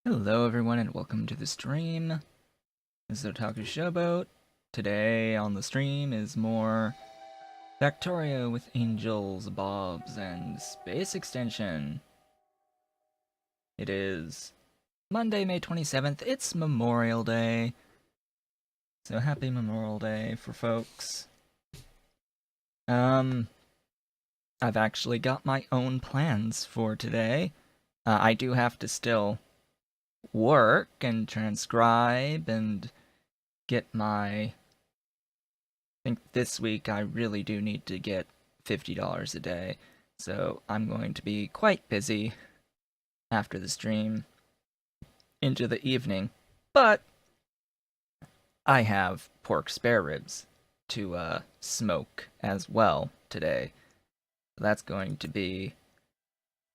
Hello everyone and welcome to the stream. This is Otaku Showboat. Today on the stream is more Factorio with angels, bobs, and space extension. It is Monday, May 27th. It's Memorial Day. So happy Memorial Day for folks. I've actually got my own plans for today. I do have to still work and transcribe and get my... I think this week I really do need to get $50 a day, so I'm going to be quite busy after the stream into the evening, but I have pork spare ribs to smoke as well today. That's going to be...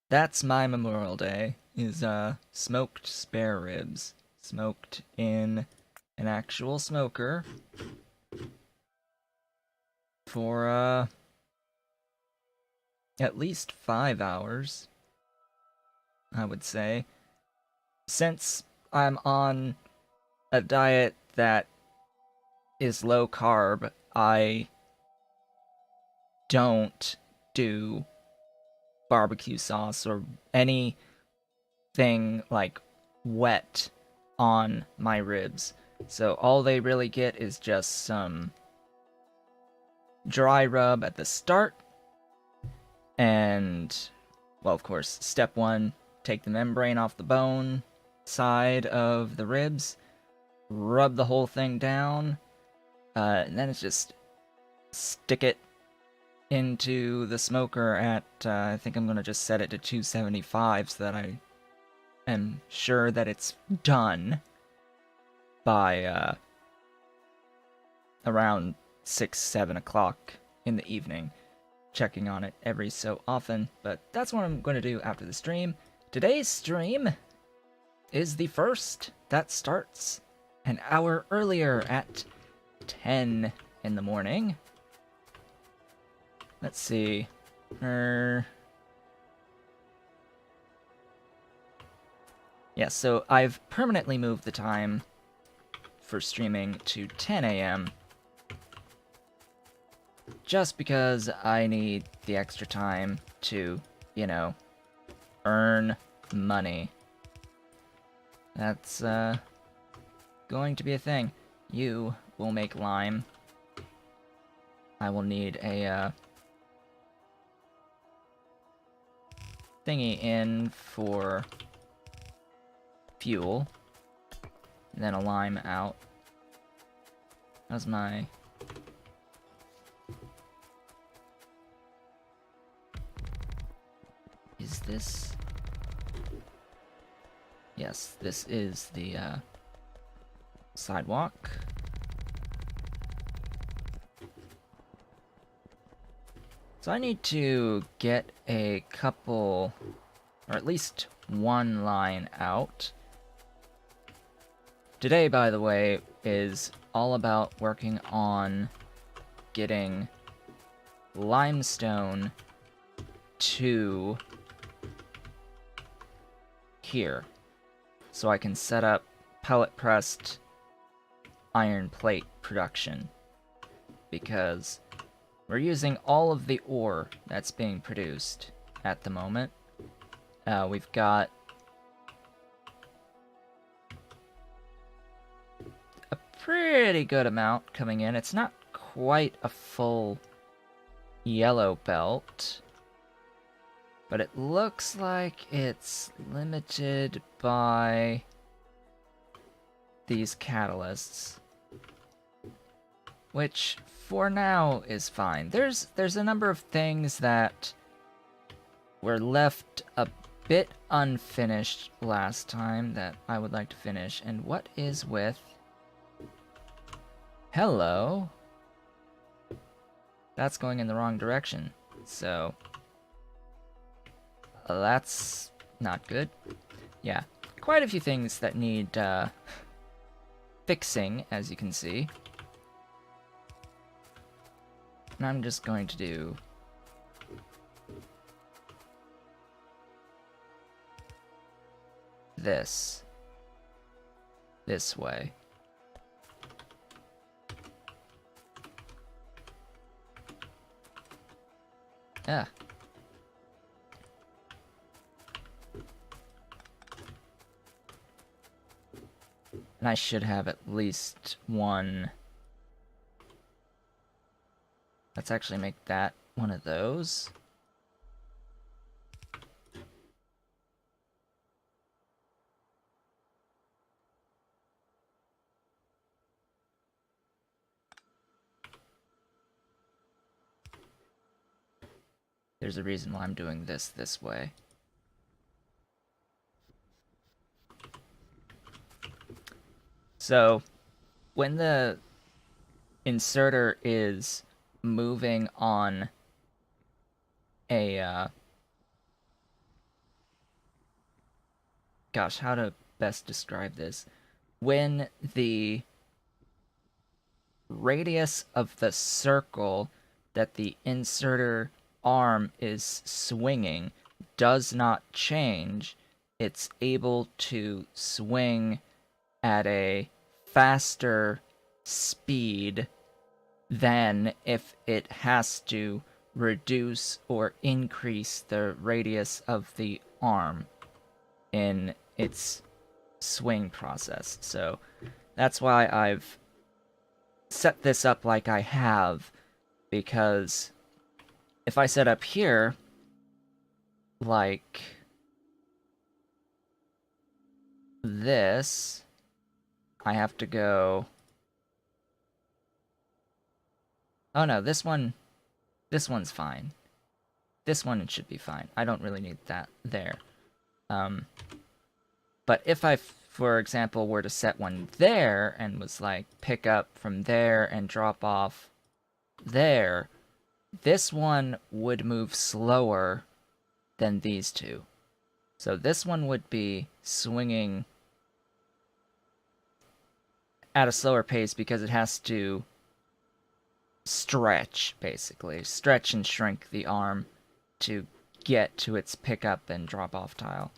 That's my Memorial Day, is smoked spare ribs. Smoked in an actual smoker for at least 5 hours, I would say. Since I'm on a diet that is low carb, I don't do barbecue sauce or anything like wet on my ribs. So all they really get is just some dry rub at the start. And, well, of course, step one, take the membrane off the bone side of the ribs, rub the whole thing down, and then it's just stick it into the smoker at, I think I'm going to just set it to 275 so that I am sure that it's done by around 6, 7 o'clock in the evening. Checking on it every so often, but that's what I'm going to do after the stream. Today's stream is the first that starts an hour earlier at 10 in the morning. Let's see. Yeah, so I've permanently moved the time for streaming to 10 a.m. just because I need the extra time to, you know, earn money. That's going to be a thing. You will make lime. I will need a thingy in for fuel, and then a lime out. How's my... Is this... Yes, this is the sidewalk. So I need to get a couple, or at least one line out. Today, by the way, is all about working on getting limestone to here, so I can set up pellet pressed iron plate production, because we're using all of the ore that's being produced at the moment. We've got a pretty good amount coming in. It's not quite a full yellow belt, but it looks like it's limited by these catalysts, which for now is fine. There's a number of things that were left a bit unfinished last time that I would like to finish. And what is with... Hello? That's going in the wrong direction, so that's not good. Yeah, quite a few things that need fixing, as you can see. And I'm just going to do this. this way. Yeah. And I should have at least one. Let's actually make that one of those. There's a reason why I'm doing this way. So, when the inserter is moving on a, gosh, how to best describe this? When the radius of the circle that the inserter arm is swinging does not change, it's able to swing at a faster speed than if it has to reduce or increase the radius of the arm in its swing process. So that's why I've set this up like I have, because if I set up here like this, I have to go... Oh no, this one's fine. This one should be fine. I don't really need that there. But if I, for example, were to set one there and was like pick up from there and drop off there, this one would move slower than these two. So this one would be swinging at a slower pace because it has to stretch, basically. Stretch and shrink the arm to get to its pickup and drop off tile.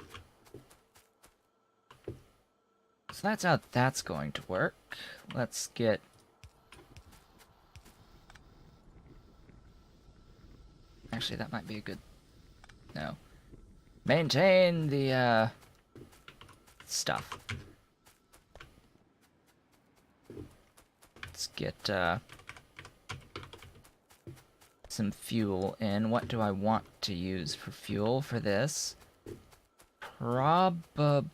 So that's how that's going to work. Let's get... Actually, that might be a good... No. Maintain the, stuff. Let's get, some fuel in. What do I want to use for fuel for this? Probably...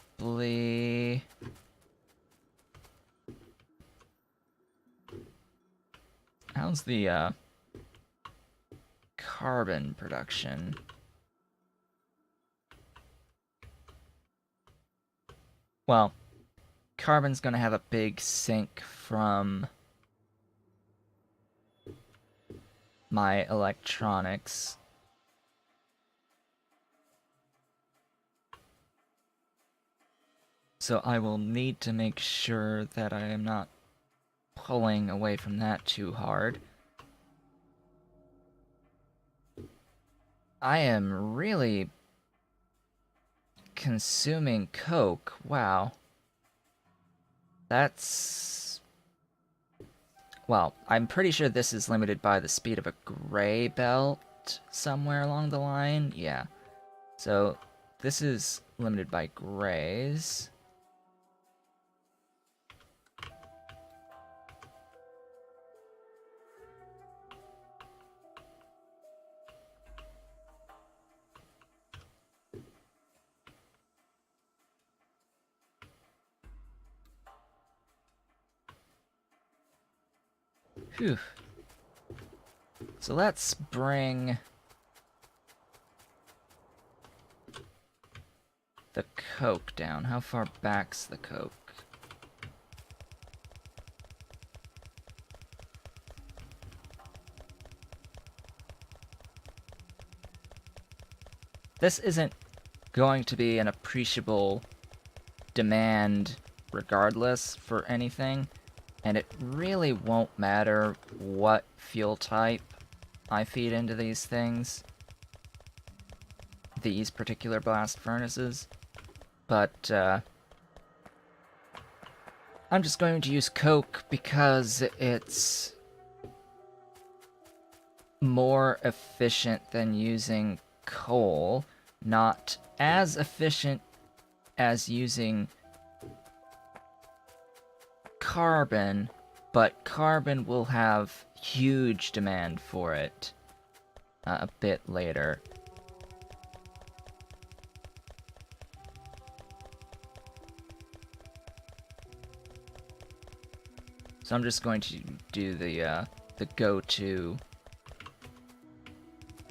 How's the, carbon production? Well, carbon's gonna have a big sink from my electronics. So I will need to make sure that I am not pulling away from that too hard. I am really consuming coke. Wow. That's... Well, I'm pretty sure this is limited by the speed of a gray belt somewhere along the line. Yeah. So this is limited by grays. Phew. So let's bring the coke down. How far back's the coke? This isn't going to be an appreciable demand regardless for anything, and it really won't matter what fuel type I feed into these things, these particular blast furnaces, but I'm just going to use coke because it's more efficient than using coal. Not as efficient as using carbon, but carbon will have huge demand for it a bit later. So I'm just going to do the go-to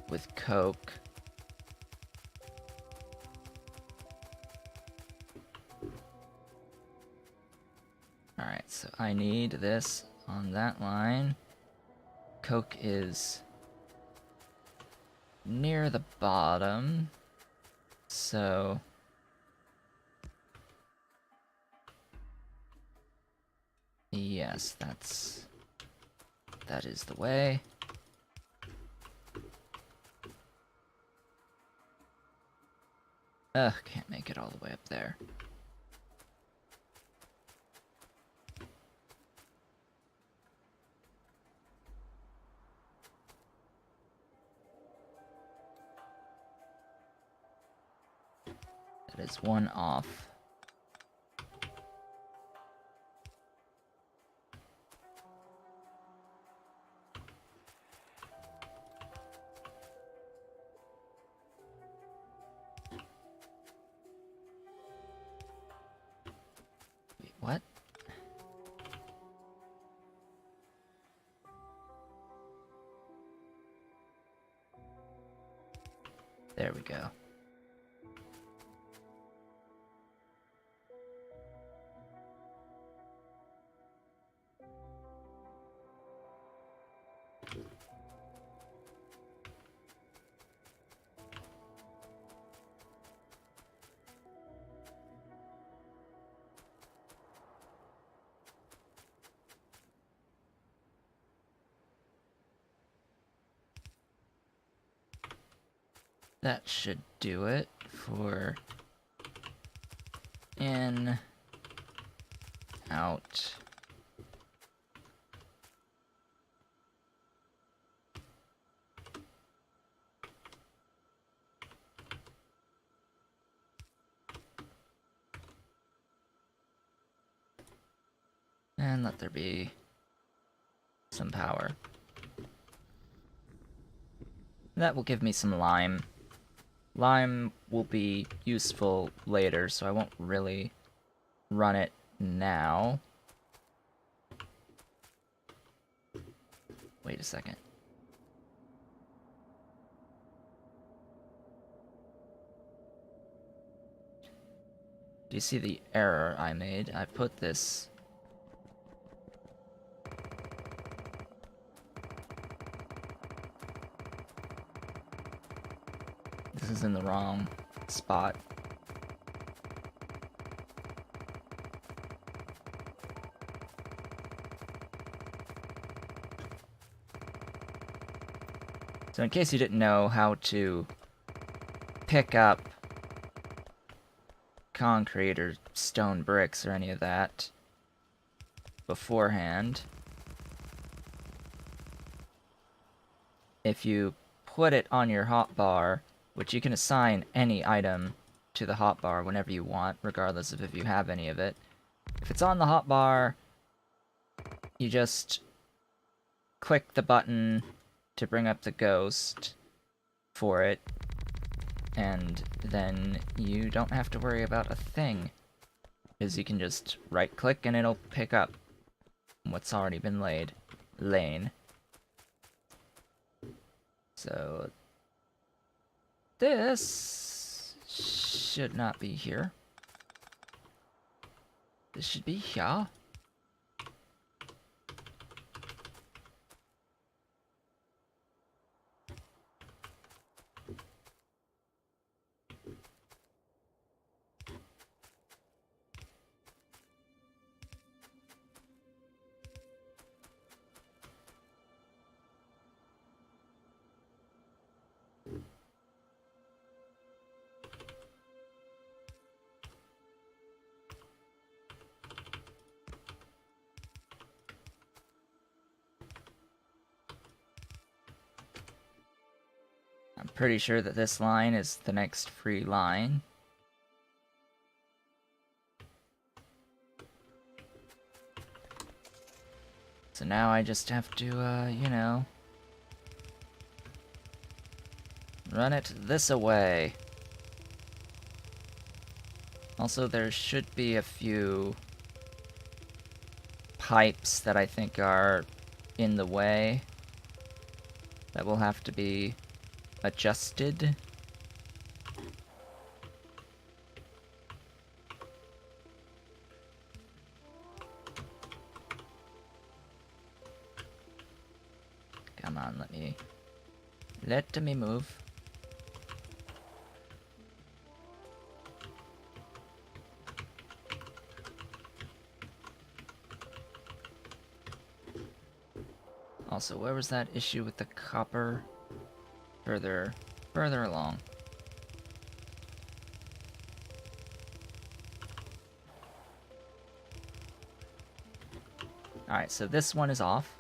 with coke. Alright, so I need this on that line. Coke is near the bottom, so yes, that is the way. Ugh, can't make it all the way up there. That is one off. Wait, what? There we go. That should do it for in, out. And let there be some power. That will give me some lime. Lime will be useful later, so I won't really run it now. Wait a second. Do you see the error I made? I put this... This is in the wrong spot. So in case you didn't know how to pick up concrete or stone bricks or any of that beforehand, if you put it on your hotbar, which you can assign any item to the hotbar whenever you want, regardless of if you have any of it. If it's on the hotbar, you just click the button to bring up the ghost for it, and then you don't have to worry about a thing, because you can just right-click and it'll pick up what's already been lain. So this should not be here. This should be here. pretty sure that this line is the next free line. So now I just have to, you know, run it this away. Also, there should be a few pipes that I think are in the way that will have to be adjusted. Come on, let me move. Also, where was that issue with the copper? Further along. Alright, so this one is off.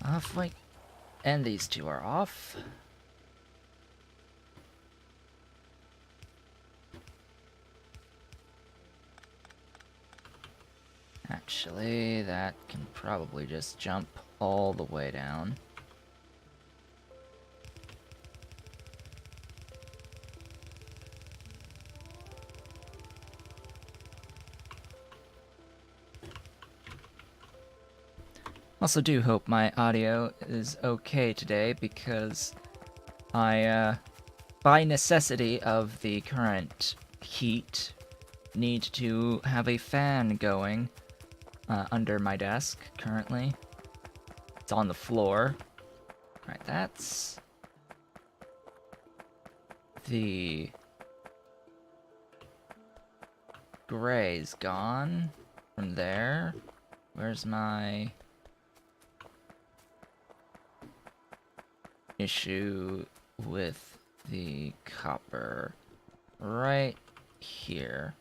Off, wait. And these two are off. Actually, that can probably just jump all the way down. Also do hope my audio is okay today, because I, by necessity of the current heat, need to have a fan going under my desk currently. It's on the floor. Alright, that's the gray's gone from there. Where's my issue with the copper? Right here.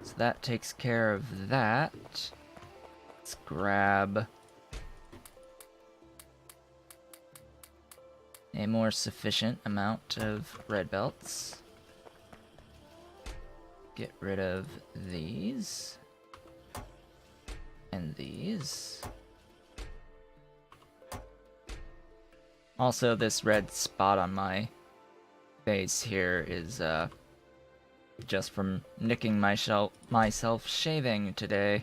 So that takes care of that. Let's grab a more sufficient amount of red belts. Get rid of these. And these. Also, this red spot on my face here is, just from nicking myself shaving today.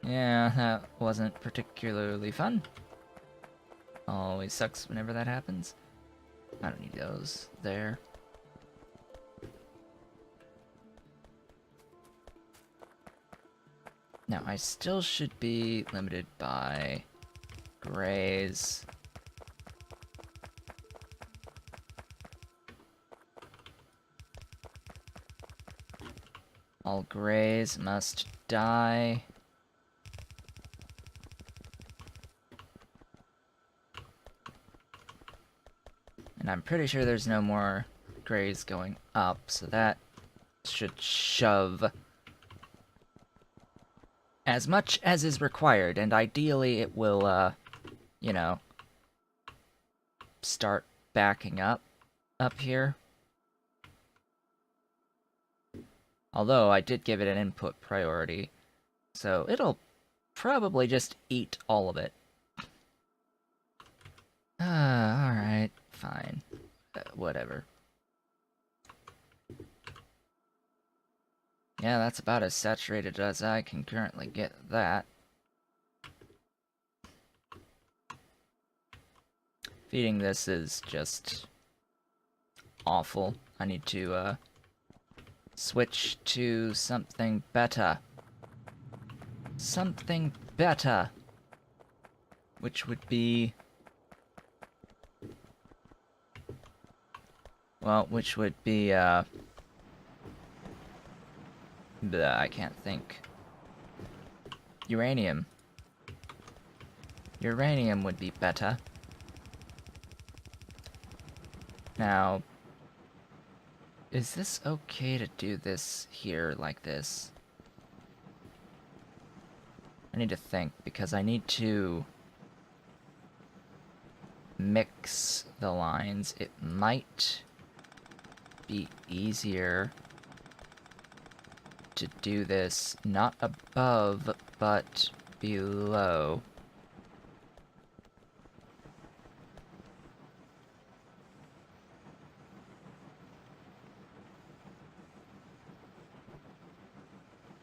Yeah, that wasn't particularly fun. Always sucks whenever that happens. I don't need those there. Now, I still should be limited by grays. All grays must die. And I'm pretty sure there's no more grays going up, so that should shove as much as is required, and ideally it will, you know, start backing up here. Although I did give it an input priority, so it'll probably just eat all of it. Alright, fine. Whatever. Yeah, that's about as saturated as I can currently get that. Feeding this is just awful. I need to, switch to something better. Something better. Which would be... well, which would be, I can't think. Uranium. Uranium would be better. Now, is this okay to do this here like this? I need to think, because I need to mix the lines. It might be easier to do this not above, but below.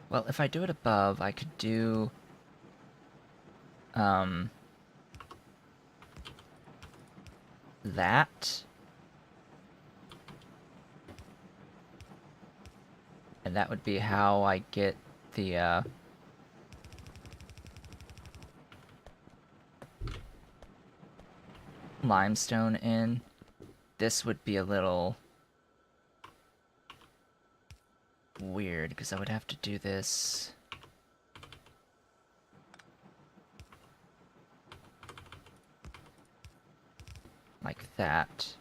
Well, if I do it above, I could do that. And that would be how I get the, limestone in. This would be a little weird, because I would have to do this like that.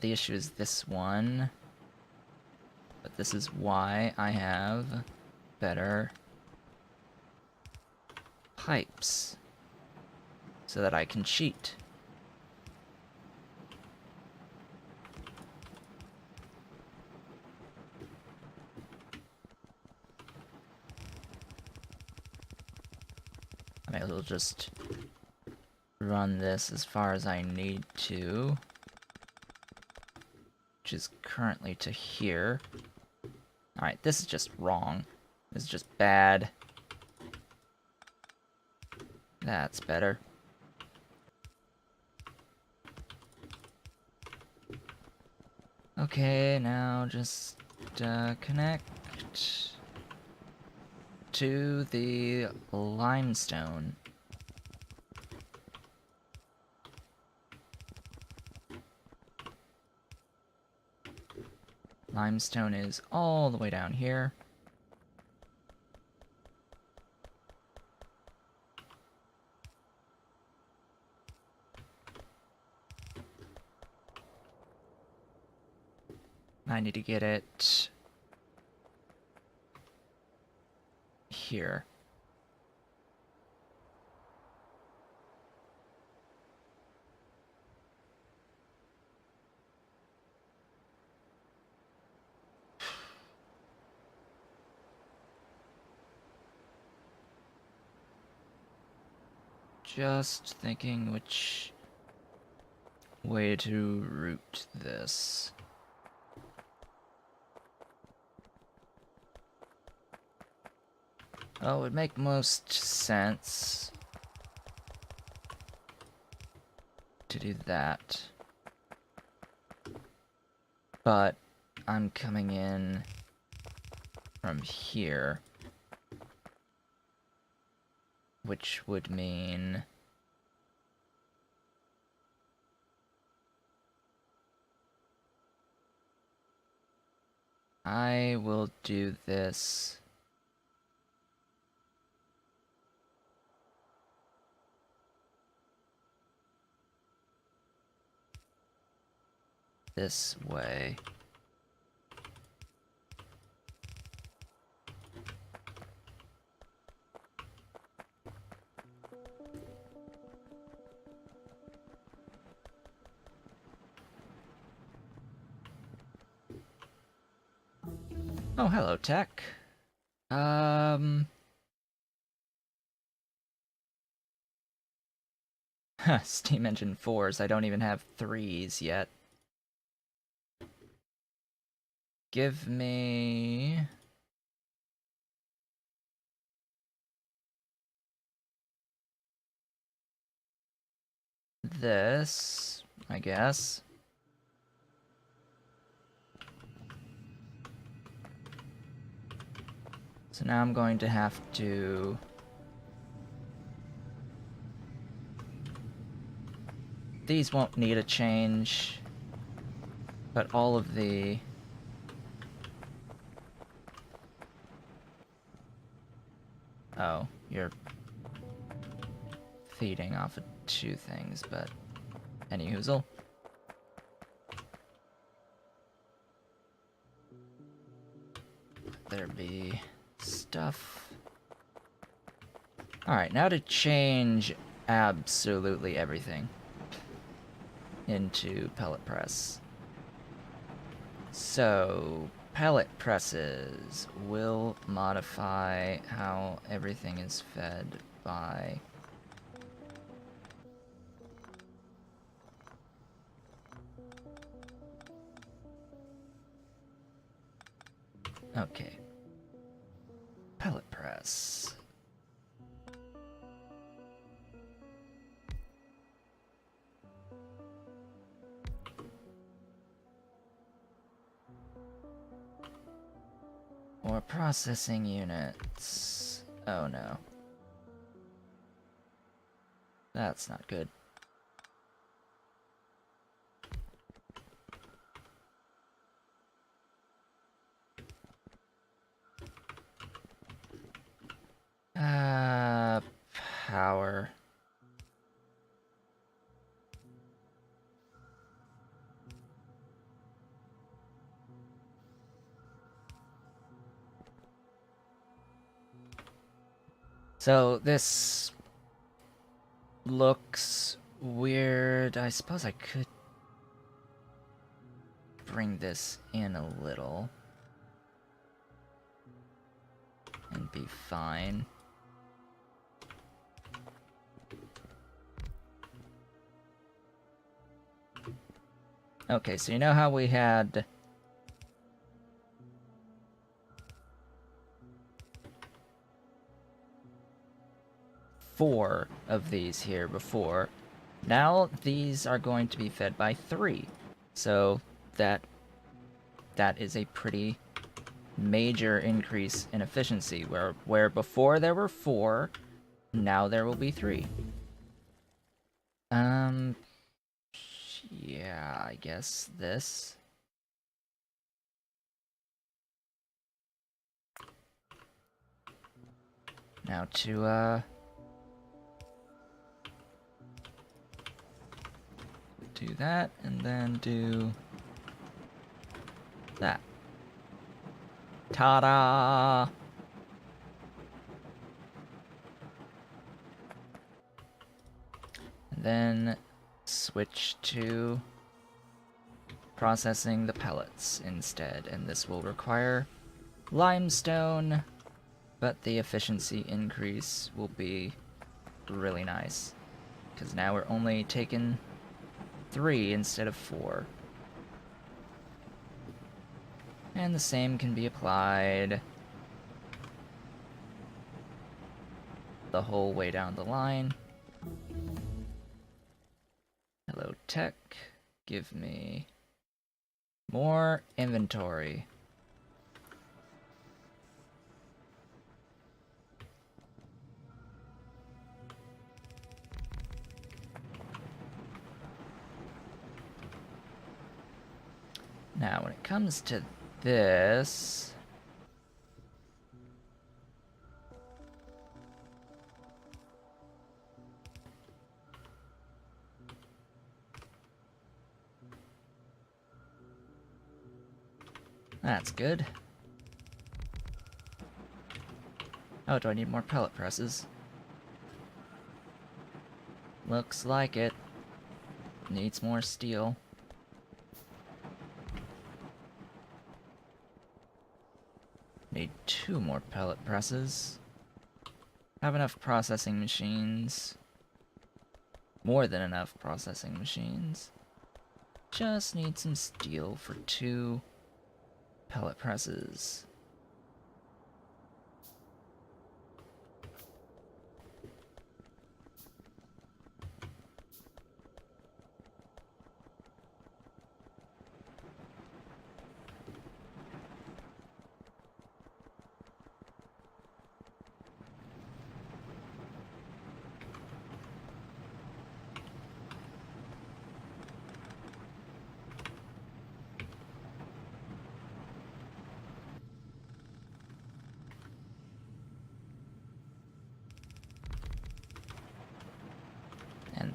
The issue is this one, but this is why I have better pipes, so that I can cheat. I might as well just run this as far as I need to, which is currently to here. Alright, this is just wrong. This is just bad. That's better. Okay, now just connect to the limestone. Limestone is all the way down here. I need to get it here. Just thinking which way to route this. Oh, it would make most sense to do that. But I'm coming in from here, which would mean I will do this this way. Oh, hello, tech. Steam Engine 4s. I don't even have 3s yet. Give me this, I guess. So now I'm going to have to these won't need a change, but all of the... Oh, you're feeding off of two things, but any hoozle. There be stuff. Alright, now to change absolutely everything into pellet press. So, pellet presses will modify how everything is fed by... Okay. Pellet press. Or processing units. Oh no. That's not good. Power. So this looks weird. I suppose I could bring this in a little and be fine. Okay, so you know how we had four of these here before. Now these are going to be fed by 3. So that is a pretty major increase in efficiency, where before there were 4, now there will be 3. Yeah, I guess this. Now to do that, and then do that. Ta-da! And then switch to processing the pellets instead, and this will require limestone, but the efficiency increase will be really nice, because now we're only taking 3 instead of 4. And the same can be applied the whole way down the line. Hello, tech. Give me more inventory. Now, when it comes to this... That's good. Oh, do I need more pellet presses? Looks like it. Needs more steel. Need 2 more pellet presses. Have enough processing machines. More than enough processing machines. Just need some steel for 2 pellet presses.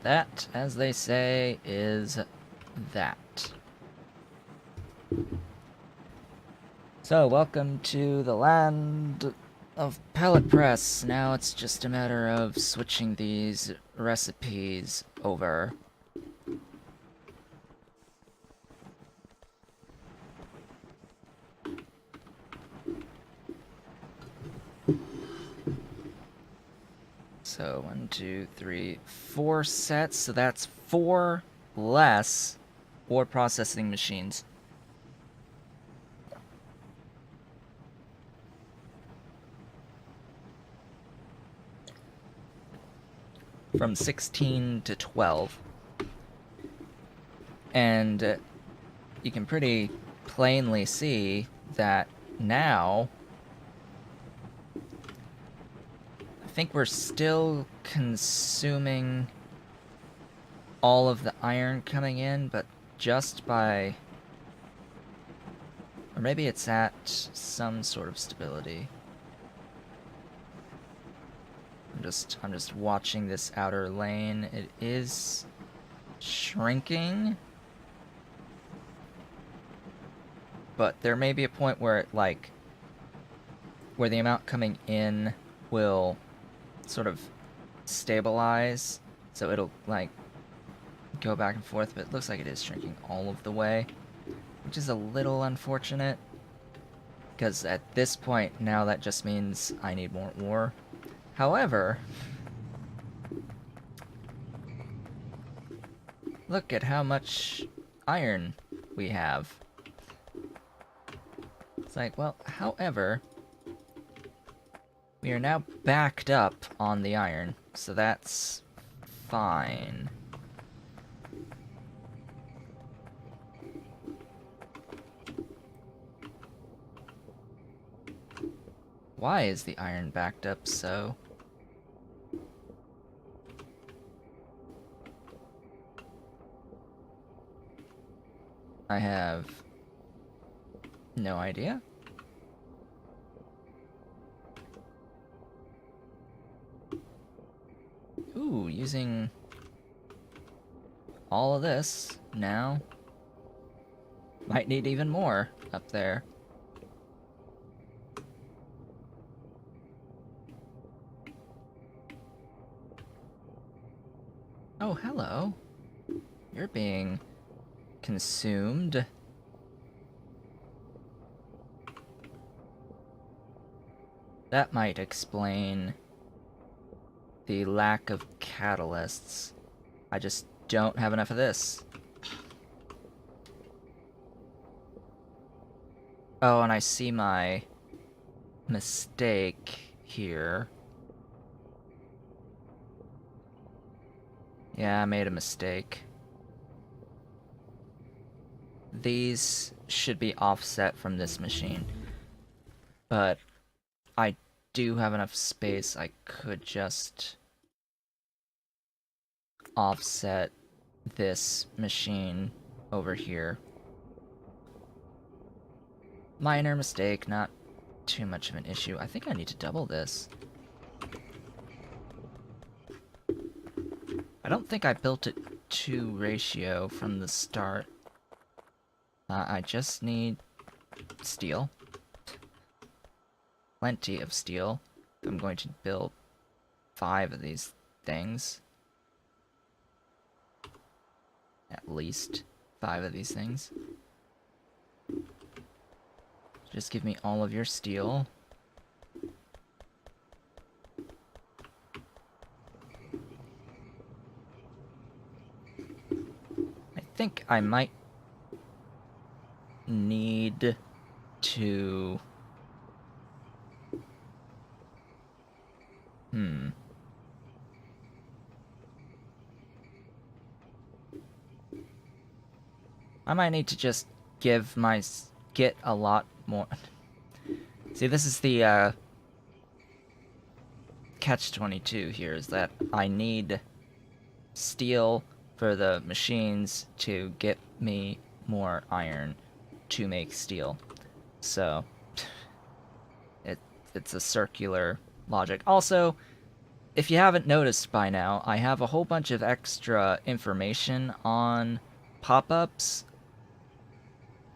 that, as they say, is that. So, welcome to the land of pellet press. Now it's just a matter of switching these recipes over. So, 1, 2, 3, 4 sets. So that's 4 less ore processing machines. From 16 to 12. And you can pretty plainly see that now I think we're still consuming all of the iron coming in, but just by... Or maybe it's at some sort of stability. I'm just watching this outer lane. It is shrinking. But there may be a point where it, like, where the amount coming in will sort of stabilize, so it'll, like, go back and forth, but it looks like it is shrinking all of the way, which is a little unfortunate, because at this point, now that just means I need more ore. However, look at how much iron we have. It's like, well, however, we are now backed up on the iron, so that's fine. Why is the iron backed up so? I have no idea. Ooh, using all of this now. Might need even more up there. Oh, hello. You're being consumed. That might explain the lack of catalysts. I just don't have enough of this. Oh, and I see my mistake here. Yeah, I made a mistake. These should be offset from this machine. But I do have enough space, I could just offset this machine over here. Minor mistake, not too much of an issue. I think I need to double this. I don't think I built it to ratio from the start. I just need steel. Plenty of steel. I'm going to build 5 of these things. At least 5 of these things. Just give me all of your steel. I think I might need to... I might need to just get a lot more... See, this is the, catch-22 here, is that I need steel for the machines to get me more iron to make steel. So, it's a circular logic. Also, if you haven't noticed by now, I have a whole bunch of extra information on pop-ups.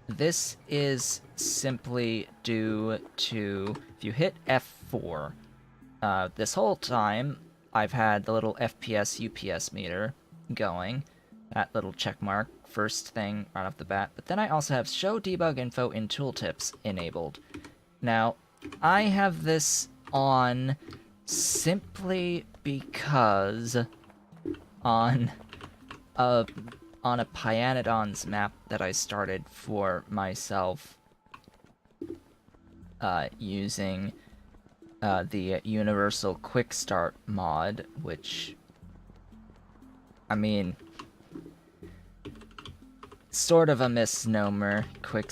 This is simply due to, if you hit F4, this whole time I've had the little FPS UPS meter going, that little check mark, first thing right off the bat, but then I also have show debug info in tooltips enabled. Now, I have this on simply because on a Pyanodon's map that I started for myself using the Universal Quick Start mod, which, I mean, sort of a misnomer. Quick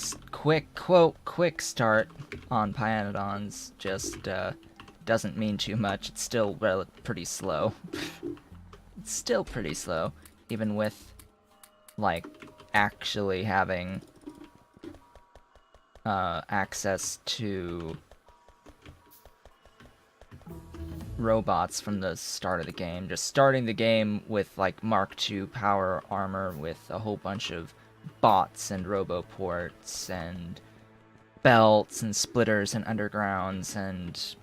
start on Pyanodons just doesn't mean too much. It's still pretty slow. It's still pretty slow, even with, like, actually having access to robots from the start of the game. Just starting the game with, like, Mark II power armor with a whole bunch of bots and roboports and belts and splitters and undergrounds and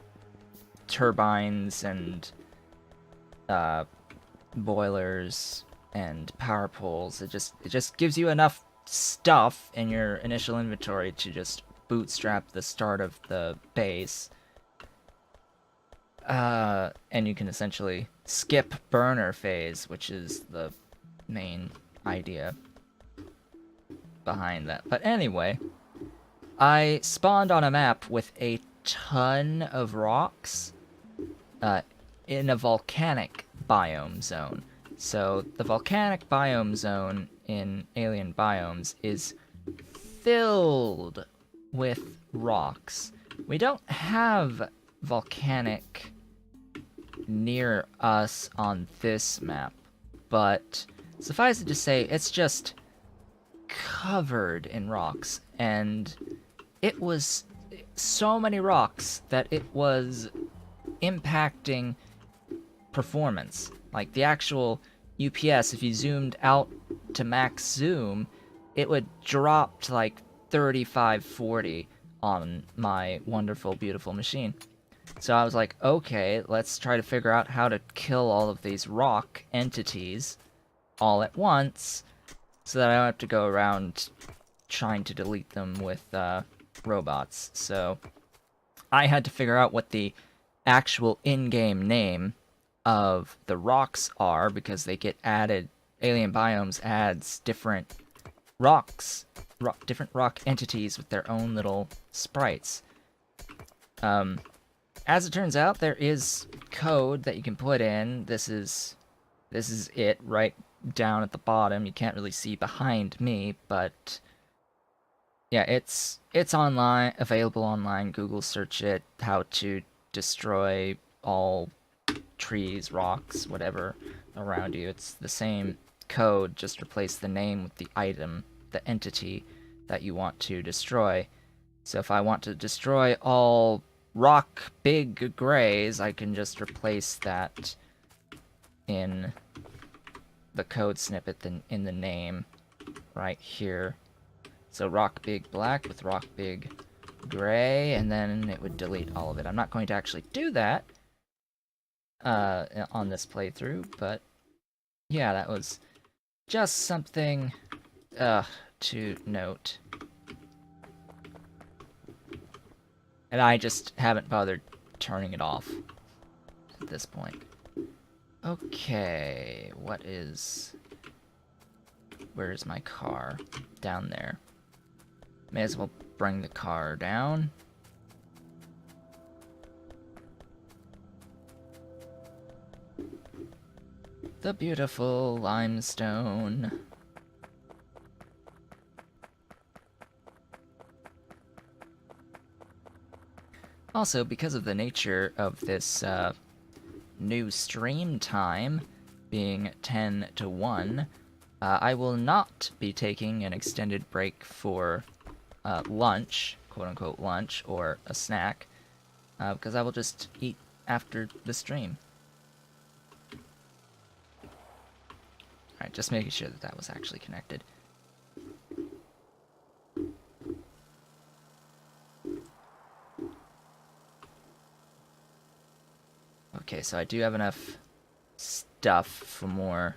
turbines and boilers and power poles. It just gives you enough stuff in your initial inventory to just bootstrap the start of the base. And you can essentially skip burner phase, which is the main idea behind that. But anyway, I spawned on a map with a ton of rocks in a volcanic biome zone. So the volcanic biome zone in Alien Biomes is filled with rocks. We don't have volcanic near us on this map, but suffice it to say, it's just covered in rocks, and it was so many rocks that it was impacting performance. Like, the actual UPS, if you zoomed out to max zoom, it would drop to like 35, 40 on my wonderful, beautiful machine. So I was like, okay, let's try to figure out how to kill all of these rock entities all at once, so that I don't have to go around trying to delete them with robots. So I had to figure out what the actual in-game name of the rocks are, because they get added. Alien Biomes adds different rocks, different rock entities with their own little sprites. As it turns out, there is code that you can put in. This is it right down at the bottom. You can't really see behind me, but yeah, it's online, available online. Google search it, how to destroy all trees, rocks, whatever around you. It's the same code, just replace the name with the item, the entity that you want to destroy. So if I want to destroy all rock big grays, I can just replace that in the code snippet in the name right here. So rock big black with rock big gray, and then it would delete all of it. I'm not going to actually do that on this playthrough, but yeah, that was just something to note. And I just haven't bothered turning it off at this point. Okay, where's my car? Down there. May as well bring the car down. The beautiful limestone. Also, because of the nature of this new stream time being 10 to 1, I will not be taking an extended break for lunch, quote-unquote lunch, or a snack, because I will just eat after the stream. just making sure that that was actually connected. Okay, so I do have enough stuff for more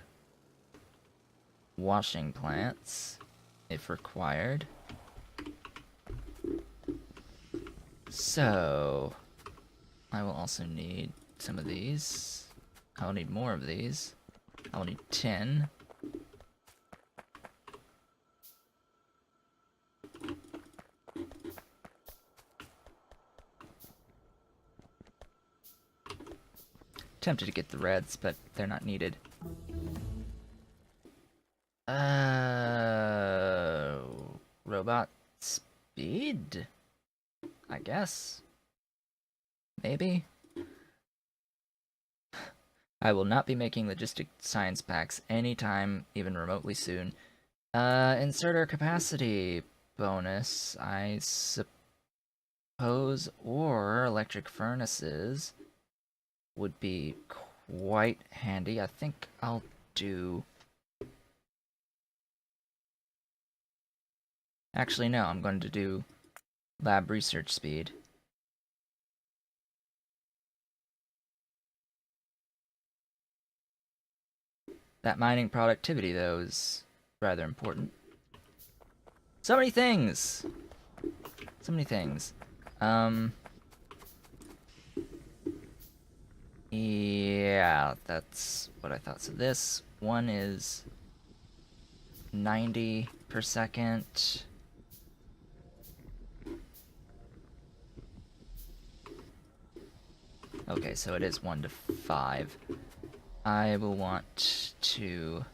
washing plants, if required. So, I will also need some of these. I will need more of these. I will need 10. Tempted to get the reds, but they're not needed. Robot speed? I guess. Maybe? I will not be making logistic science packs anytime, even remotely soon. Inserter capacity bonus, I suppose, or electric furnaces would be quite handy. I think I'll do... Actually, no, I'm going to do lab research speed. That mining productivity, though, is rather important. So many things! So many things. Yeah, that's what I thought. So this one is 90 per second. Okay, so it is 1 to 5. I will want to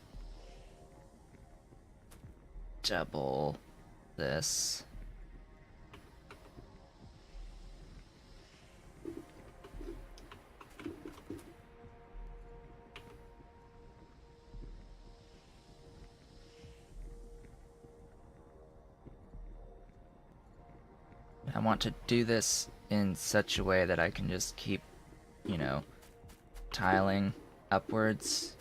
double this. I want to do this in such a way that I can just keep, you know, tiling upwards.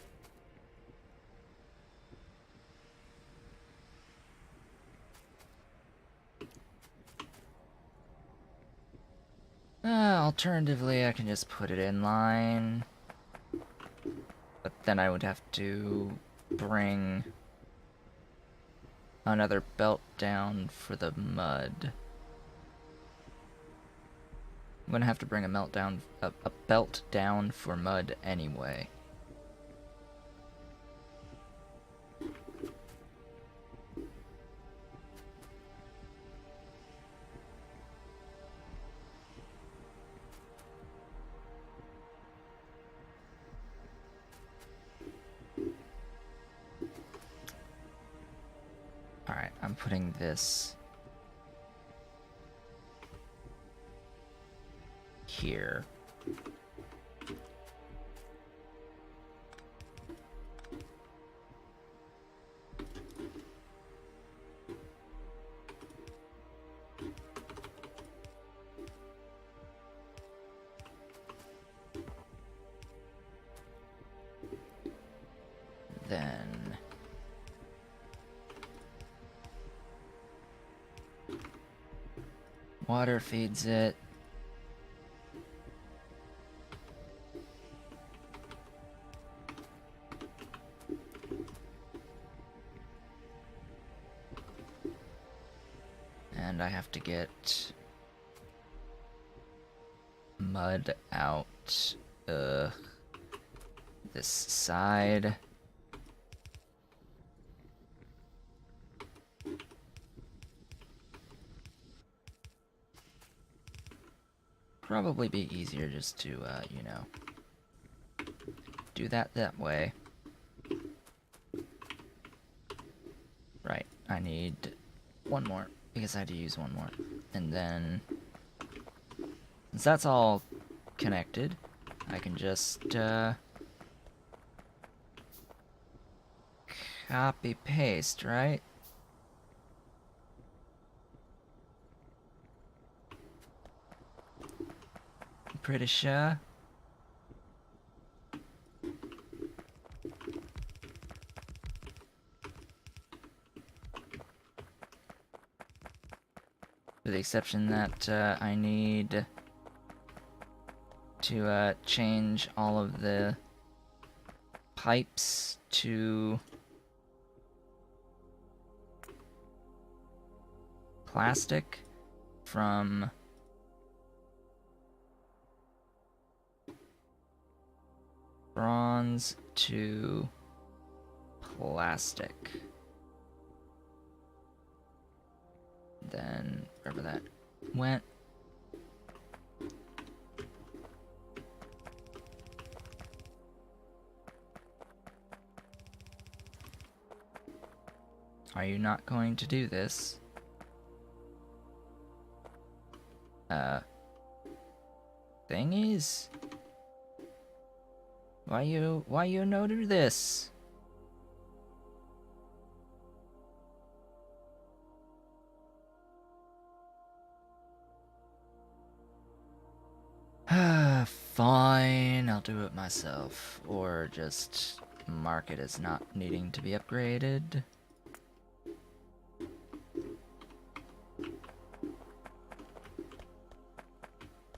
Alternatively, I can just put it in line. But then I would have to bring another belt down for the mud. I'm gonna have to bring a belt down for mud anyway. Alright, I'm putting this here. Then water feeds it. And I have to get mud out this side. Probably be easier just to, you know, do that way. Right, I need one more, because I had to use one more. And then, since that's all connected, I can just, copy paste, right? Pretty sure. with the exception that I need to change all of the pipes to plastic from bronze to plastic. Then wherever that went. Are you not going to do this? Thingies? Why you no do this? Fine, I'll do it myself. Or just mark it as not needing to be upgraded.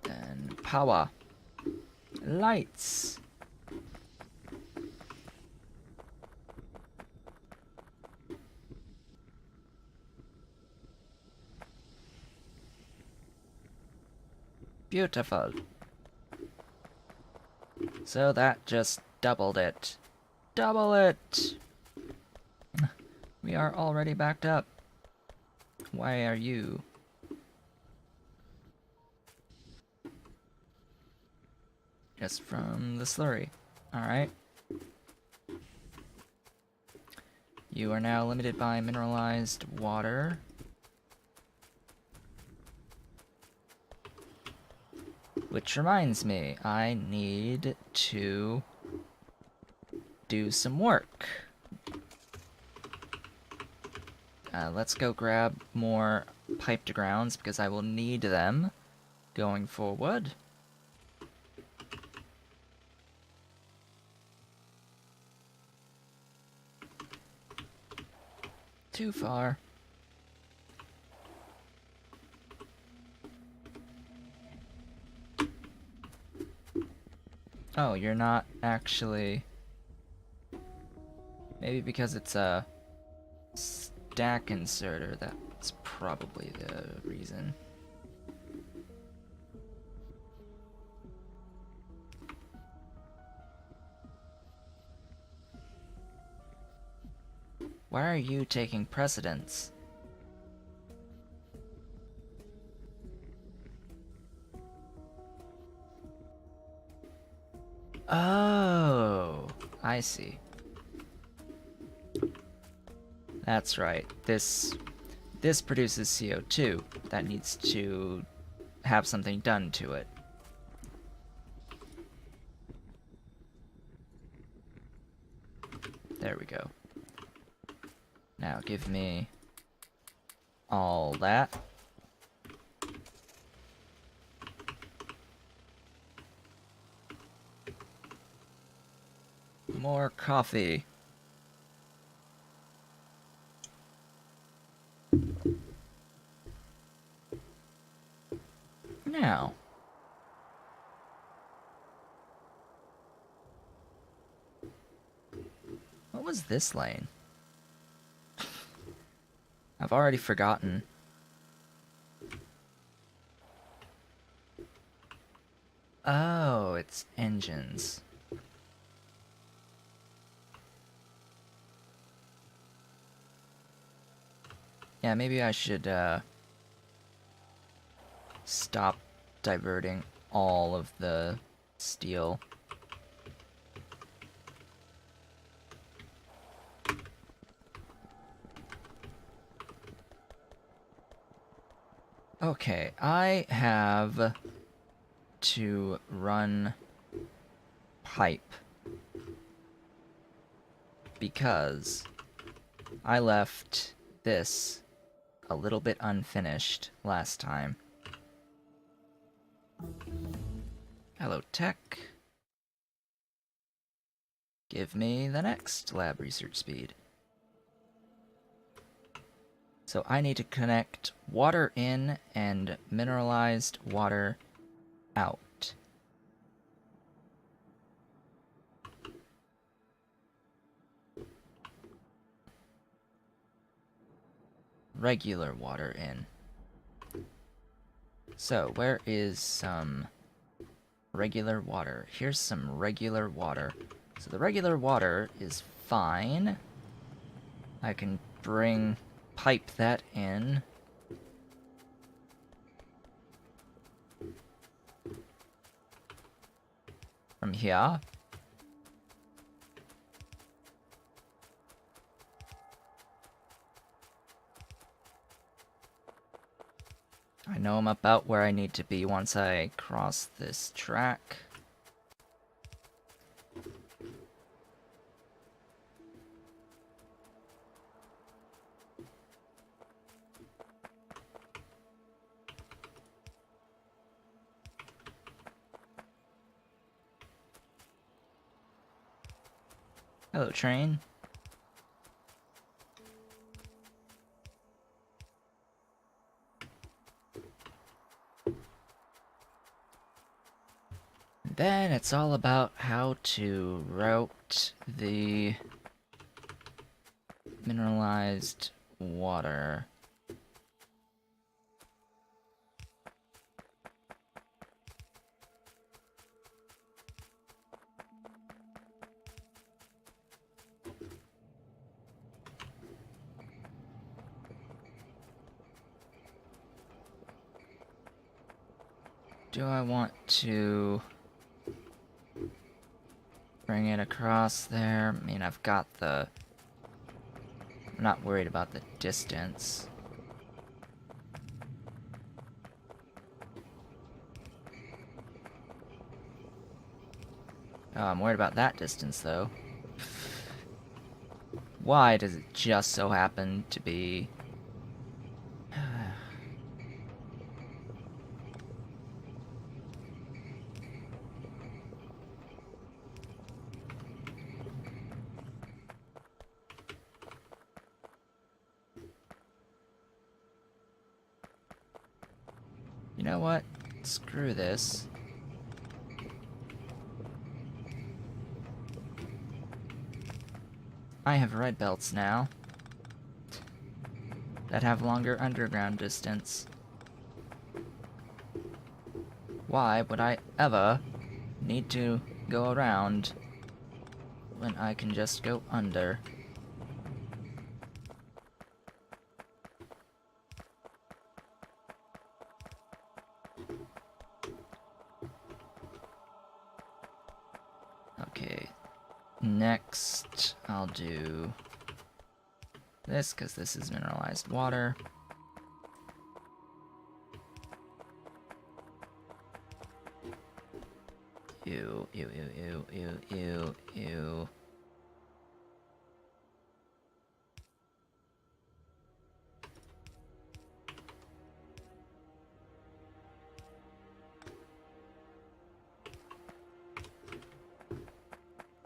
Then power. Lights. Beautiful. So that just doubled it. Double it! We are already backed up. Why are you? Just from the slurry. Alright. You are now limited by mineralized water. Which reminds me, I need to do some work. Let's go grab more pipe to grounds because I will need them going forward. Too far. Oh, you're not actually... Maybe because it's a stack inserter, that's probably the reason. Why are you taking precedence? Oh, I see. That's right. This produces CO2 that needs to have something done to it. There we go. Now give me all that. More coffee. Now. What was this lane? I've already forgotten. Oh, it's engines. Yeah, maybe I should stop diverting all of the steel. Okay, I have to run pipe because I left this a little bit unfinished last time. Hello, tech. Give me the next lab research speed. So I need to connect water in and mineralized water out. Regular water in. So where is some regular water? Here's some regular water. So the regular water is fine. I can pipe that in. From here. I know I'm about where I need to be once I cross this track. Hello, train. Then it's all about how to route the mineralized water. Do I want to bring it across there? I mean, I've got the... I'm not worried about the distance. Oh, I'm worried about that distance, though. Why does it just so happen to be... You know what? Screw this. I have red belts now that have longer underground distance. Why would I ever need to go around when I can just go under? Okay, next I'll do this, because this is mineralized water. Ew, ew, ew, ew, ew, ew, ew.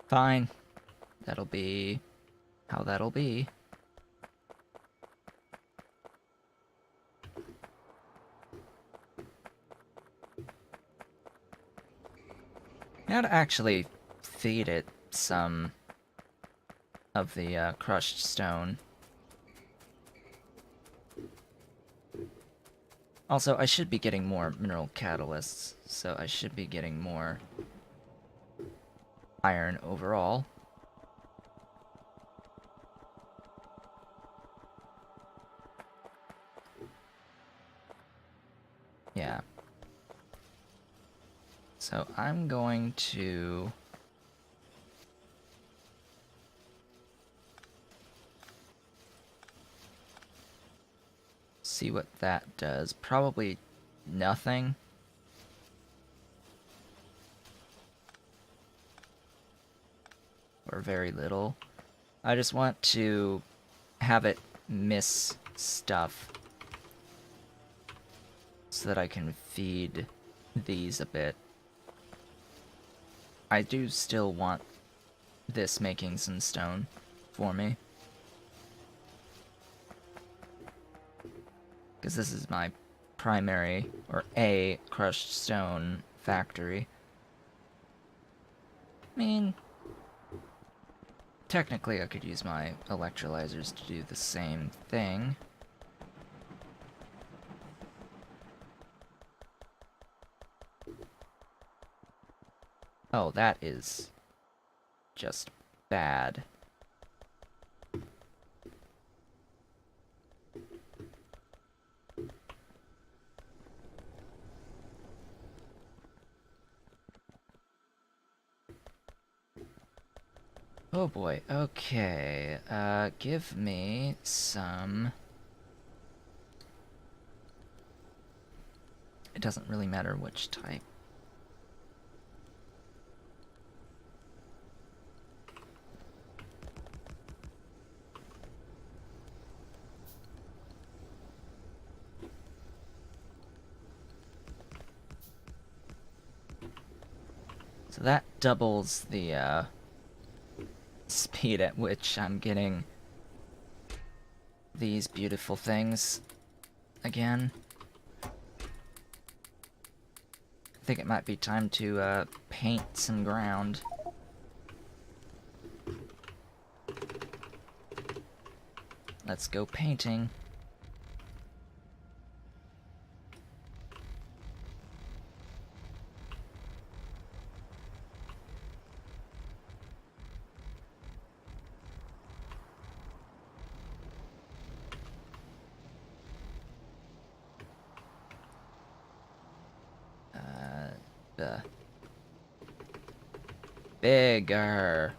Fine. That'll be how that'll be. Now to actually feed it some of the crushed stone. Also, I should be getting more mineral catalysts, so I should be getting more iron overall. Yeah. So I'm going to... see what that does. Probably nothing. Or very little. I just want to have it miss stuff so that I can feed these a bit. I do still want this making some stone for me. because this is my primary, or a crushed stone factory. I mean, technically I could use my electrolyzers to do the same thing. Oh, that is just bad. Oh boy, okay, give me some... It doesn't really matter which type. So that doubles the, speed at which I'm getting these beautiful things again. I think it might be time to, paint some ground. Let's go painting. Bigger.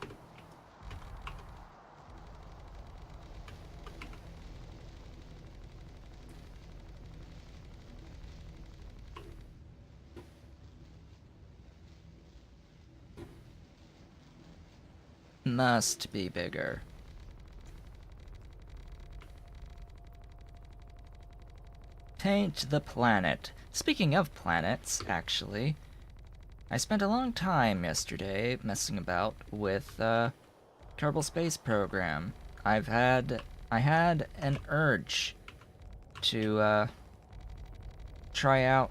Must be bigger. Paint the planet. Speaking of planets, actually, I spent a long time yesterday messing about with Kerbal Space Program. I had an urge to try out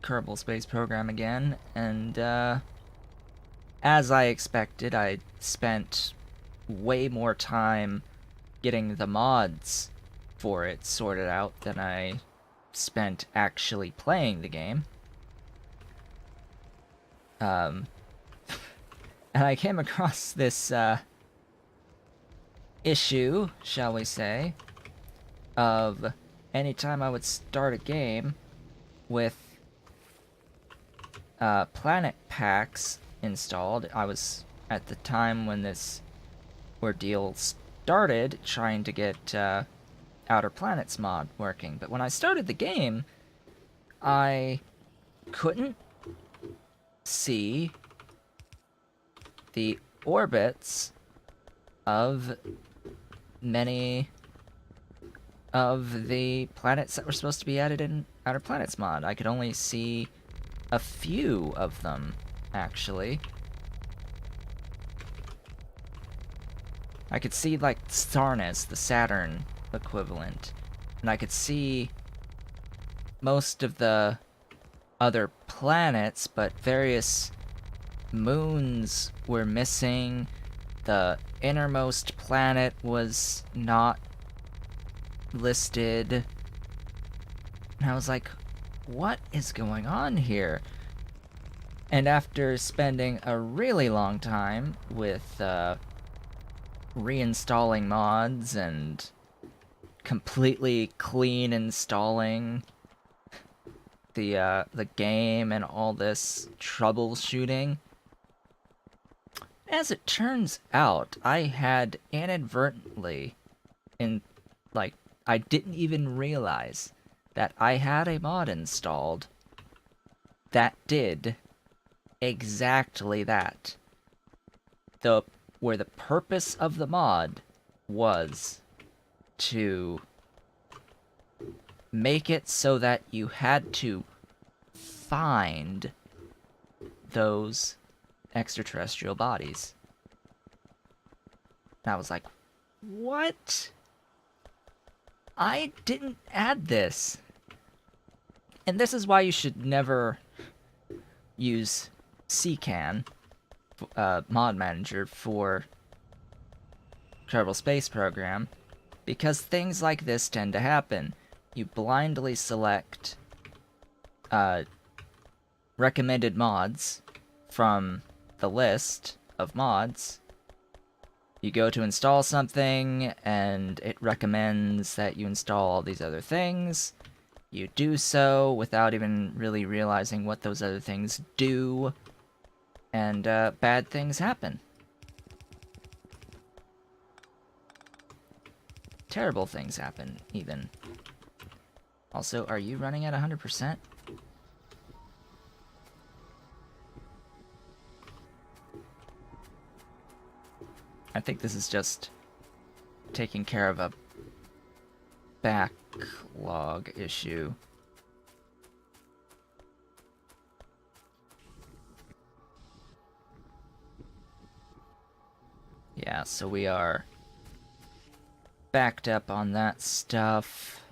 Kerbal Space Program again, and as I expected, I spent way more time getting the mods for it sorted out than I spent actually playing the game. And I came across this issue, shall we say, of anytime I would start a game with planet packs installed. I was, at the time when this ordeal started, trying to get Outer Planets mod working. But when I started the game, I couldn't see the orbits of many of the planets that were supposed to be added in Outer Planets mod. I could only see a few of them, actually. I could see, like, Starnus, the Saturn equivalent, and I could see most of the other planets, but various moons were missing. The innermost planet was not listed. And I was like, what is going on here? And after spending a really long time with reinstalling mods and completely clean installing the game and all this troubleshooting, as it turns out, I had inadvertently, I didn't even realize that I had a mod installed that did exactly that. Where the purpose of the mod was to make it so that you had to find those extraterrestrial bodies. And I was like, what? I didn't add this. And this is why you should never use CCAN, mod manager, for Kerbal Space Program, because things like this tend to happen. You blindly select recommended mods from the list of mods. You go to install something, and it recommends that you install all these other things. You do so without even really realizing what those other things do, and bad things happen. Terrible things happen, even. Also, are you running at 100%? I think this is just taking care of a backlog issue. Yeah, so we are backed up on that stuff.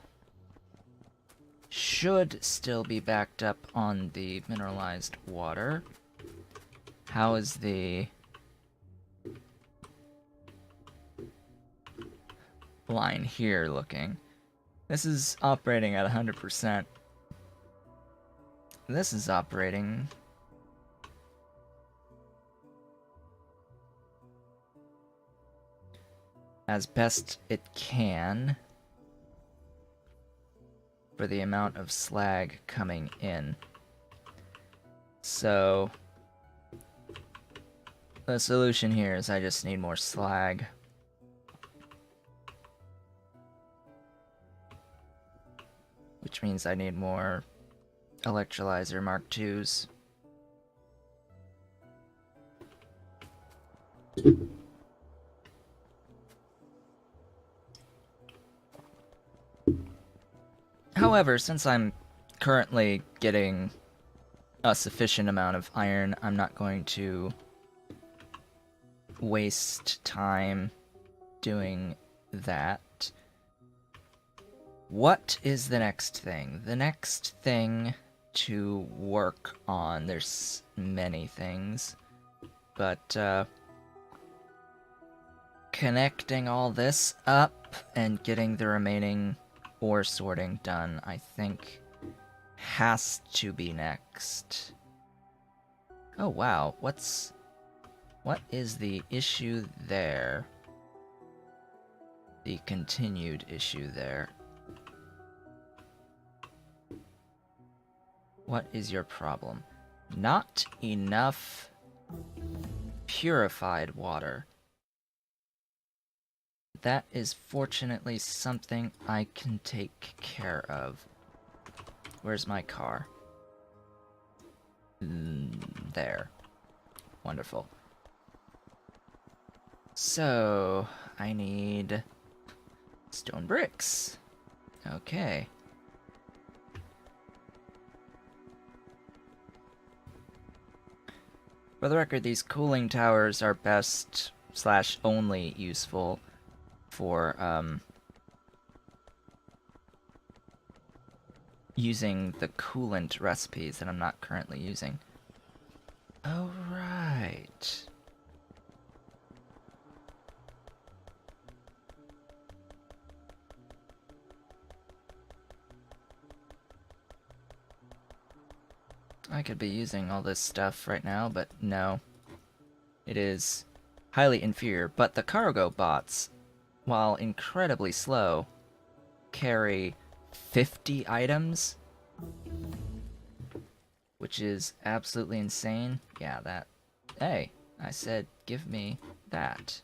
Should still be backed up on the mineralized water. How is the line here looking? This is operating at 100%. This is operating as best it can for the amount of slag coming in. So the solution here is I just need more slag. Which means I need more electrolyzer Mark IIs. However, since I'm currently getting a sufficient amount of iron, I'm not going to waste time doing that. What is the next thing? The next thing to work on, there's many things, but connecting all this up and getting the remaining ore sorting done, I think, has to be next. Oh wow, what is the issue there? The continued issue there. What is your problem? Not enough purified water. That is fortunately something I can take care of. Where's my car? There. Wonderful. So, I need stone bricks. Okay. For the record, these cooling towers are best / only useful for using the coolant recipes that I'm not currently using. Oh, right. I could be using all this stuff right now, but no. It is highly inferior, but the cargo bots, while incredibly slow, carry 50 items, which is absolutely insane. Yeah, that... Hey, I said give me that.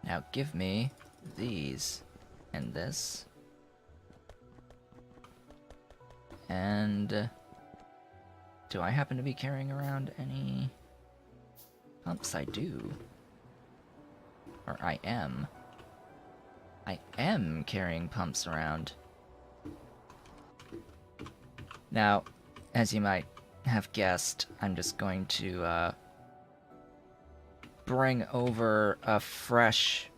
Now give me these and this. And do I happen to be carrying around any pumps? I do. Or I am. I am carrying pumps around. Now, as you might have guessed, I'm just going to bring over a fresh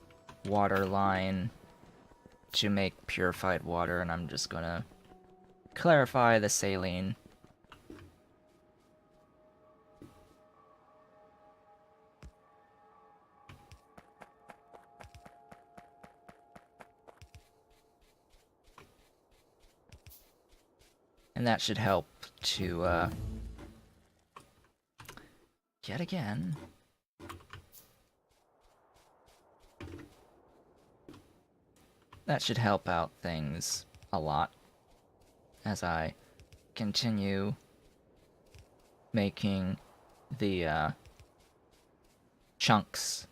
water line to make purified water, and I'm just gonna clarify the saline. And that should help to, yet again, that should help out things a lot as I continue making the chunks.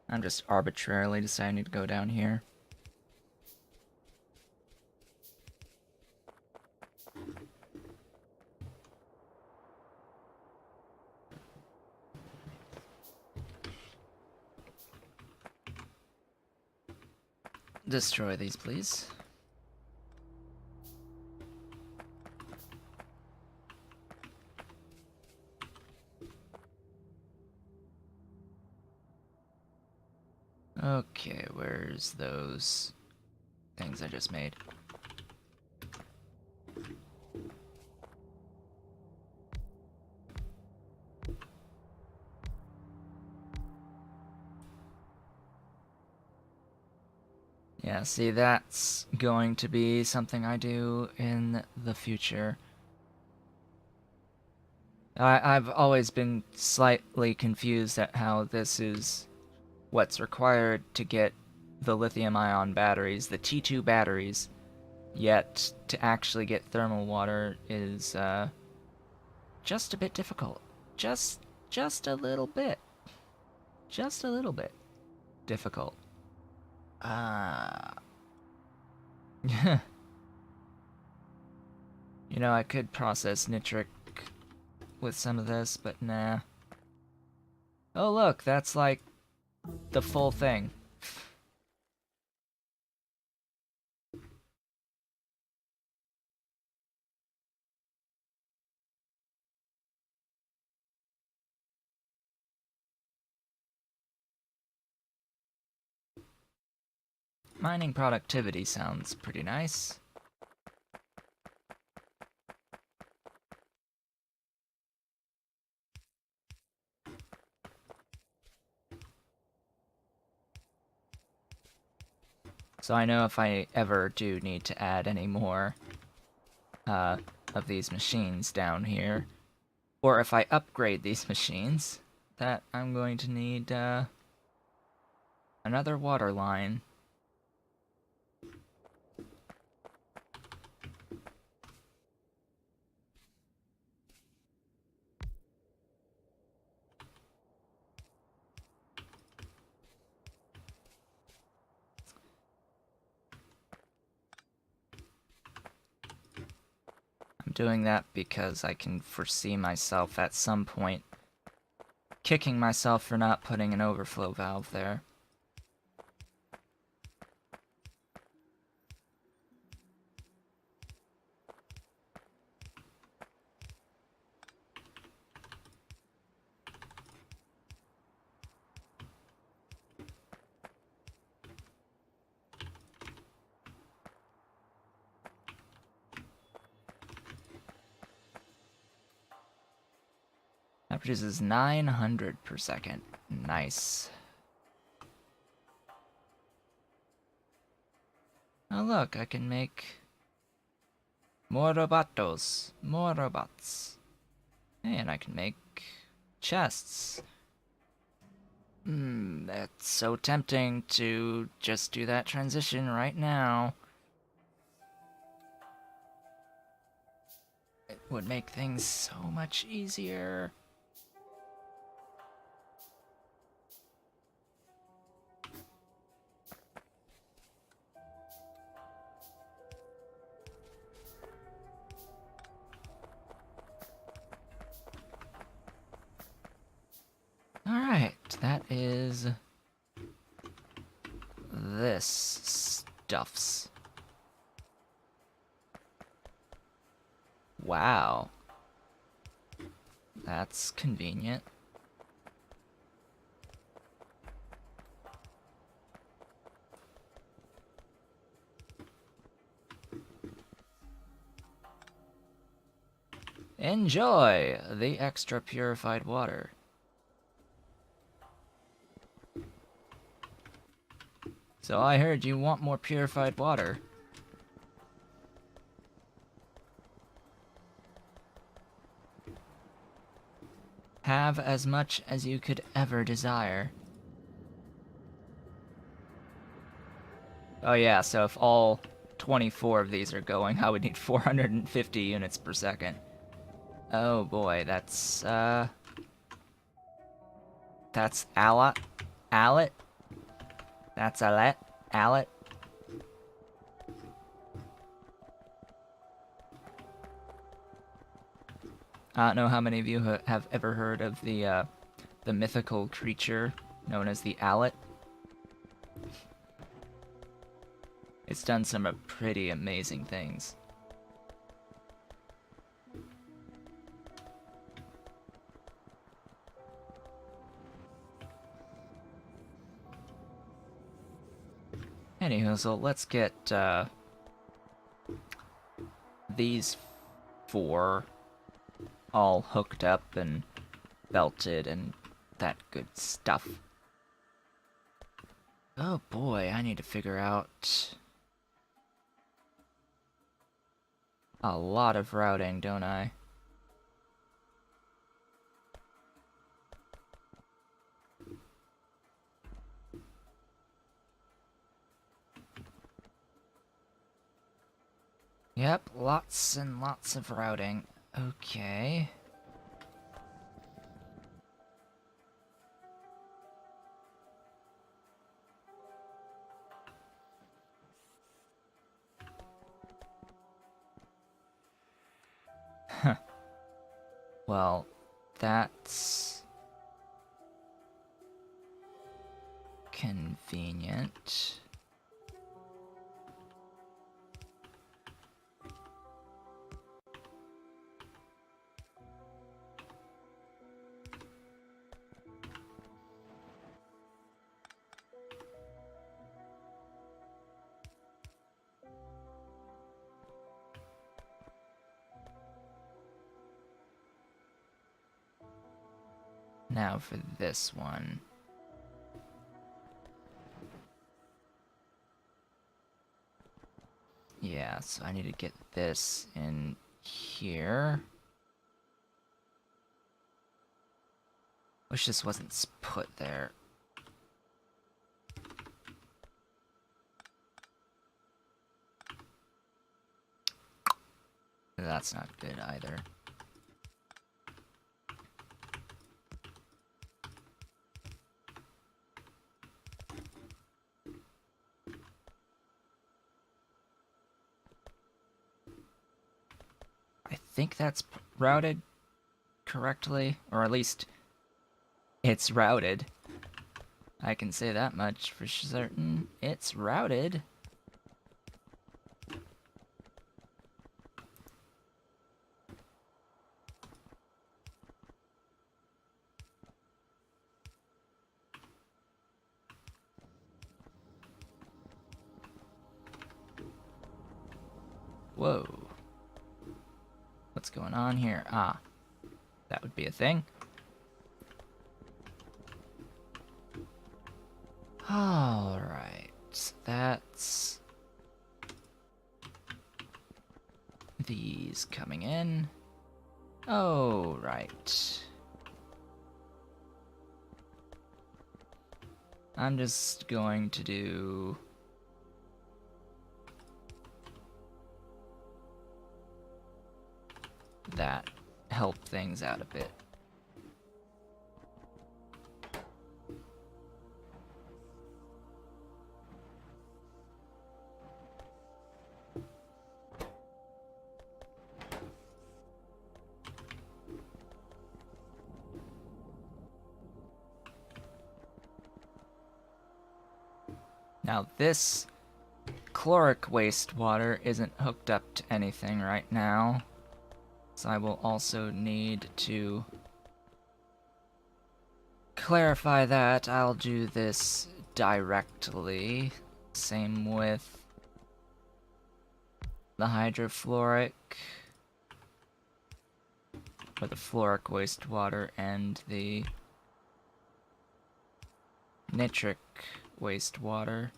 I'm just arbitrarily deciding to go down here. Destroy these, please. Okay, where's those things I just made? Yeah, see, that's going to be something I do in the future. I've always been slightly confused at how this is what's required to get the lithium-ion batteries, the T2 batteries, yet to actually get thermal water is just a bit difficult. Just a little bit. Just a little bit difficult. You know, I could process nitric with some of this, but nah. Oh look, that's like the full thing. Mining productivity sounds pretty nice. So I know if I ever do need to add any more of these machines down here, or if I upgrade these machines, that I'm going to need another water line. I'm doing that because I can foresee myself at some point kicking myself for not putting an overflow valve there. That produces 900 per second. Nice. Oh look, I can make more robotos. More robots. And I can make chests. That's so tempting to just do that transition right now. It would make things so much easier. this stuffs. Wow. That's convenient. Enjoy the extra purified water. So I heard you want more purified water. Have as much as you could ever desire. Oh yeah, so if all 24 of these are going, I would need 450 units per second. Oh boy, that's allet. That's allet. I don't know how many of you have ever heard of the mythical creature known as the allet. It's done some pretty amazing things. Anywho, so let's get these 4 all hooked up and belted and that good stuff. Oh boy, I need to figure out a lot of routing, don't I? Yep, lots and lots of routing. Okay. Huh. Well, that's convenient. Now for this one. Yeah, so I need to get this in here. Wish this wasn't put there. That's not good either. I think that's routed correctly, or at least it's routed. I can say that much for certain. It's routed. Whoa. What's going on here? Ah, that would be a thing. Alright, that's these coming in. Oh, right. I'm just going to do that. Help things out a bit. Now this chloric wastewater isn't hooked up to anything right now, so I will also need to clarify that. I'll do this directly. Same with the hydrofluoric, or the fluoric wastewater, and the nitric wastewater.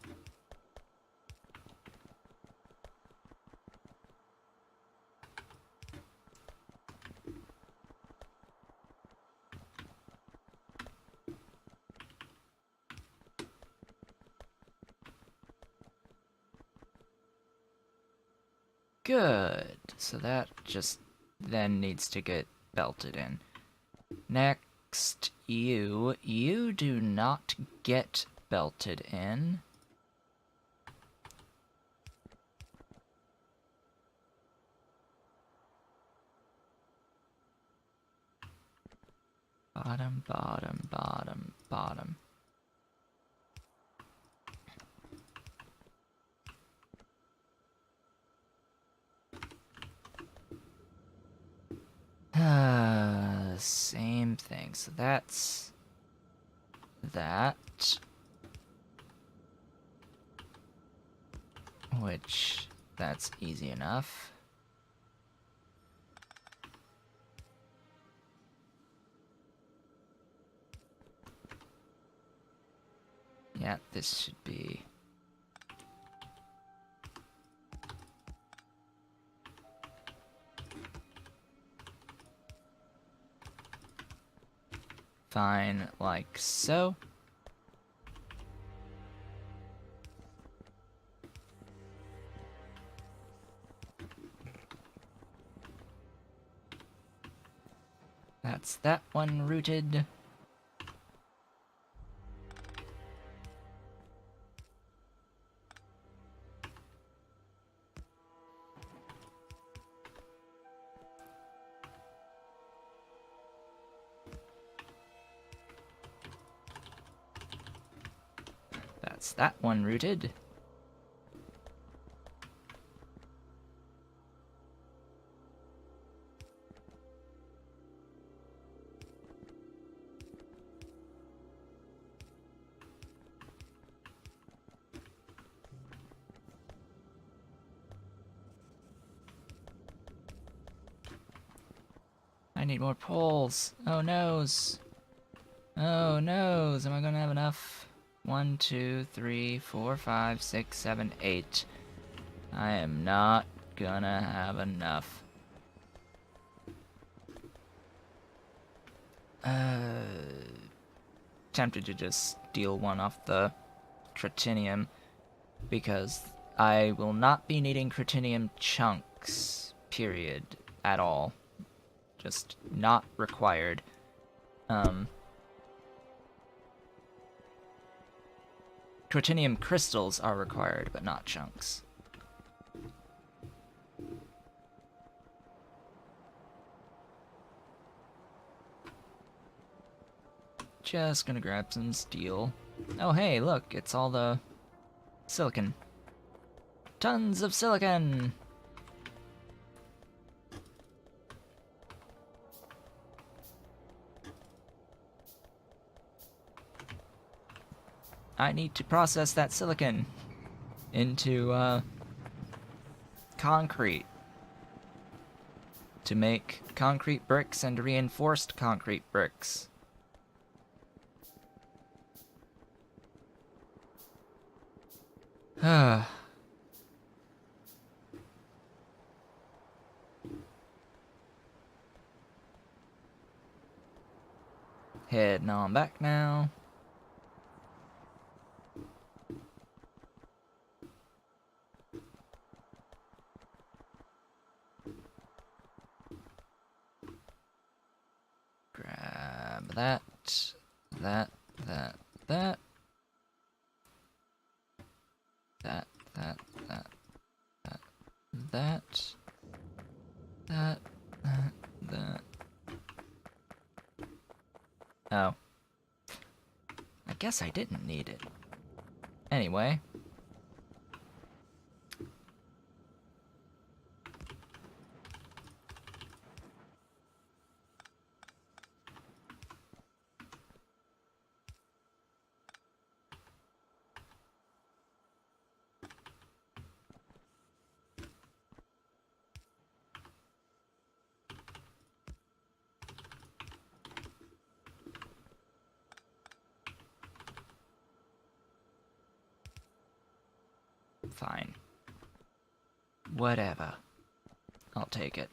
Good. So that just then needs to get belted in. Next, you do not get belted in. Bottom, bottom, bottom, bottom. Same thing. So that's that. Which, that's easy enough. Yeah, this should be... fine, like so. That's that one rooted. That's that one rooted. I need more poles. Oh noes. Oh noes. Am I gonna have enough? 1, 2, 3, 4, 5, 6, 7, 8. I am not gonna have enough. Tempted to just steal one off the tritinium, because I will not be needing tritinium chunks, period, at all. Just not required. Tritinium crystals are required, but not chunks. Just gonna grab some steel. Oh hey, look, it's all the silicon. Tons of silicon! I need to process that silicon into concrete to make concrete bricks and reinforced concrete bricks. Heading on back now. Grab that, that, that, that. That, that, that, that, that, that, that, that. Oh. I guess I didn't need it. Anyway, Fine. Whatever. I'll take it.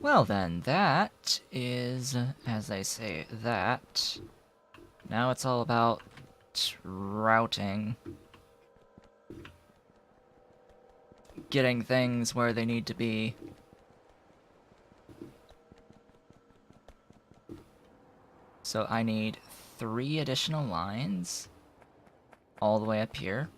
Well then, that is, as they say, that. Now it's all about routing. Getting things where they need to be. So I need 3 additional lines all the way up here.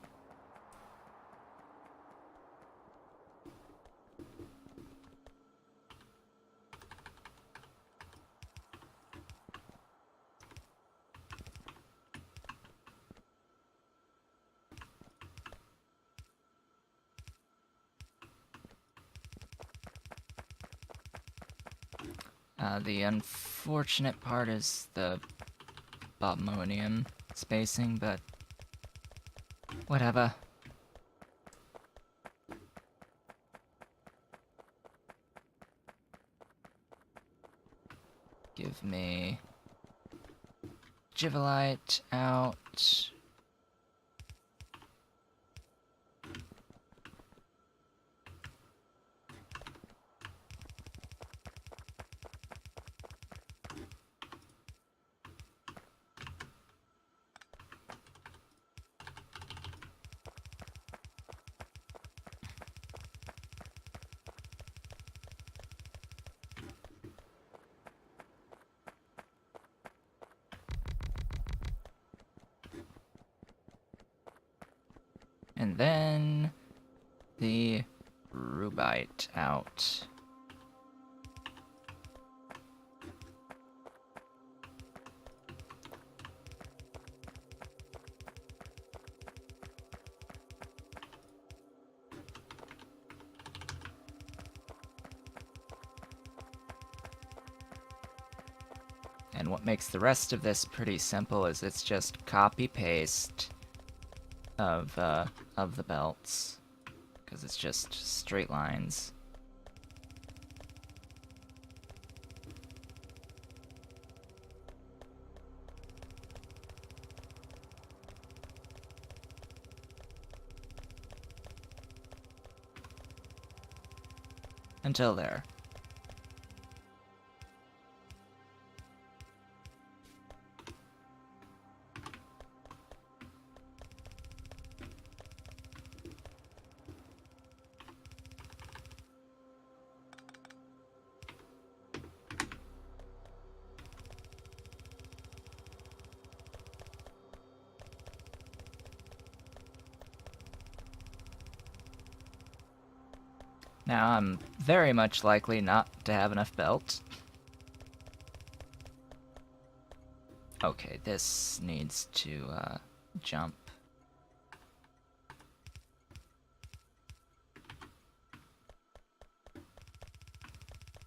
The unfortunate part is the aluminium spacing, but whatever. Give me Givelite out. And then the rubite out. And what makes the rest of this pretty simple is it's just copy-paste of the belts, because it's just straight lines. Until there. Now, I'm very much likely not to have enough belt. Okay, this needs to, jump.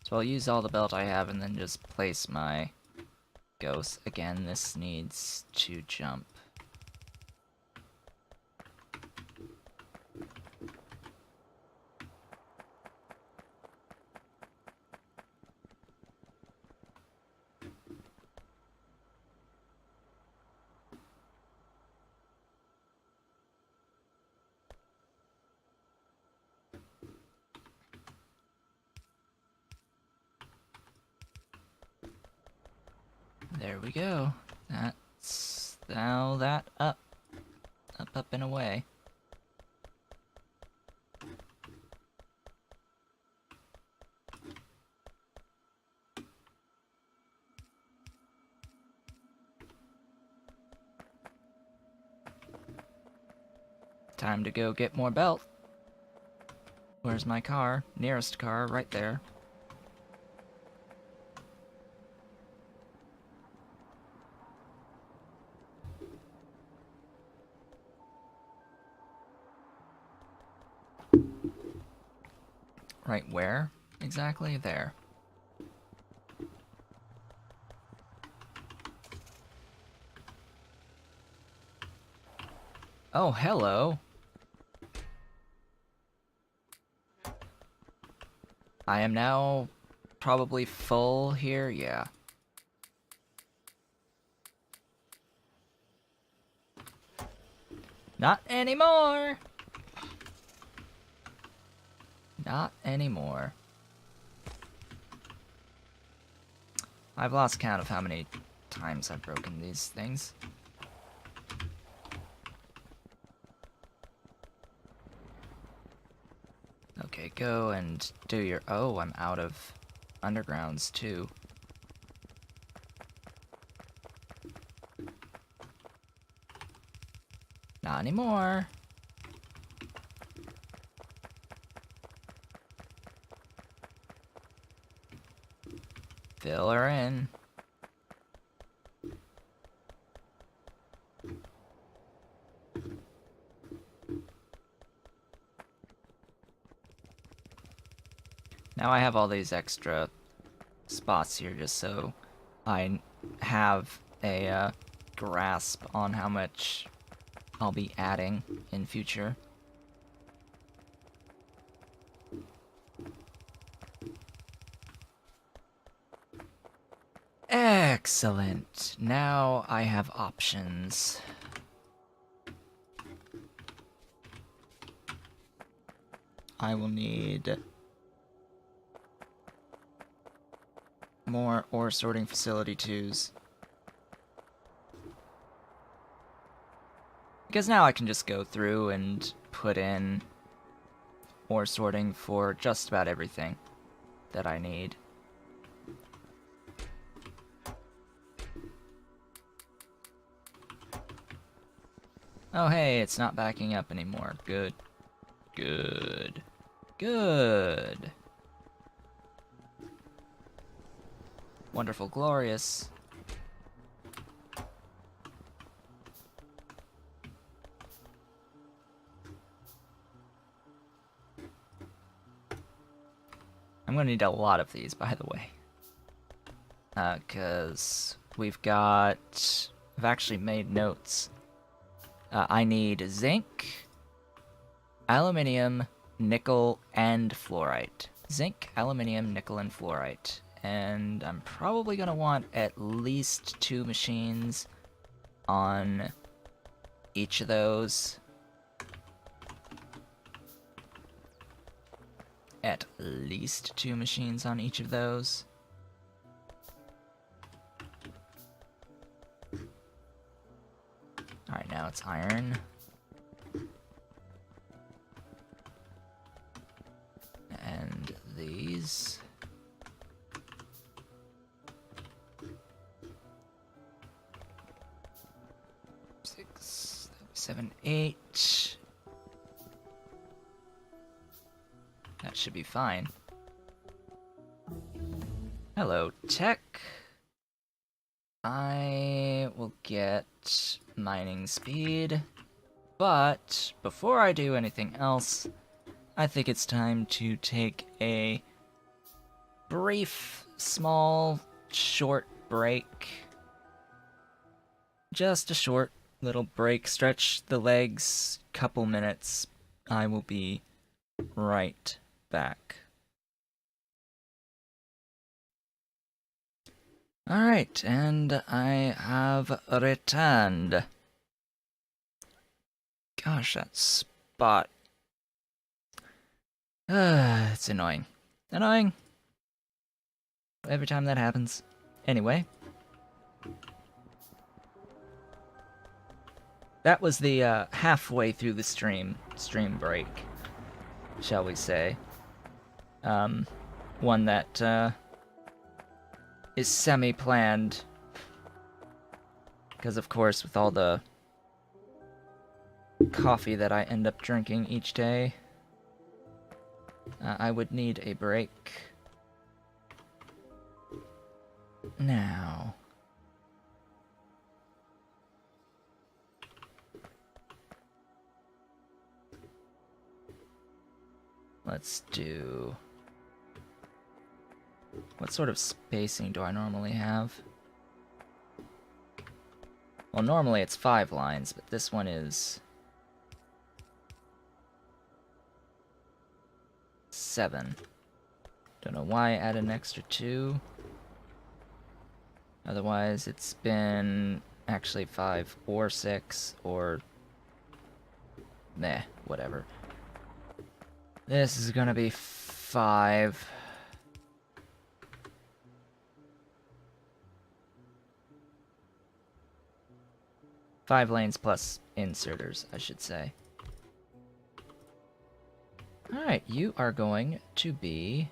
So I'll use all the belt I have and then just place my ghost. Again, this needs to jump. There we go. That's now that up. Up and away. Time to go get more belt. Where's my car? Nearest car, right there. Right where exactly? There. Oh, hello. I am now probably full here, yeah. Not anymore! Not anymore. I've lost count of how many times I've broken these things. Okay, go and do your... Oh, I'm out of undergrounds, too. Not anymore. Fill her in. Now I have all these extra spots here just so I have a grasp on how much I'll be adding in future. Excellent. Now I have options. I will need more ore sorting facility 2s. Because now I can just go through and put in ore sorting for just about everything that I need. Oh hey, it's not backing up anymore. Good. Good. Good. Wonderful, glorious. I'm gonna need a lot of these, by the way. 'Cause we've got... I've actually made notes. I need zinc, aluminium, nickel, and fluorite. Zinc, aluminium, nickel, and fluorite. And I'm probably gonna want at least 2 machines on each of those. At least 2 machines on each of those. Alright, now it's iron. And these. Six, 7, 8. That should be fine. Hello, tech. I will get mining speed, but before I do anything else, I think it's time to take a brief, small, short break. Just a short little break, stretch the legs, couple minutes. I will be right back. Alright, and I have returned. Gosh, that spot. It's annoying. Annoying. Every time that happens. Anyway. That was the halfway through the stream break, shall we say. One that is semi-planned. Because of course, with all the coffee that I end up drinking each day, I would need a break. Now. Let's do... What sort of spacing do I normally have? Well, normally it's 5 lines, but this one is 7. Don't know why I added an extra 2. Otherwise, it's been actually 5 or 6 or Meh, whatever. This is gonna be 5. Five lanes plus inserters, I should say. Alright, you are going to be...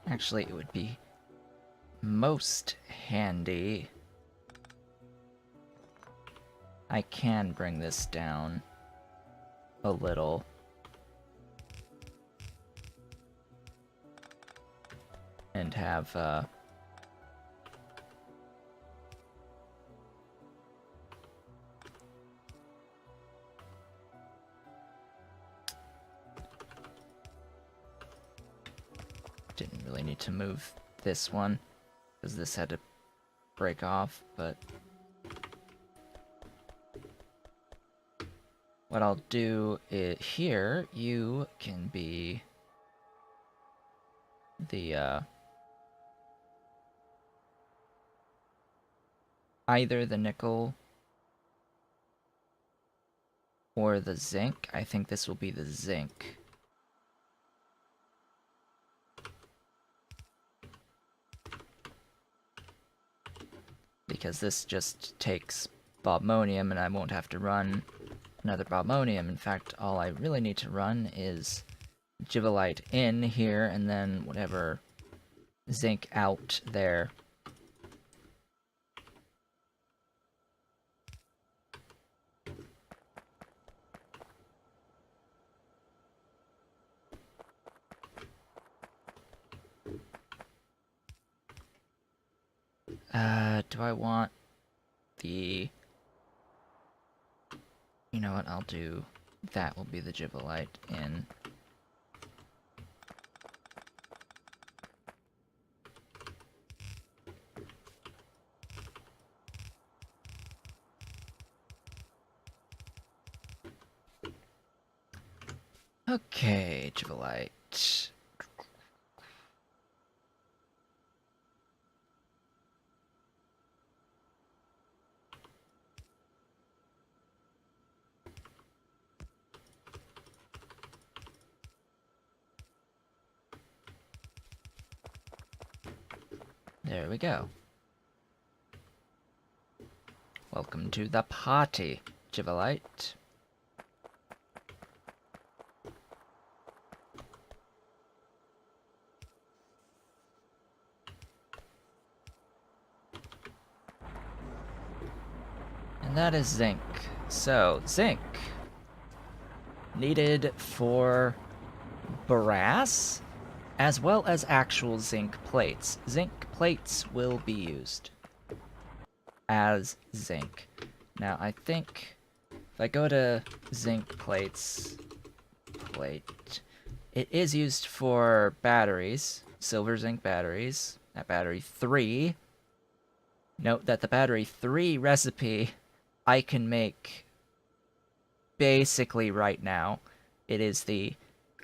Actually, it would be most handy. I can bring this down a little. And have, didn't really need to move this one, because this had to break off, but... What I'll do is here, you can be the, either the nickel or the zinc. I think this will be the zinc. Because this just takes bobmonium and I won't have to run another bobmonium. In fact, all I really need to run is gibbelite in here and then whatever zinc out there. Do I want the... You know what, I'll do... That will be the gibbelite in. Okay, gibbelite. There we go. Welcome to the party, gibbelite. And that is zinc. So, zinc. Needed for brass, as well as actual zinc plates. Zinc plates will be used as zinc. Now, I think if I go to zinc plates, it is used for batteries, silver zinc batteries, at battery 3. Note that the battery 3 recipe I can make basically right now. It is the...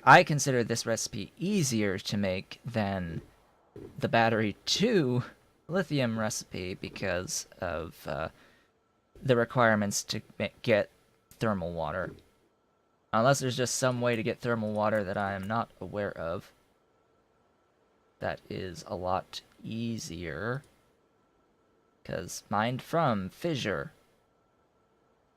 I consider this recipe easier to make than the battery 2 lithium recipe because of the requirements to get thermal water. Unless there's just some way to get thermal water that I am not aware of. That is a lot easier. Because mined from fissure.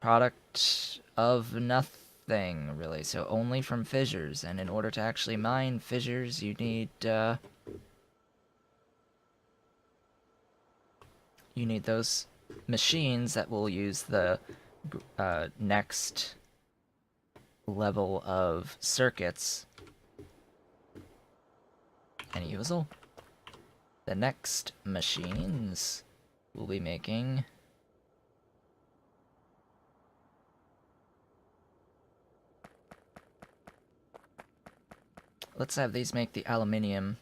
Product of nothing, really. So only from fissures. And in order to actually mine fissures, you need those machines that will use the next level of circuits. Any usual? The next machines we'll be making let's have these make the aluminium.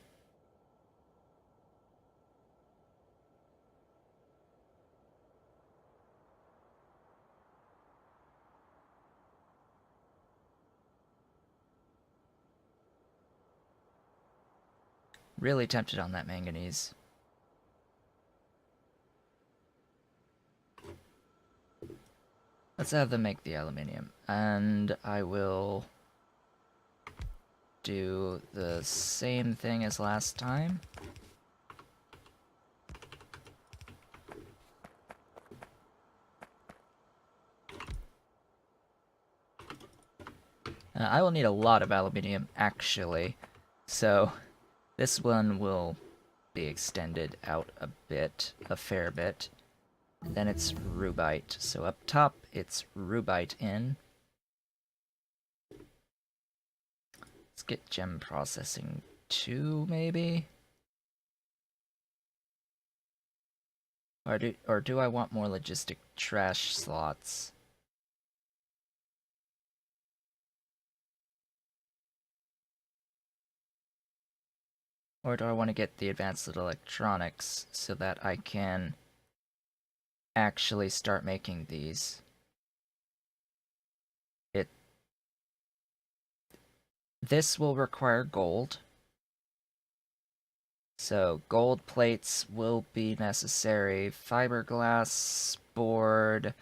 Really tempted on that manganese. Let's have them make the aluminium. And I will do the same thing as last time. I will need a lot of aluminium, actually. So this one will be extended out a bit, a fair bit. And then it's rubite. So up top, it's rubite in. Let's get gem processing 2, maybe? Or do I want more logistic trash slots? Or do I want to get the advanced electronics so that I can actually start making these? This will require gold. So gold plates will be necessary. Fiberglass board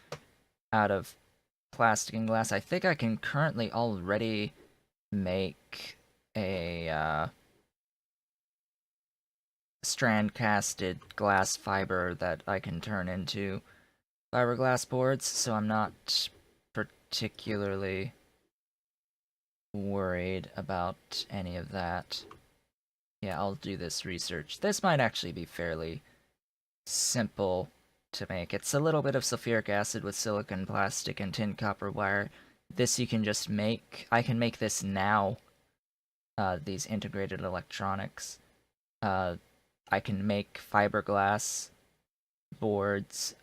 out of plastic and glass. I think I can currently already make a strand casted glass fiber that I can turn into fiberglass boards, so I'm not particularly worried about any of that. Yeah, I'll do this research. This might actually be fairly simple to make. It's a little bit of sulfuric acid with silicon, plastic, and tin copper wire. This you can just make. I can make this now, these integrated electronics. I can make fiberglass boards.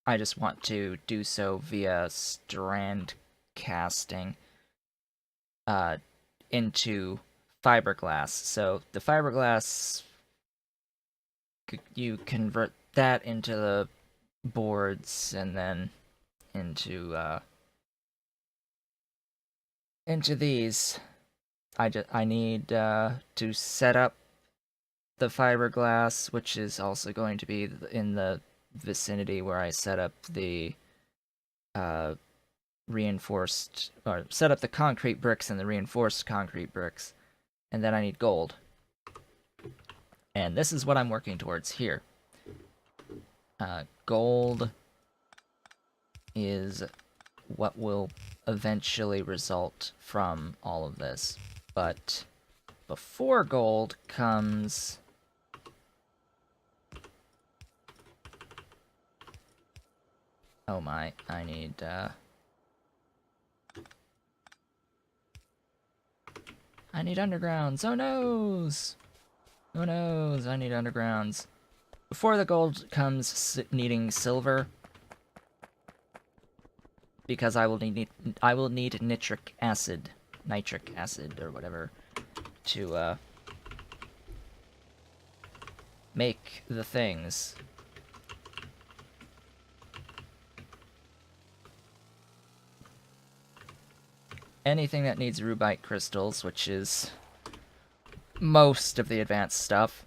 I just want to do so via strand casting into fiberglass. So the fiberglass, you convert that into the boards and then into these. I need to set up the fiberglass, which is also going to be in the vicinity where I set up the reinforced, or set up the concrete bricks and the reinforced concrete bricks. And then I need gold. And this is what I'm working towards here. Gold is what will eventually result from all of this. But before gold comes... Oh my, I need undergrounds. Oh noes! Oh noes, I need undergrounds. Before the gold comes needing silver, because I will need nitric acid, or whatever, to make the things. Anything that needs rubite crystals, which is most of the advanced stuff.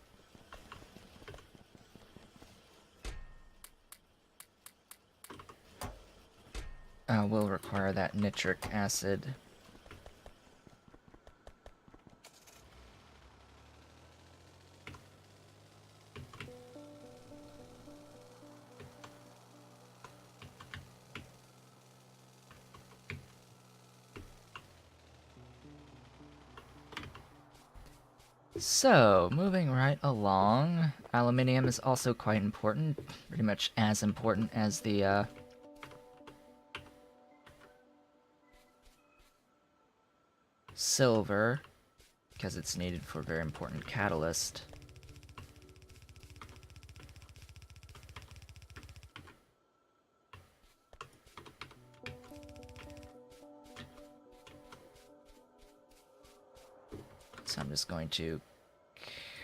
Will require that nitric acid. So, moving right along, aluminium is also quite important, pretty much as important as the silver, because it's needed for a very important catalyst. So I'm just going to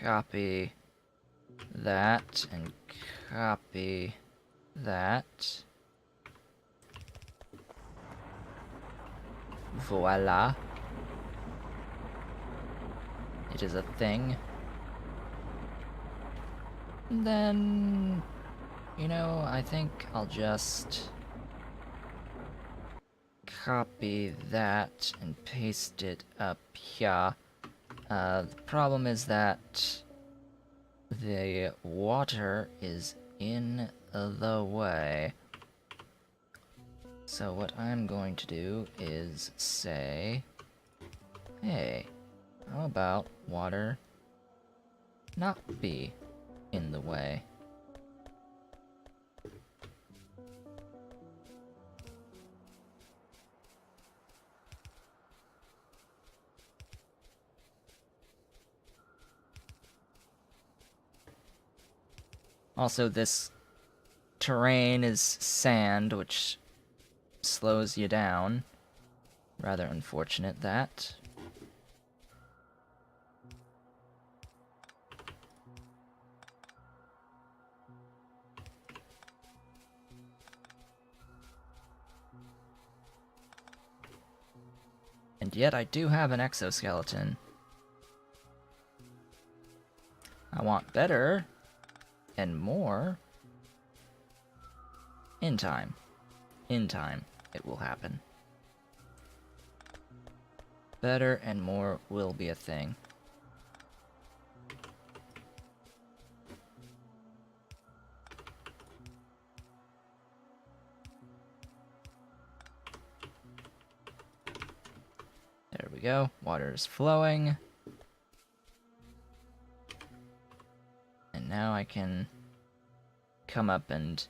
copy that and copy that. Voila. It is a thing. And then, you know, I think I'll just copy that and paste it up here. The problem is that the water is in the way. So what I'm going to do is say, hey, how about water not be in the way? Also, this terrain is sand, which slows you down. Rather unfortunate, that. And yet I do have an exoskeleton. I want better and more in time. In time, it will happen. Better and more will be a thing. There we go. Water is flowing. And now I can come up and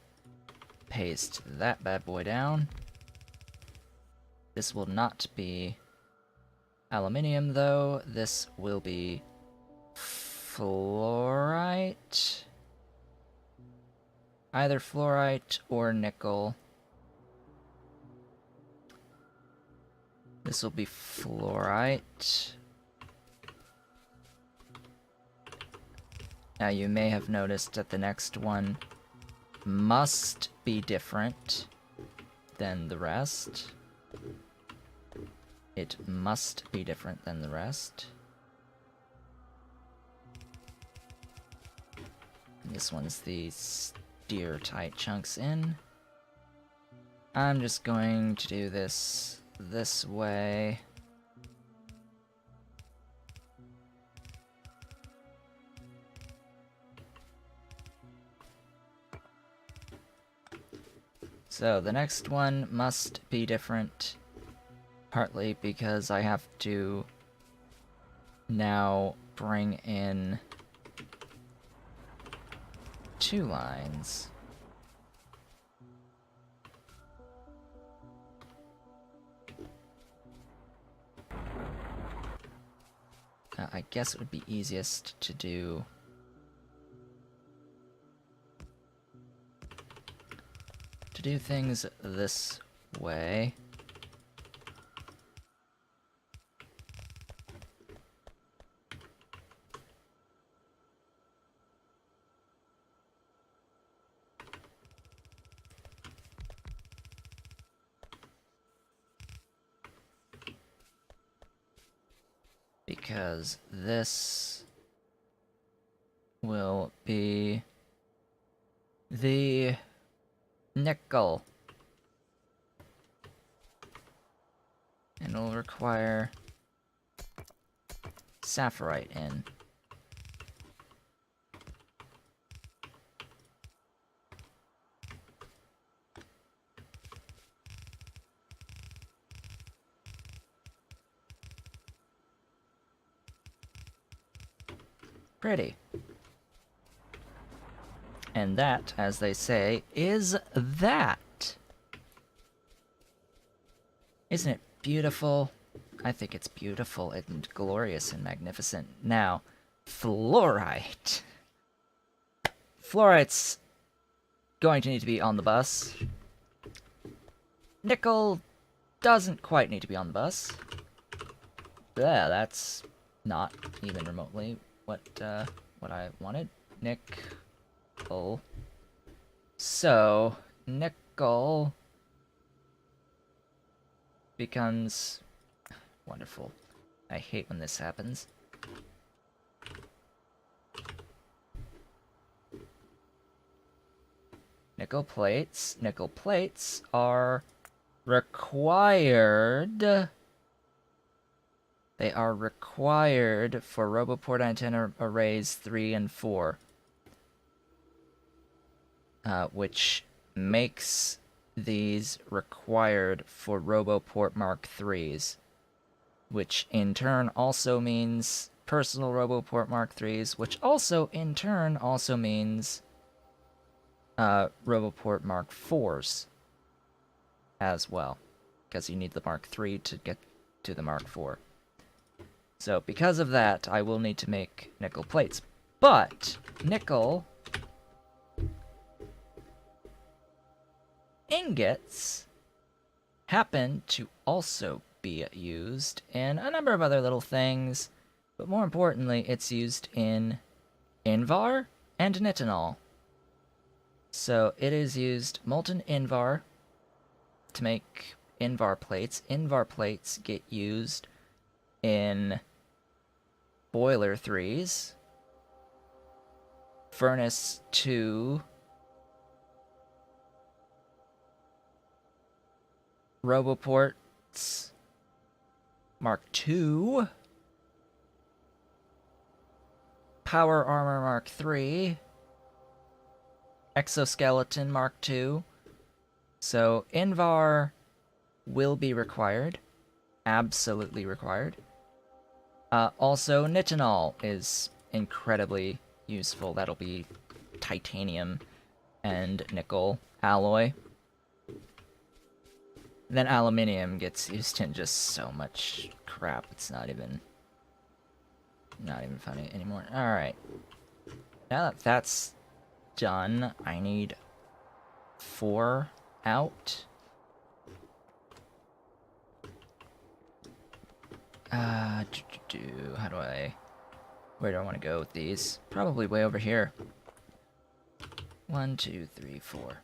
paste that bad boy down. This will not be aluminium, though. This will be fluorite. Either fluorite or nickel. This will be fluorite. Now you may have noticed that the next one must be different than the rest. It must be different than the rest. And this one's the steer-tight chunks in. I'm just going to do this way. So the next one must be different, partly because I have to now bring in 2 lines. I guess it would be easiest to do things this way. Because this will be the nickel. And it'll require sapphirite in. Pretty. And that, as they say, is that. Isn't it beautiful? I think it's beautiful and glorious and magnificent. Now, fluorite. Fluorite's going to need to be on the bus. Nickel doesn't quite need to be on the bus. Yeah, that's not even remotely what I wanted. Nickel. So, nickel becomes wonderful. I hate when this happens. nickel plates. Nickel plates are required. They are required for Roboport antenna arrays 3 and 4. Which makes these required for Roboport Mark IIIs. Which in turn also means personal Roboport Mark IIIs, which also in turn also means Roboport Mark IVs as well, because you need the Mark III to get to the Mark IV. So because of that, I will need to make nickel plates. But nickel ingots happen to also be used in a number of other little things, but more importantly, it's used in Invar and nitinol. So it is used molten Invar to make Invar plates. Invar plates get used in boiler 3s, furnace 2, Roboports Mark II, Power Armor Mark III, Exoskeleton Mark II. So Invar will be required. Absolutely required. Also, nitinol is incredibly useful. That'll be titanium and nickel alloy. Then aluminium gets used in just so much crap. It's not even funny anymore. Alright. Now that that's done, I need 4 out. How do I... Where do I want to go with these? Probably way over here. 1, 2, 3, 4.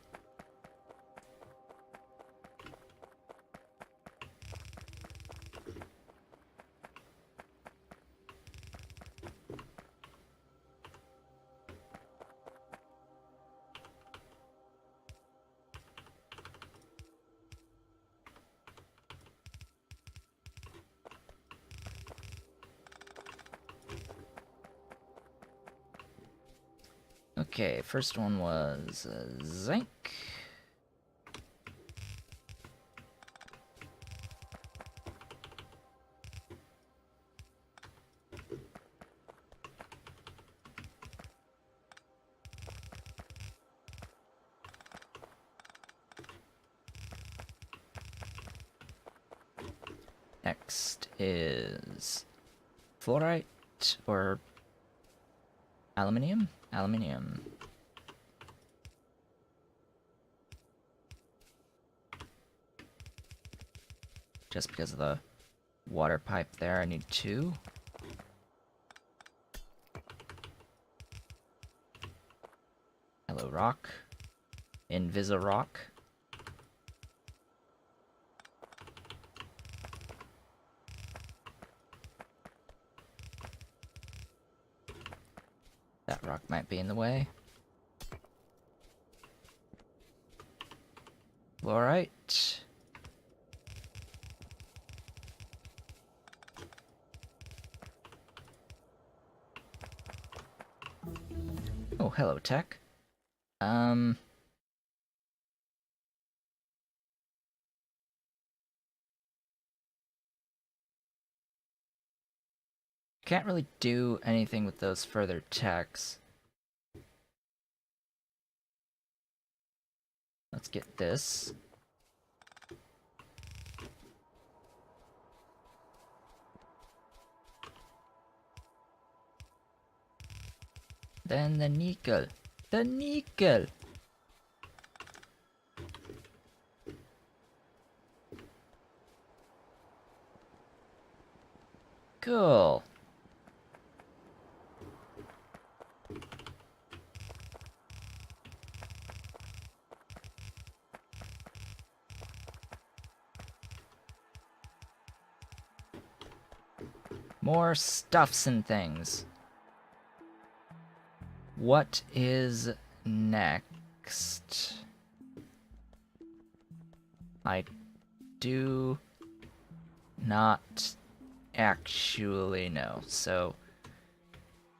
Okay, first one was zinc. Next is fluorite or aluminium? Aluminium. Just because of the water pipe there, I need 2. Hello, rock. Invisirock. That rock might be in the way. Fluorite. Oh, hello, tech. Can't really do anything with those further techs. Let's get this. Then the nickel. The nickel! Cool. More stuffs and things. What is next? I do not actually know. So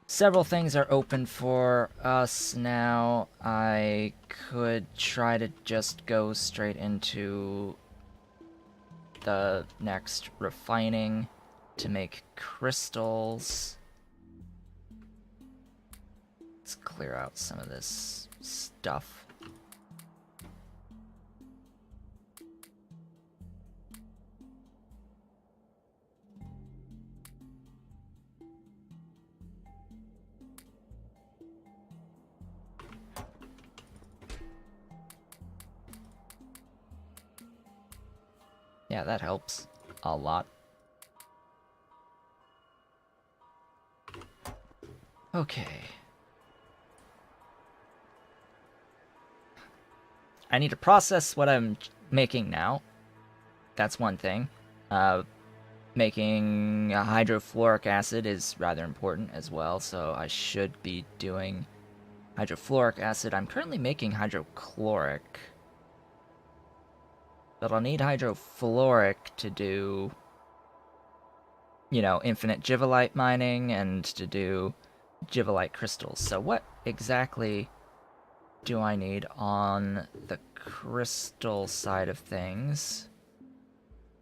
several things are open for us now. I could try to just go straight into the next refining to make crystals. Let's clear out some of this stuff. Yeah, that helps a lot. Okay. I need to process what I'm making now. That's one thing. Making hydrofluoric acid is rather important as well, so I should be doing hydrofluoric acid. I'm currently making hydrochloric, but I'll need hydrofluoric to do, you know, infinite givelite mining and to do givelite crystals. So what exactly do I need on the crystal side of things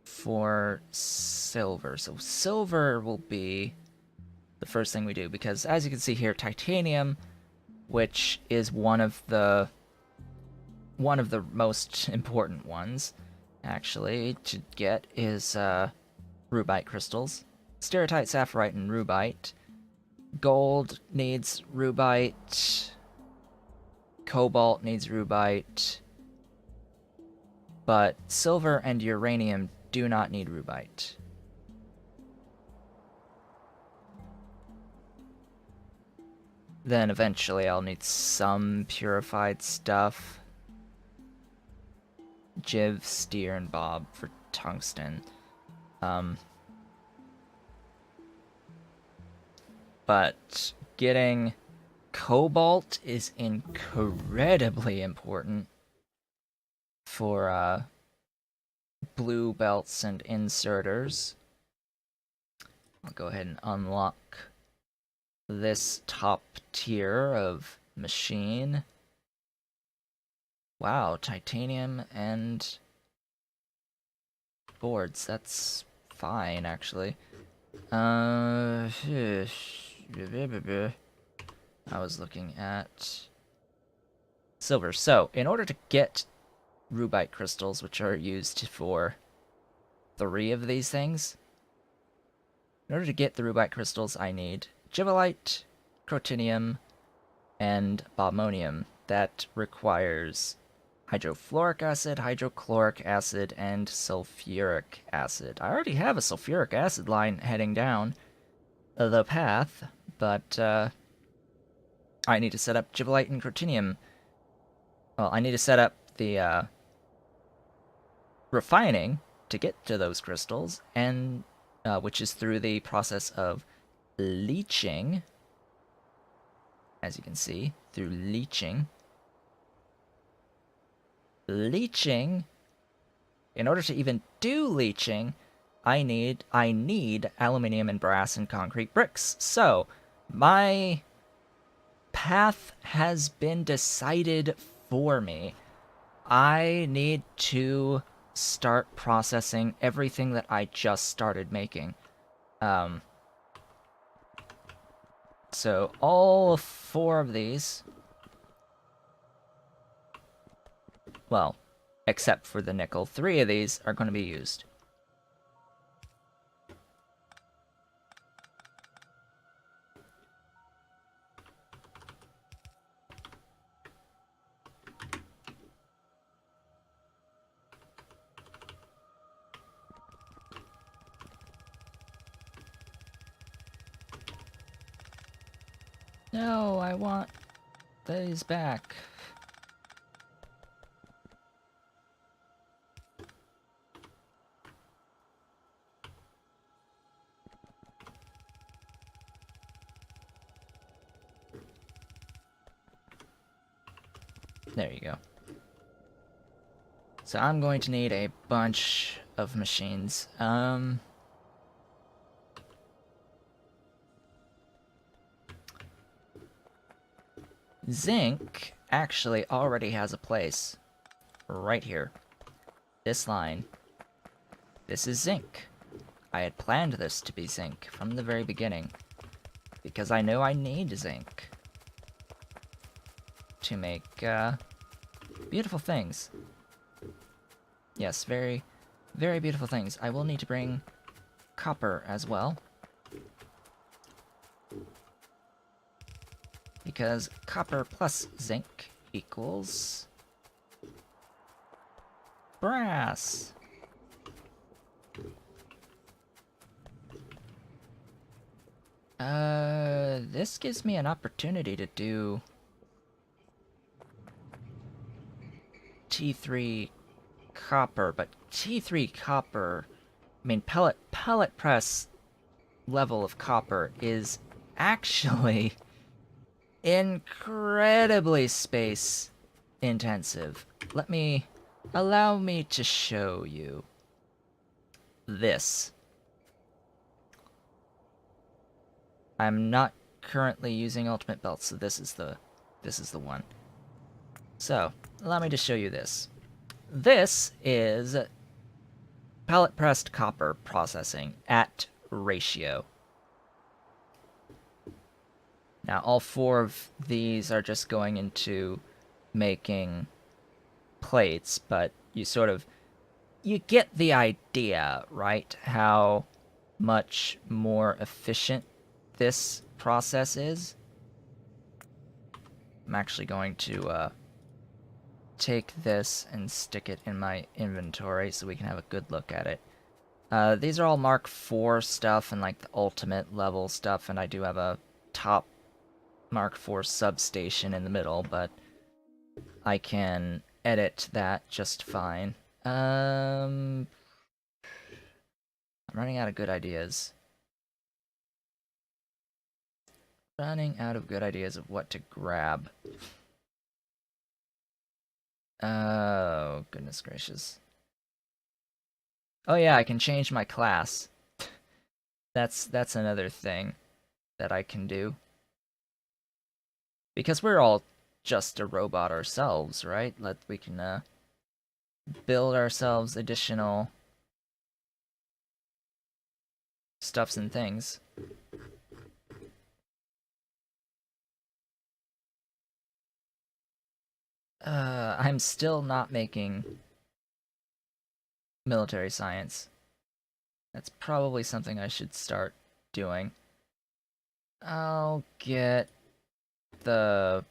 for silver? So silver will be the first thing we do, because as you can see here, titanium, which is one of the most important ones actually to get, is rubite crystals. Stereotyte, sapphirite, and rubite. Gold needs rubite. Cobalt needs rubite. But silver and uranium do not need rubite. Then eventually I'll need some purified stuff. Jiv, steer, and bob for tungsten. But getting cobalt is incredibly important for blue belts and inserters. I'll go ahead and unlock this top tier of machine. Wow, titanium and boards. That's fine, actually. I was looking at silver. So, in order to get rubite crystals, which are used for 3 of these things, in order to get the rubite crystals, I need givelite, crotinium, and bobmonium. That requires hydrofluoric acid, hydrochloric acid, and sulfuric acid. I already have a sulfuric acid line heading down the path, but I need to set up givelite and crotinium. Well, I need to set up the refining to get to those crystals, and which is through the process of leaching, as you can see, through leaching. Leaching, in order to even do leaching, I need aluminium and brass and concrete bricks. So, my path has been decided for me. I need to start processing everything that I just started making. So all 4 of these, well, except for the nickel, 3 of these are going to be used. No, I want these back. There you go. So I'm going to need a bunch of machines. Zinc actually already has a place right here. This line. This is zinc. I had planned this to be zinc from the very beginning because I know I need zinc to make beautiful things. Yes, very, very beautiful things. I will need to bring copper as well, because copper plus zinc equals brass. This gives me an opportunity to do T3 copper, but T3 copper, I mean pellet press level of copper is actually incredibly space intensive. Allow me to show you this. I'm not currently using ultimate belt, so this is the one. So, allow me to show you this. This is pellet pressed copper processing at ratio. Now, all 4 of these are just going into making plates, but you get the idea, right? How much more efficient this process is. I'm actually going to take this and stick it in my inventory so we can have a good look at it. These are all Mark IV stuff and like the ultimate level stuff, and I do have a top Mark IV substation in the middle, but I can edit that just fine. I'm running out of good ideas. Running out of good ideas of what to grab. Oh, goodness gracious. Oh yeah, I can change my class. That's another thing that I can do. Because we're all just a robot ourselves, right? We can build ourselves additional stuffs and things. I'm still not making military science. That's probably something I should start doing. I'll get the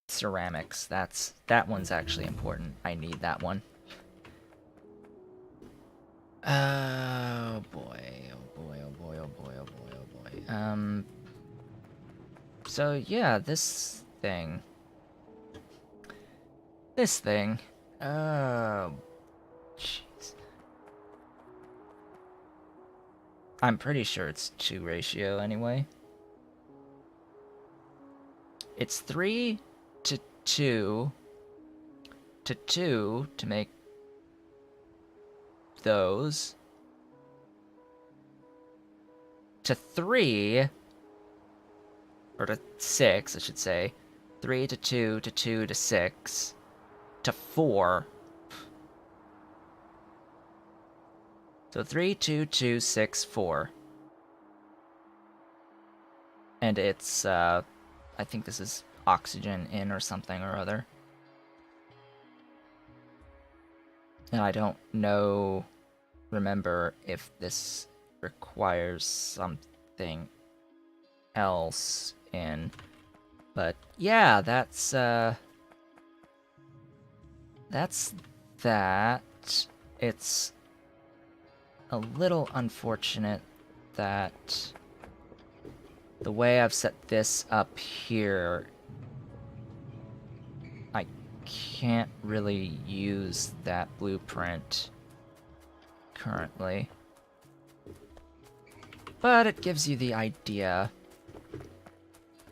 ceramics. That one's actually important. I need that one. Oh boy, oh boy, oh boy, oh boy, oh boy, oh boy. So yeah, this thing. Oh, jeez. I'm pretty sure it's 2 ratio anyway. It's 3 to 2 to 2 to make those. To 3, or to 6, I should say. 3 to 2 to 2 to 6 to 4. So 3, 2, 2, 6, 4. And it's, I think this is oxygen in or something or other. And I don't remember if this requires something else in. But yeah, that's that. It's a little unfortunate that the way I've set this up here, I can't really use that blueprint currently. But it gives you the idea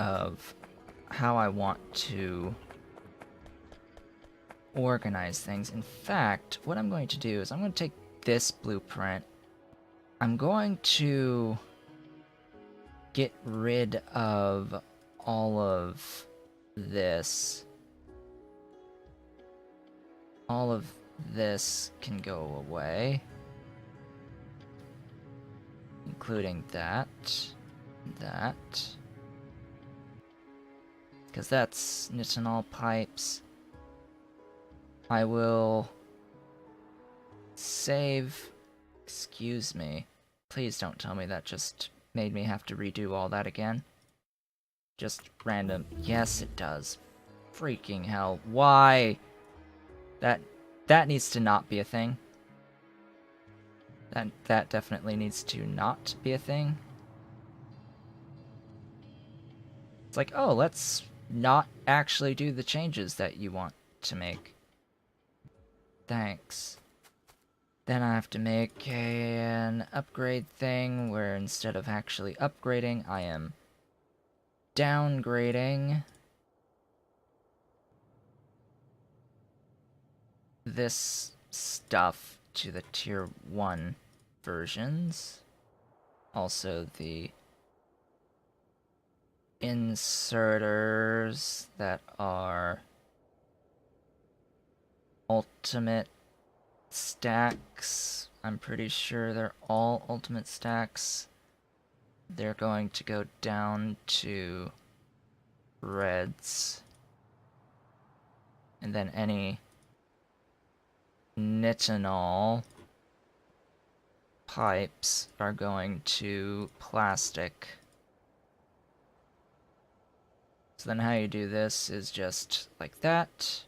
of how I want to organize things. In fact, what I'm going to do is I'm going to take this blueprint. I'm going to get rid of all of this. All of this can go away, including that, because that's nitinol pipes. I will save. Excuse me. Please don't tell me that just made me have to redo all that again. Just random. Yes, it does. Freaking hell. Why? That needs to not be a thing. That definitely needs to not be a thing. It's like, oh, let's not actually do the changes that you want to make. Thanks. Then I have to make an upgrade thing where instead of actually upgrading, I am downgrading this stuff to the tier 1 versions. Also the inserters that are ultimate stacks. I'm pretty sure they're all ultimate stacks. They're going to go down to reds. And then any nitinol pipes are going to plastic. So then how you do this is just like that.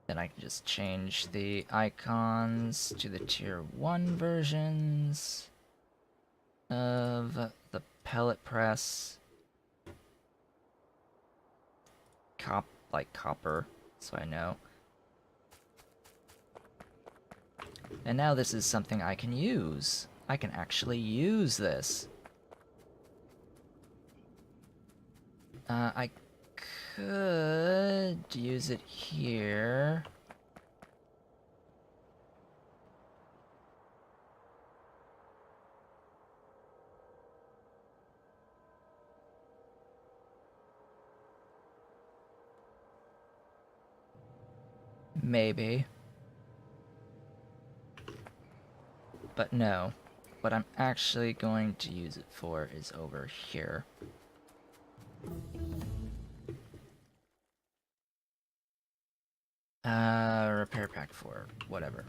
Then I can just change the icons to the tier 1 versions of the pellet press. Like copper, so I know. And now this is something I can use. I can actually use this. I could use it here. Maybe. But no. What I'm actually going to use it for is over here. Repair pack 4, whatever.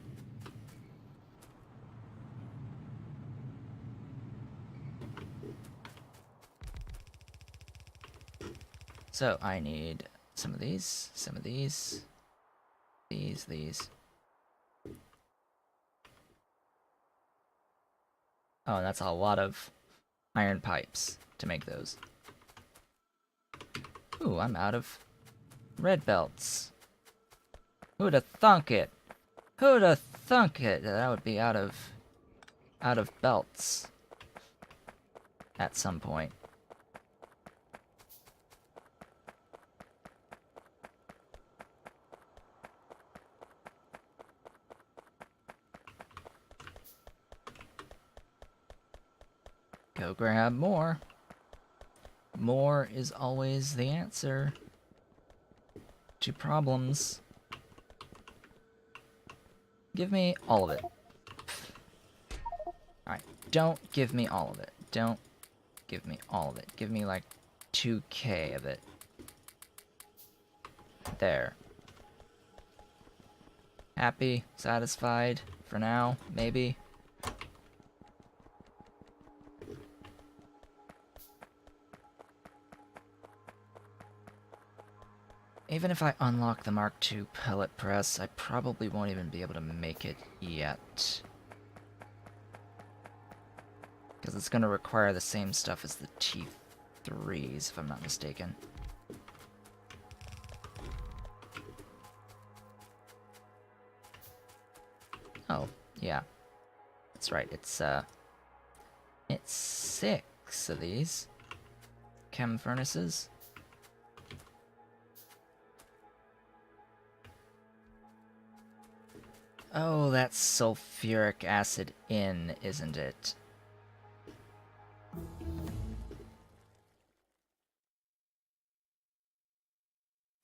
So I need some of these, these. Oh, and that's a lot of iron pipes to make those. Ooh, I'm out of red belts. Who'da thunk it? Who'da thunk it? That would be out of belts at some point. Go grab more. More is always the answer to problems. Give me all of it. Alright, don't give me all of it. Don't give me all of it. Give me like 2K of it. There. Happy? Satisfied? For now? Maybe? Even if I unlock the Mark II pellet press, I probably won't even be able to make it yet. Because it's going to require the same stuff as the T3s, if I'm not mistaken. Oh, yeah. That's right, it's 6 of these. chem furnaces. Oh, that's sulfuric acid in, isn't it?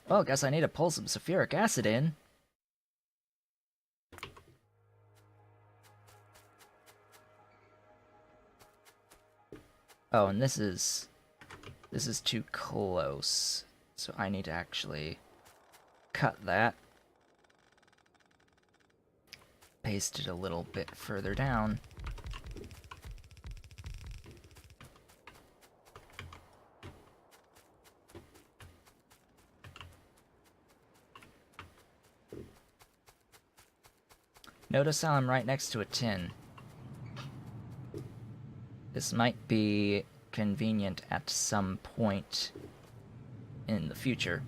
Well, I guess I need to pull some sulfuric acid in. Oh, and this is too close. So I need to actually cut that. Paste it a little bit further down. Notice how I'm right next to a tin. This might be convenient at some point in the future.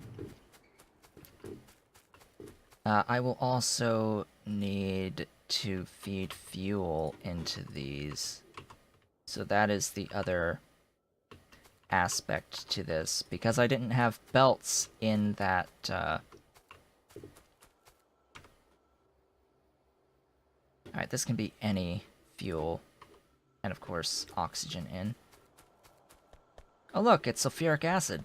I will also need to feed fuel into these. So that is the other aspect to this. Because I didn't have belts in that... Alright, this can be any fuel. And of course, oxygen in. Oh look, it's sulfuric acid.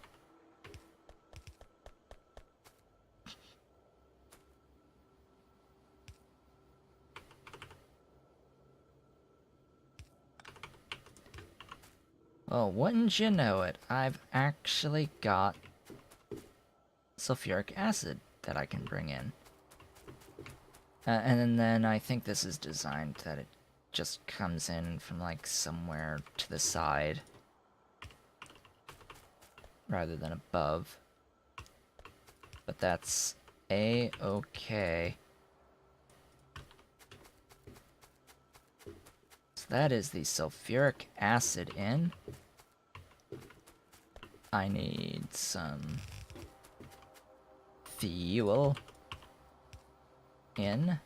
Well, wouldn't you know it, I've actually got sulfuric acid that I can bring in. And then I think this is designed that it just comes in from like somewhere to the side rather than above. But that's a-okay. So that is the sulfuric acid in. I need some fuel in.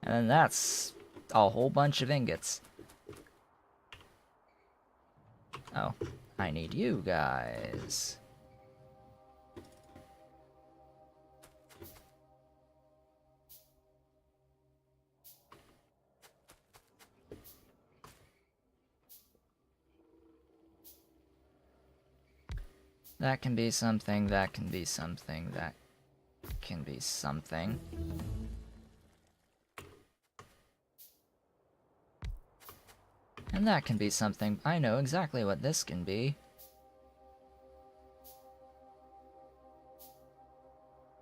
And then that's a whole bunch of ingots. Oh, I need you guys. That can be something, that can be something, that can be something. And that can be something. I know exactly what this can be.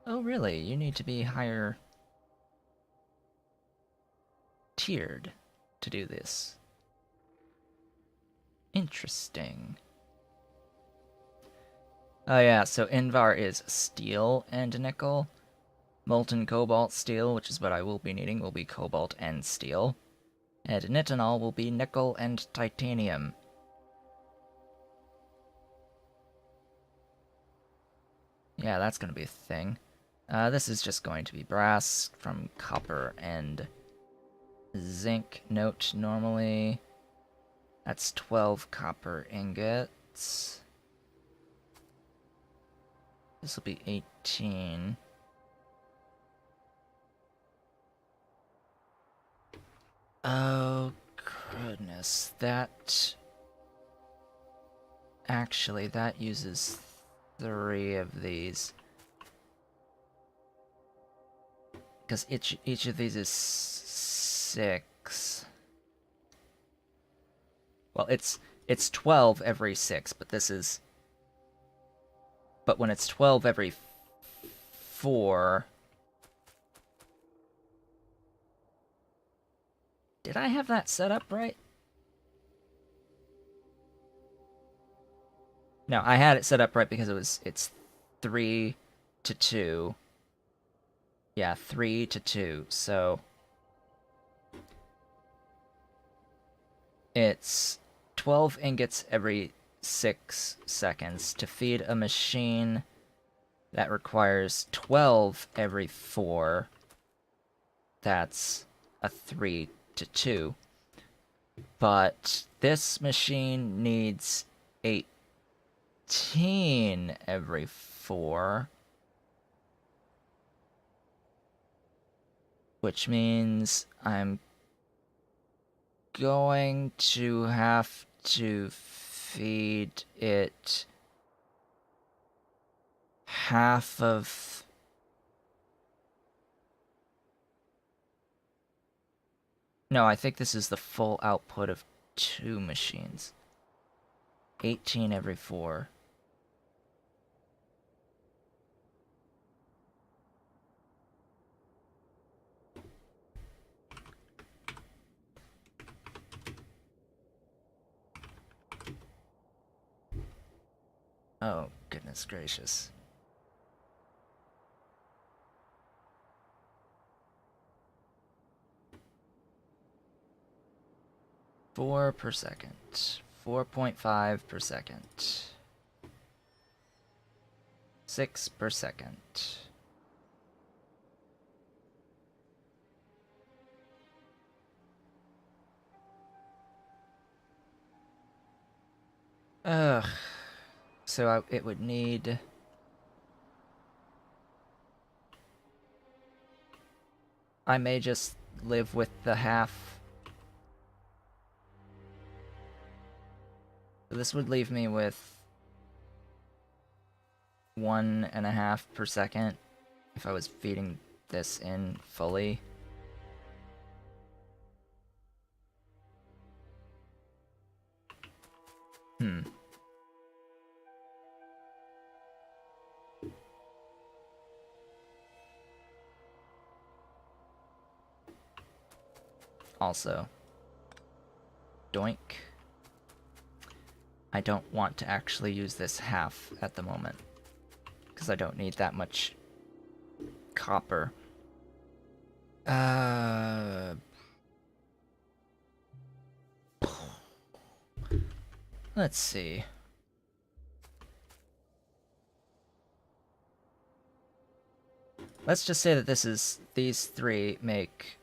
Oh, really? You need to be higher tiered to do this. Interesting. Oh yeah, so Invar is steel and nickel. Molten cobalt steel, which is what I will be needing, will be cobalt and steel. And nitinol will be nickel and titanium. Yeah, that's gonna be a thing. This is just going to be brass from copper and zinc. Note, normally that's 12 copper ingots. This will be 18. Oh, goodness. That... Actually, that uses 3 of these. Because each of these is 6. Well, it's 12 every 6, but this is... But when it's 12 every 4... Did I have that set up right? No, I had it set up right because it's 3 to 2. Yeah, 3 to 2, so... It's 12 ingots every 6 seconds to feed a machine that requires 12 every 4. That's a 3 to 2. But this machine needs 18 every 4. Which means I'm going to have to feed it half of... No, I think this is the full output of 2 machines. 18 every 4. Oh, goodness gracious. Four per second. 4.5 per second. 6 per second. Ugh. So it would need... I may just live with the half. This would leave me with 1.5 per second if I was feeding this in fully. Also, doink. I don't want to actually use this half at the moment, because I don't need that much copper. Let's see. Let's just say that these 3 make...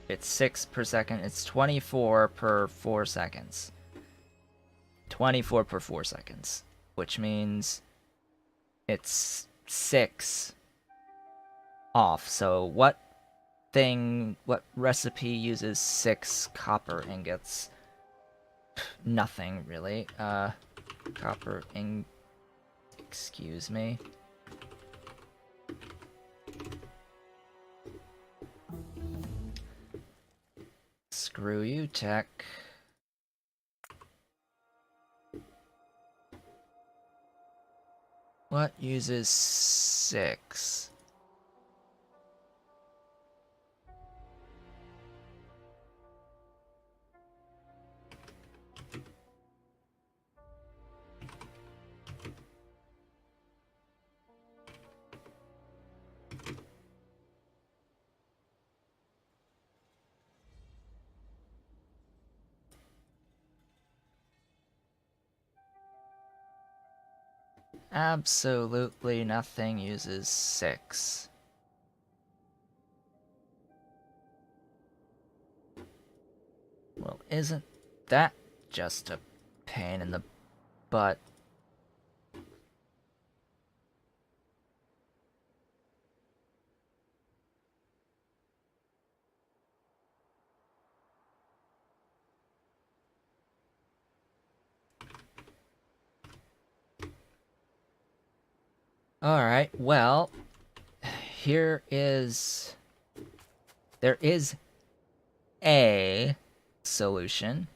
It's 6 per second. It's 24 per 4 seconds. 24 per 4 seconds. Which means it's 6 off. So what recipe uses 6 copper ingots? Nothing, really. Copper excuse me. Screw you, tech. What uses 6? Absolutely nothing uses 6. Well, isn't that just a pain in the butt? Alright, well, there is a solution.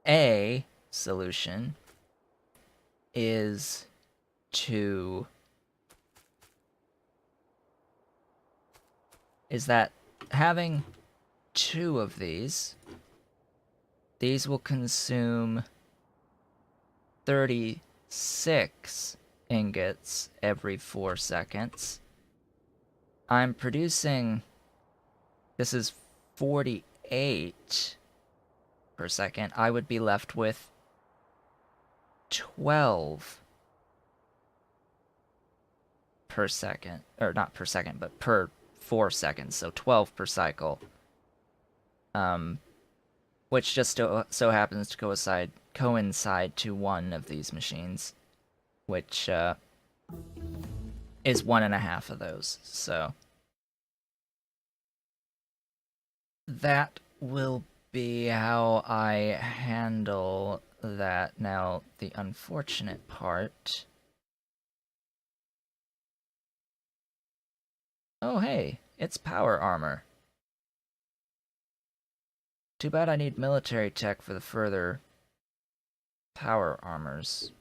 A solution is that having 2 of these will consume 36 ingots every 4 seconds. I'm producing, this is 48 per second. I would be left with 12 per second, or not per second, but per 4 seconds, so 12 per cycle. Which just so happens to coincide to one of these machines, which is 1.5 of those. So that will be how I handle that. Now, the unfortunate part... Oh, hey, it's power armor. Too bad I need military tech for the further power armors.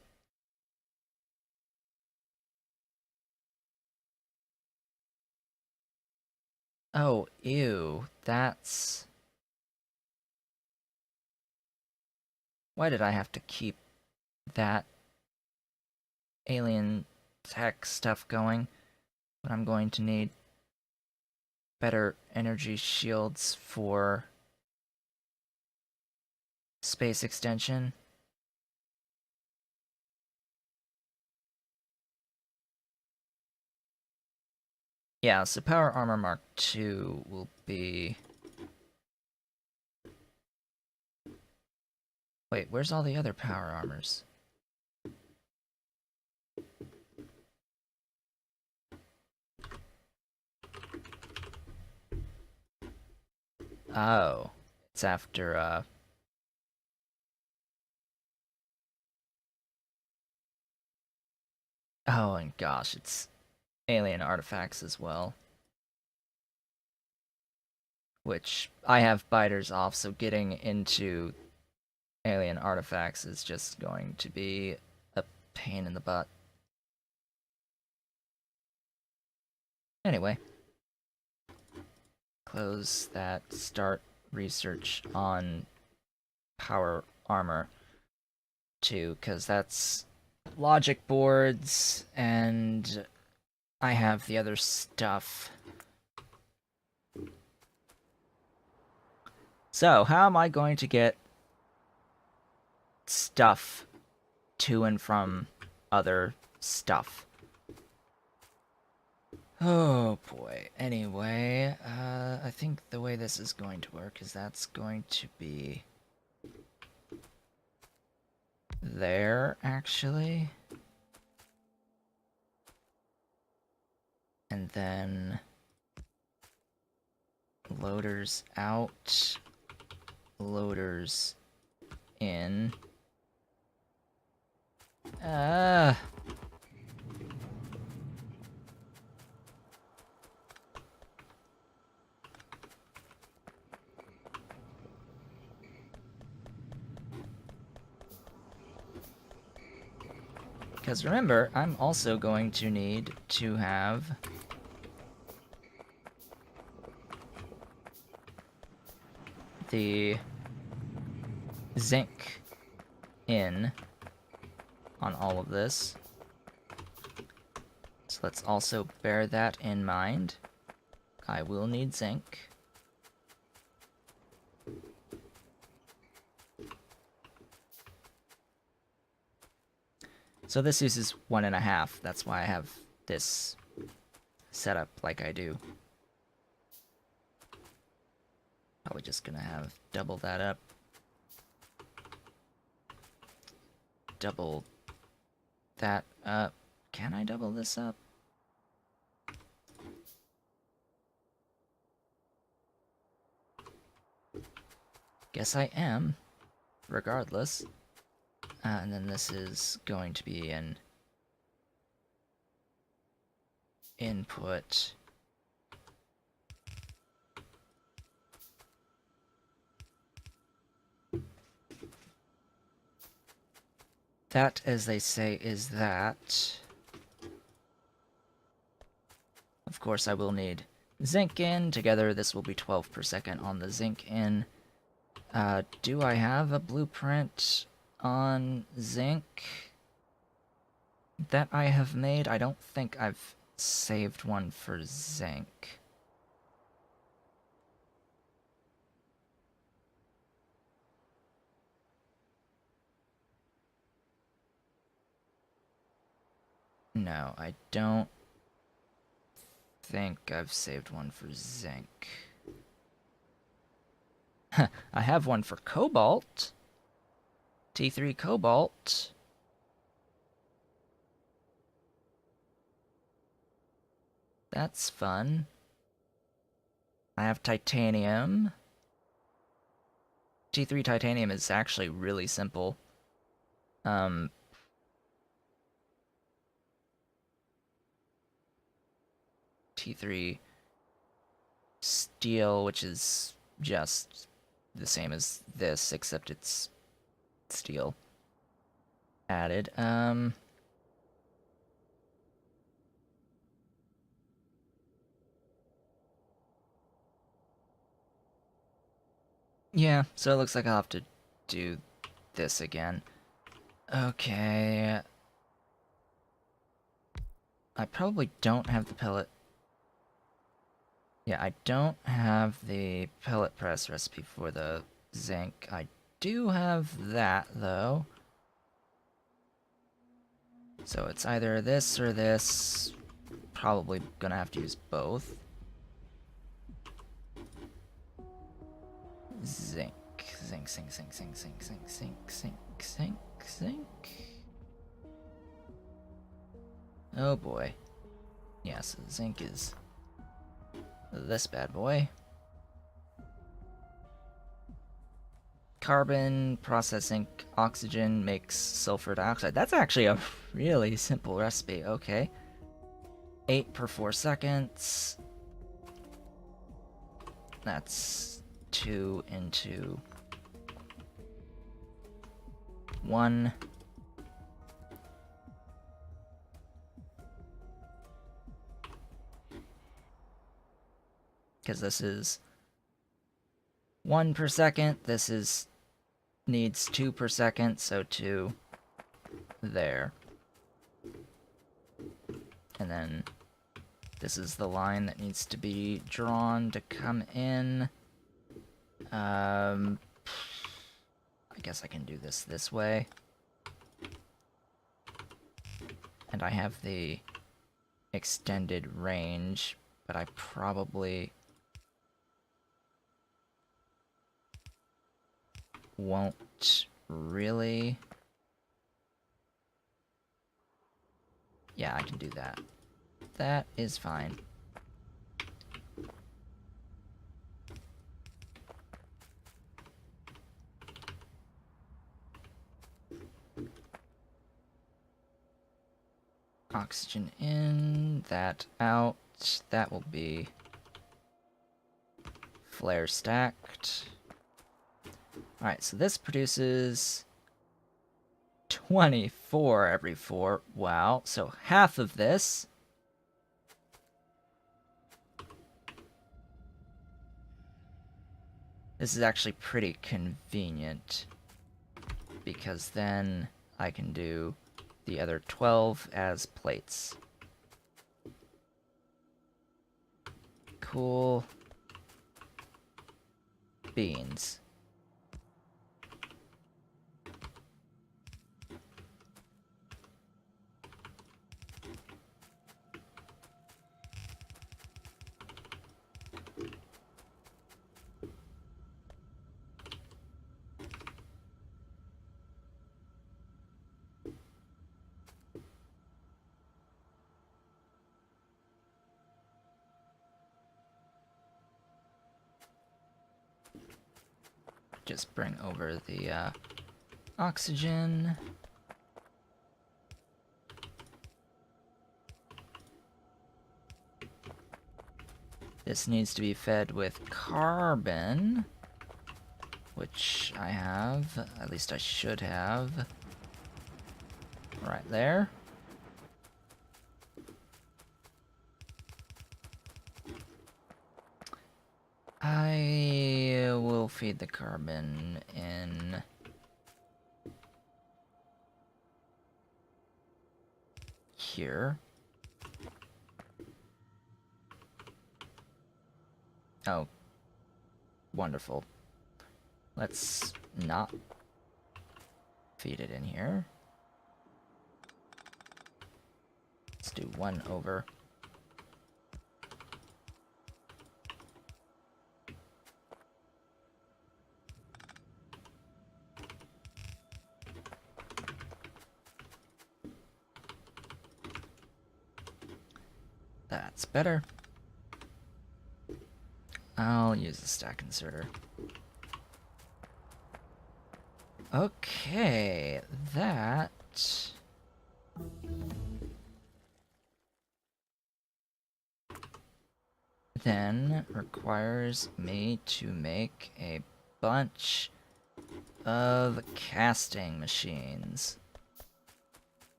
Oh, ew, that's... Why did I have to keep that alien tech stuff going? But I'm going to need better energy shields for space extension. Yeah, so Power Armor Mark II will be... Wait, where's all the other power armors? Oh, it's after, Oh, and gosh, it's alien artifacts as well. Which, I have biters off, so getting into alien artifacts is just going to be a pain in the butt. Anyway. Close that, start research on power armor too, because that's logic boards, and I have the other stuff. So, how am I going to get stuff to and from other stuff? Oh boy. Anyway, I think the way this is going to work is that's going to be there, actually. And then loaders out, loaders in. Because remember, I'm also going to need to have the zinc in on all of this. So let's also bear that in mind. I will need zinc. So this uses 1.5. That's why I have this set up like I do. Probably just gonna have double that up. Double that up. Can I double this up? Guess I am, regardless. And then this is going to be an input. That, as they say, is that. Of course, I will need zinc in. Together, this will be 12 per second on the zinc in. Do I have a blueprint on zinc that I have made? I don't think I've saved one for zinc. No, I don't think I've saved one for zinc. I have one for cobalt. T3 cobalt. That's fun. I have titanium. T3 titanium is actually really simple. T3 steel, which is just the same as this, except it's steel added. Yeah, so it looks like I'll have to do this again. Okay. I probably don't have the pellet. Yeah, I don't have the pellet press recipe for the zinc. I do have that, though. So it's either this or this. Probably gonna have to use both. Zinc. Zinc, zinc, zinc, zinc, zinc, zinc, zinc, zinc, zinc, zinc. Oh boy. Yes, zinc is this bad boy. Carbon, process zinc, oxygen makes sulfur dioxide. That's actually a really simple recipe. Okay. 8 per 4 seconds. That's 2 into 1. Because this is 1 per second. This is needs 2 per second, so 2 there. And then this is the line that needs to be drawn to come in. I guess I can do this way. And I have the extended range, but I probably won't really. Yeah, I can do that. That is fine. Oxygen in, that out. That will be flare stacked. Alright, so this produces 24 every 4. Wow, so half of this. This is actually pretty convenient, because then I can do the other 12 as plates. Cool beans. Just bring over the oxygen. This needs to be fed with carbon, which I have, at least I should have, right there. I will feed the carbon in here. Oh, wonderful. Let's not feed it in here. Let's do 1 over That's better. I'll use the stack inserter. Okay, that... then requires me to make a bunch of casting machines.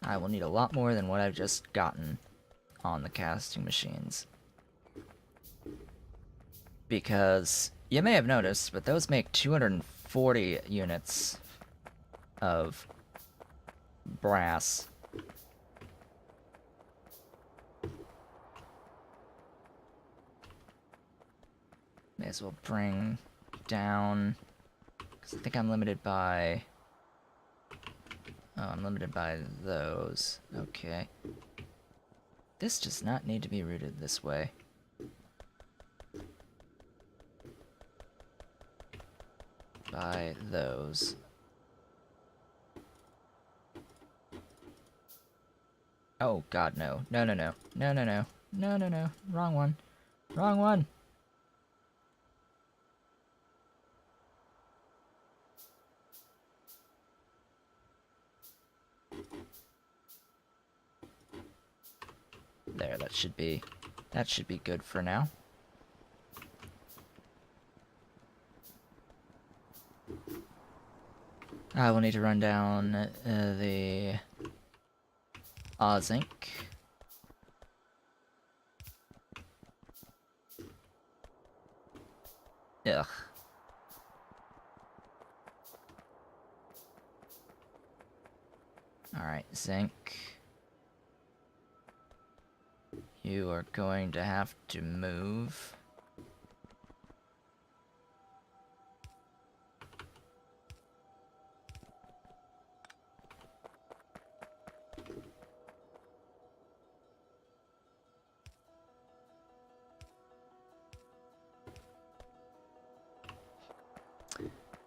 I will need a lot more than what I've just gotten on the casting machines. Because you may have noticed, but those make 240 units of brass. May as well bring down, because I think I'm limited by... oh, I'm limited by those. Okay. This does not need to be routed this way. By those. Oh god, no. No, no, no. No, no, no. No, no, no. Wrong one. Wrong one! There, that should be good for now. I will need to run down the zinc. Ugh. Alright, zinc. You are going to have to move.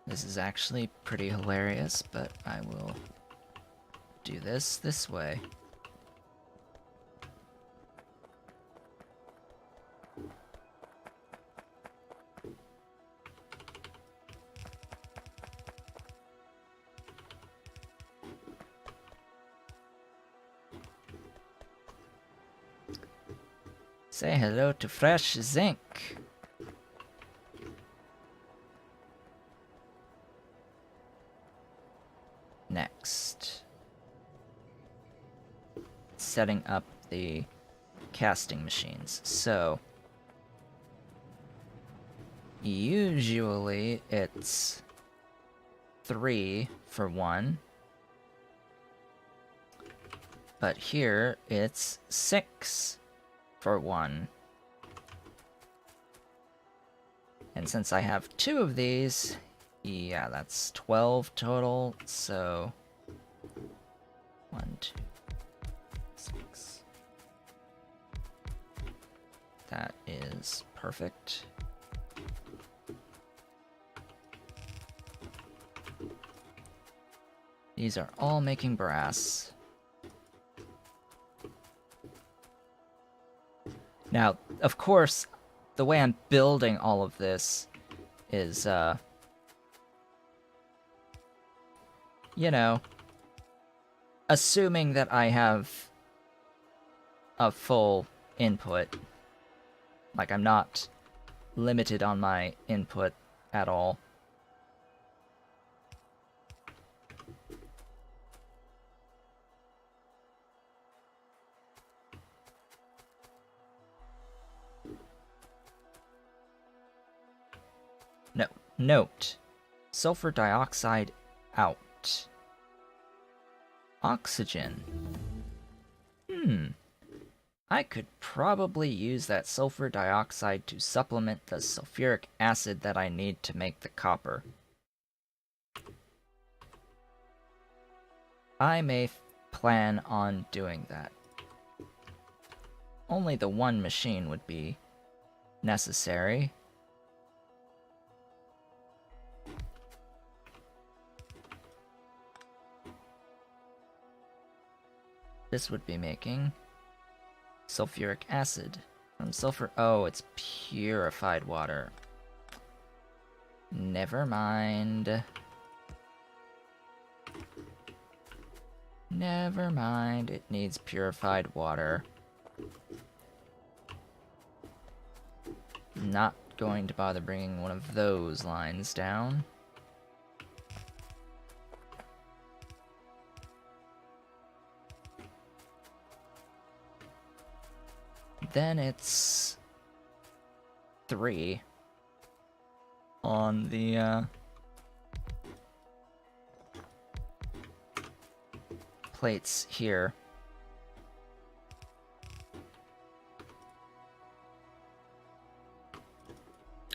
This is actually pretty hilarious, but I will do this way. Say hello to fresh zinc. Next. Setting up the casting machines. So, usually it's 3 for 1. But here it's 6 for 1. And since I have 2 of these, yeah, that's 12 total, so 1, 2, 6. That is perfect. These are all making brass. Now, of course, the way I'm building all of this is, you know, assuming that I have a full input. Like, I'm not limited on my input at all. No. Note. Sulfur dioxide out. Oxygen. I could probably use that sulfur dioxide to supplement the sulfuric acid that I need to make the copper. I may plan on doing that. Only the one machine would be necessary. this would be making sulfuric acid from sulfur. Oh, it's purified water. Never mind. Never mind, it needs purified water. Not going to bother bringing one of those lines down. Then it's 3 on the plates here.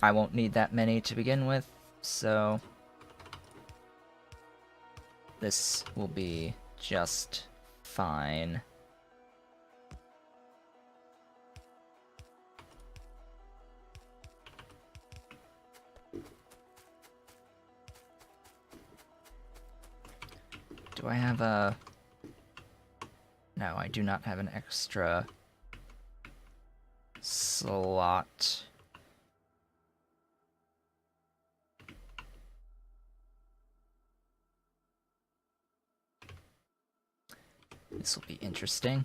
I won't need that many to begin with, so this will be just fine. Do I have a... No, I do not have an extra slot. This will be interesting.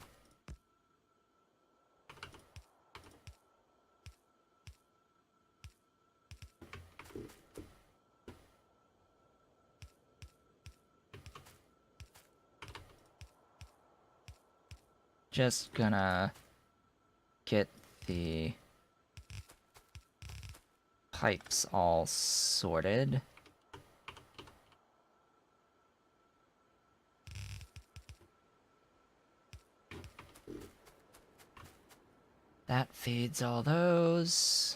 Just gonna get the pipes all sorted. That feeds all those.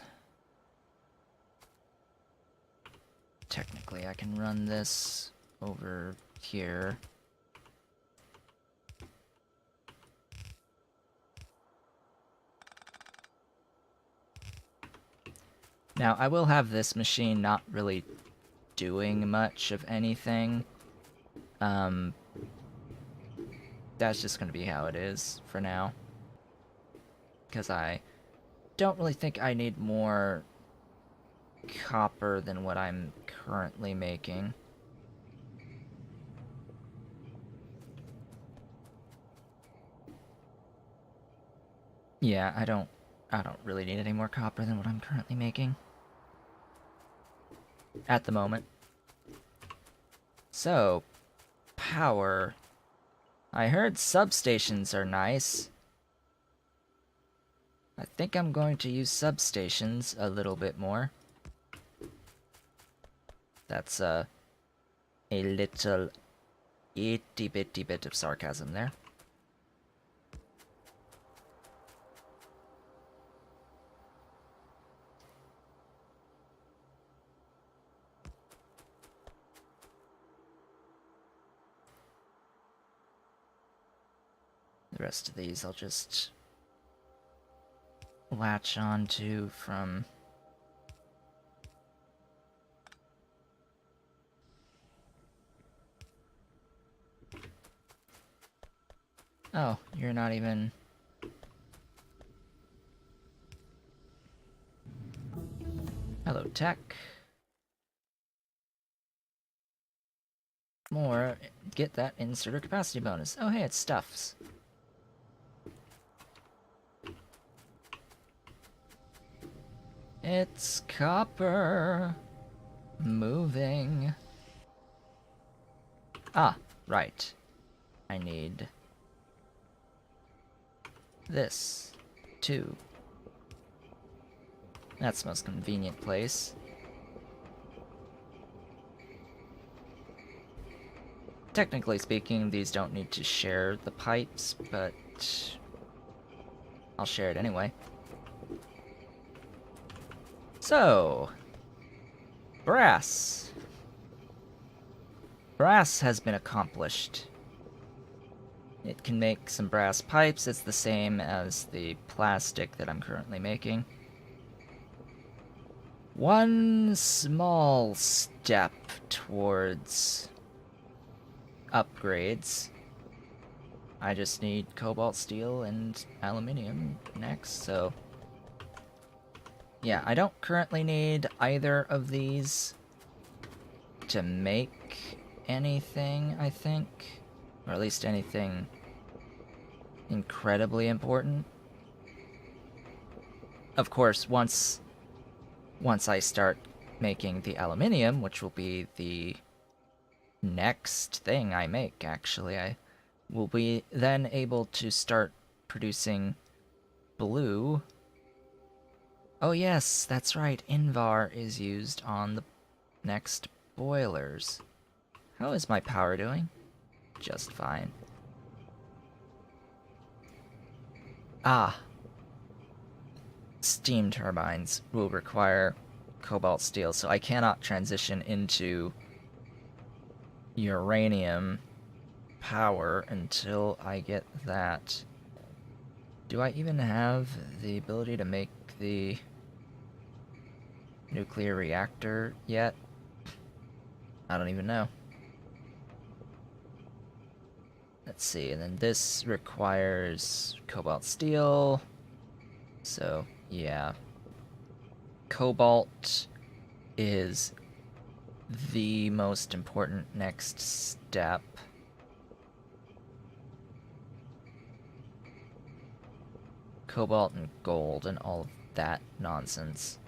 Technically, I can run this over here. Now, I will have this machine not really doing much of anything. That's just going to be how it is for now. Because I don't really think I need more copper than what I'm currently making. Yeah, I don't really need any more copper than what I'm currently making. At the moment. So, power. I heard substations are nice. I think I'm going to use substations a little bit more. That's a little itty bitty bit of sarcasm there. The rest of these I'll just latch onto from oh, you're not even hello tech. More, get that inserter capacity bonus. Oh hey, it's stuffs. It's copper. Moving. Ah, right. I need this, too. That's the most convenient place. Technically speaking, these don't need to share the pipes, but I'll share it anyway. So, brass. Brass has been accomplished. It can make some brass pipes. It's the same as the plastic that I'm currently making. One small step towards upgrades. I just need cobalt steel and aluminium next, so... Yeah, I don't currently need either of these to make anything, I think. Or at least anything incredibly important. Of course, once I start making the aluminium, which will be the next thing I make, actually, I will be then able to start producing blue. Oh yes, that's right, Invar is used on the next boilers. How is my power doing? Just fine. Ah. Steam turbines will require cobalt steel, so I cannot transition into uranium power until I get that. Do I even have the ability to make the nuclear reactor yet? I don't even know. Let's see, and then this requires cobalt steel. So, yeah. Cobalt is the most important next step. Cobalt and gold and all of that nonsense.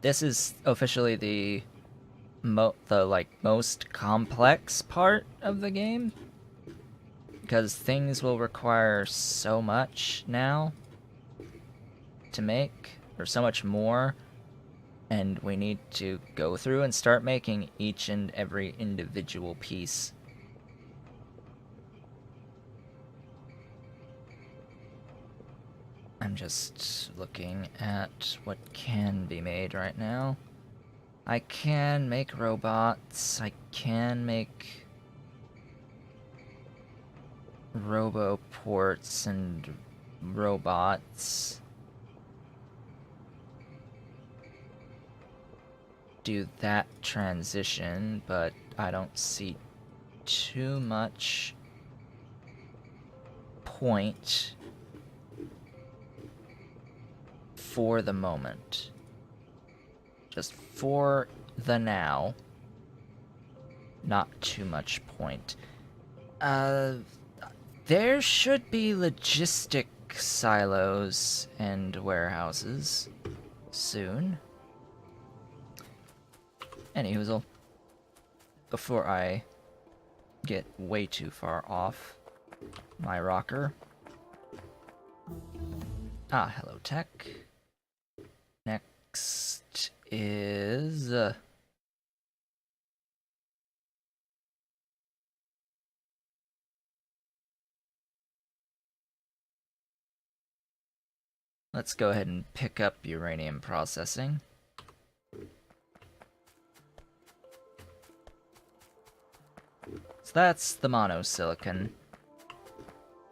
This is officially the most complex part of the game, because things will require so much now to make, or so much more, and we need to go through and start making each and every individual piece. I'm just looking at what can be made right now. I can make robots, I can make roboports and robots. Do that transition, but I don't see too much point for the moment. Just for the now, not too much point. There should be logistic silos and warehouses soon. Anyhoozle, before I get way too far off my rocker. Ah, hello tech. Next is... let's go ahead and pick up uranium processing. So that's the monosilicon.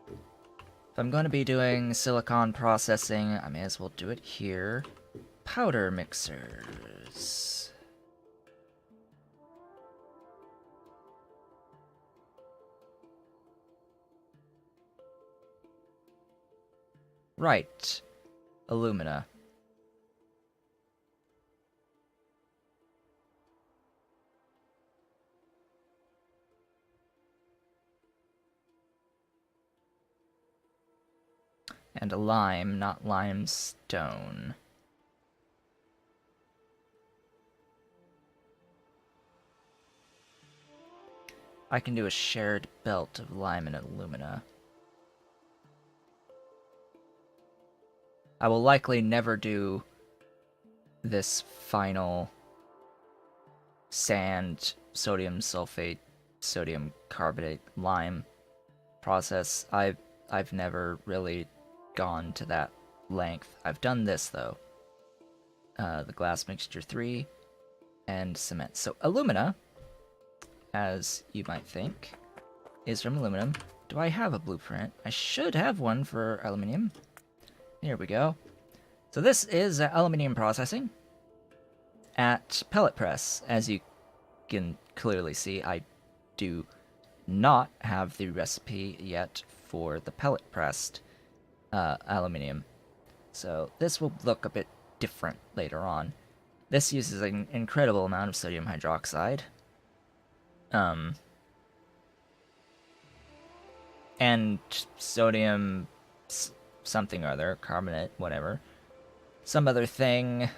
If I'm going to be doing silicon processing, I may as well do it here. Powder mixers. Right. Alumina. And a lime, not limestone. I can do a shared belt of lime and alumina. I will likely never do this final sand, sodium sulfate, sodium carbonate, lime process. I've never really gone to that length. I've done this though. The glass mixture 3 and cement. So alumina, as you might think, is from aluminum. Do I have a blueprint? I should have one for aluminium. Here we go. So this is aluminium processing at pellet press. As you can clearly see, I do not have the recipe yet for the pellet pressed aluminium. So this will look a bit different later on. This uses an incredible amount of sodium hydroxide. And sodium something or other, carbonate, whatever. Some other thing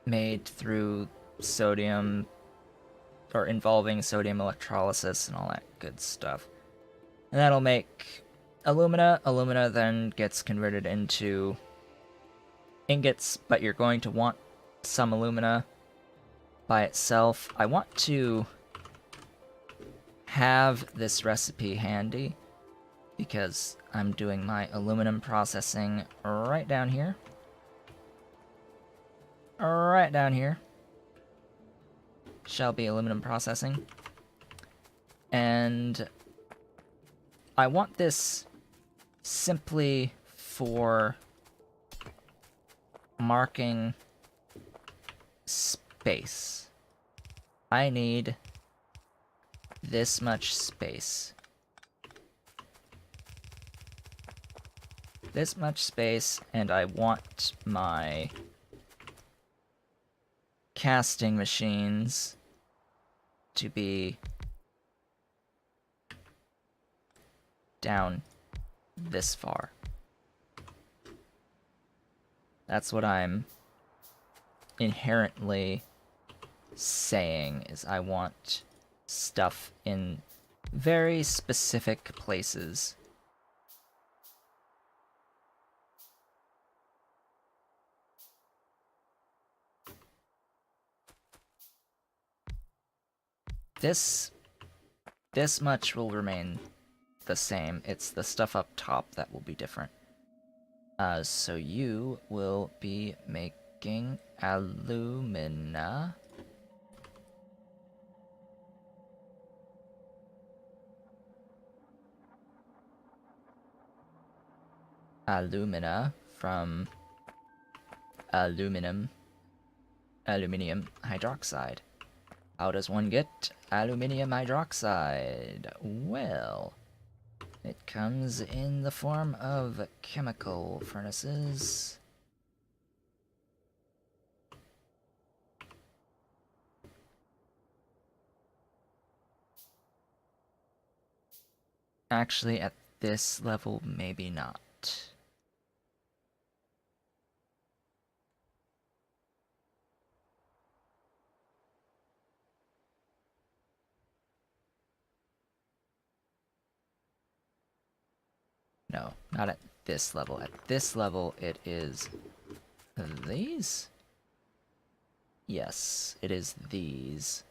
made through sodium or involving sodium electrolysis and all that good stuff. And that'll make alumina. Alumina then gets converted into ingots, but you're going to want some alumina by itself. I want to have this recipe handy because I'm doing my aluminum processing right down here. Right down here shall be aluminum processing. And I want this simply for marking space. I need this much space. This much space, and I want my casting machines to be down this far. That's what I'm inherently saying, is I want stuff in very specific places. This much will remain the same. It's the stuff up top that will be different. So you will be making alumina. Alumina from aluminium hydroxide. How does one get aluminium hydroxide? Well, it comes in the form of chemical furnaces. Actually, at this level, maybe not. No, not at this level. At this level, it is these? Yes, it is these.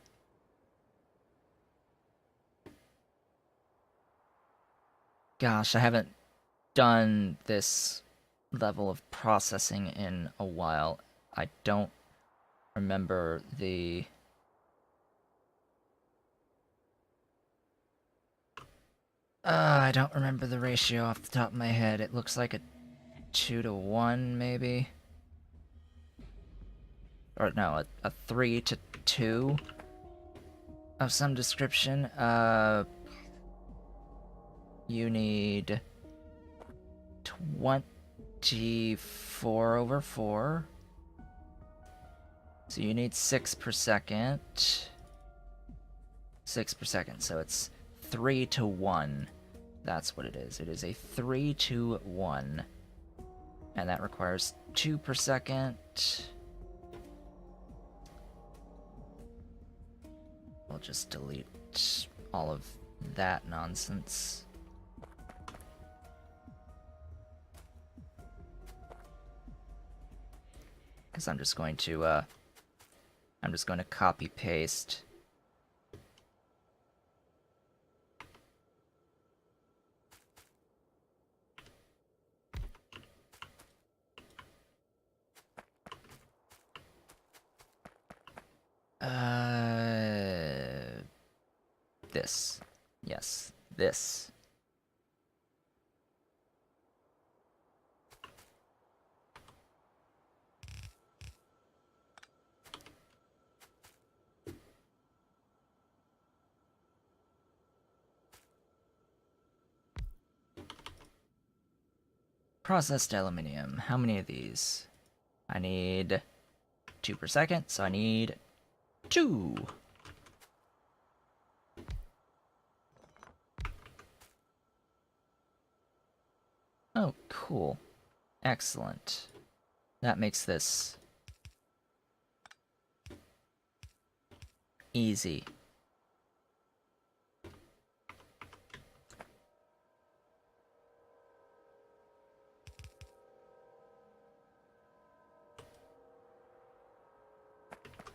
Gosh, I haven't done this level of processing in a while. I don't remember the... I don't remember the ratio off the top of my head. It looks like a 2 to 1, maybe? Or no, a 3 to 2 of some description. You need 24 over 4. So you need 6 per second. 6 per second, so it's 3 to 1. That's what it is. It is a 3 to 1. And that requires 2 per second. We'll just delete all of that nonsense. Because I'm just going to copy paste this. Yes, this. Processed aluminium. How many of these? I need 2 per second, so I need 2. Oh, cool. Excellent. That makes this easy.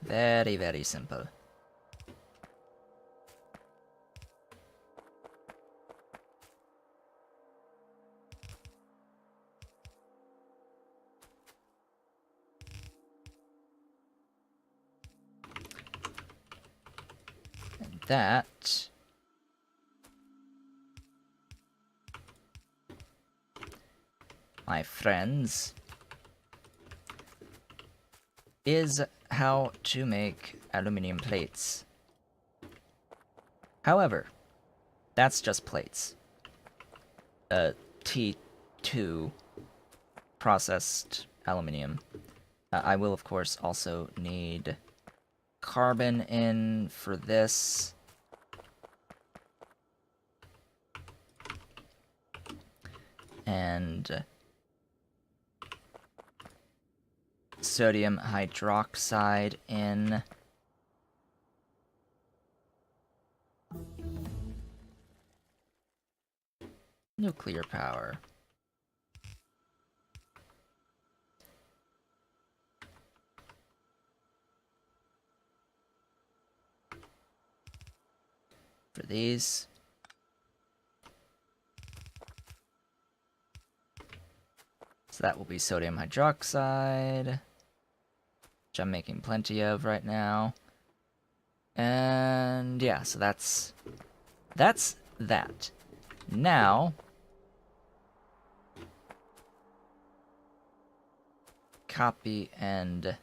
Very, very simple. And that my friends, is how to make aluminum plates. However, that's just plates. T2 processed aluminium. I will, of course, also need carbon in for this. And sodium hydroxide in. Nuclear power. For these. So that will be sodium hydroxide, which I'm making plenty of right now. And yeah, so that's that. Now, copy and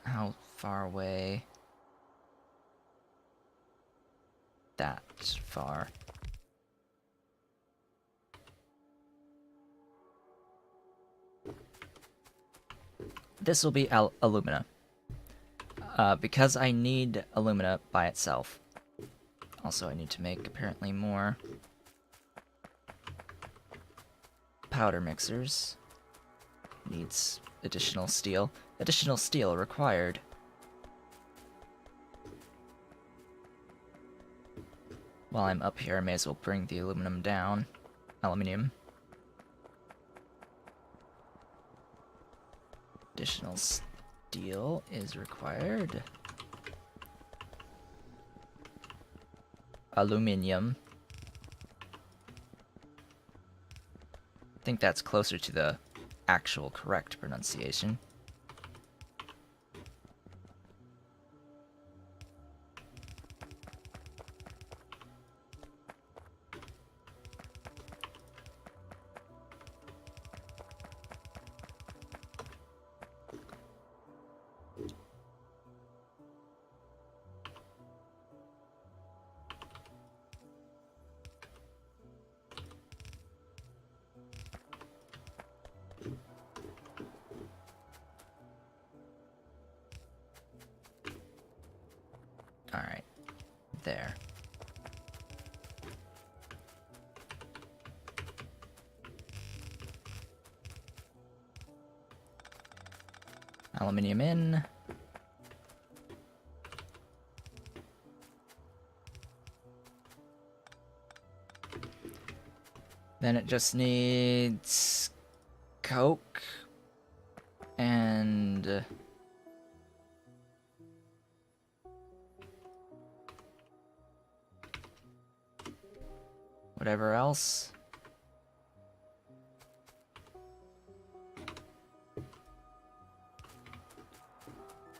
how far away? That far. This will be alumina. Because I need alumina by itself. Also, I need to make apparently more powder mixers. Needs additional steel. Additional steel required. While I'm up here, I may as well bring the aluminum down. Aluminium. Additional steel is required. Aluminium. I think that's closer to the actual correct pronunciation. Alright, there. Aluminium in. Then it just needs coke and whatever else.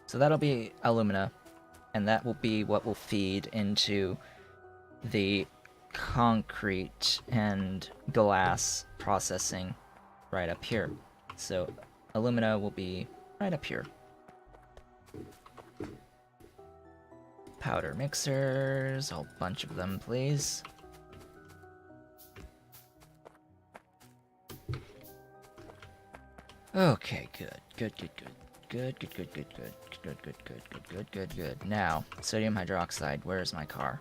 So that'll be alumina, and that will be what will feed into the concrete and glass processing right up here. So alumina will be right up here. Powder mixers, a whole bunch of them, please. Okay, good. Good, good, good. Good, good, good, good, good. Good, good, good, good, good, good, good. Now, sodium hydroxide. Where's my car?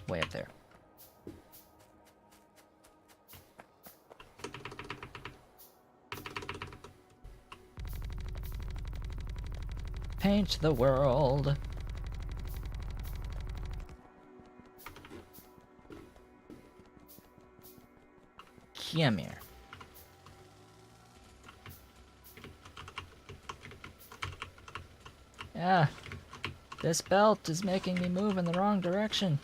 Way up there. Paint the world. Come here. Yeah, this belt is making me move in the wrong direction.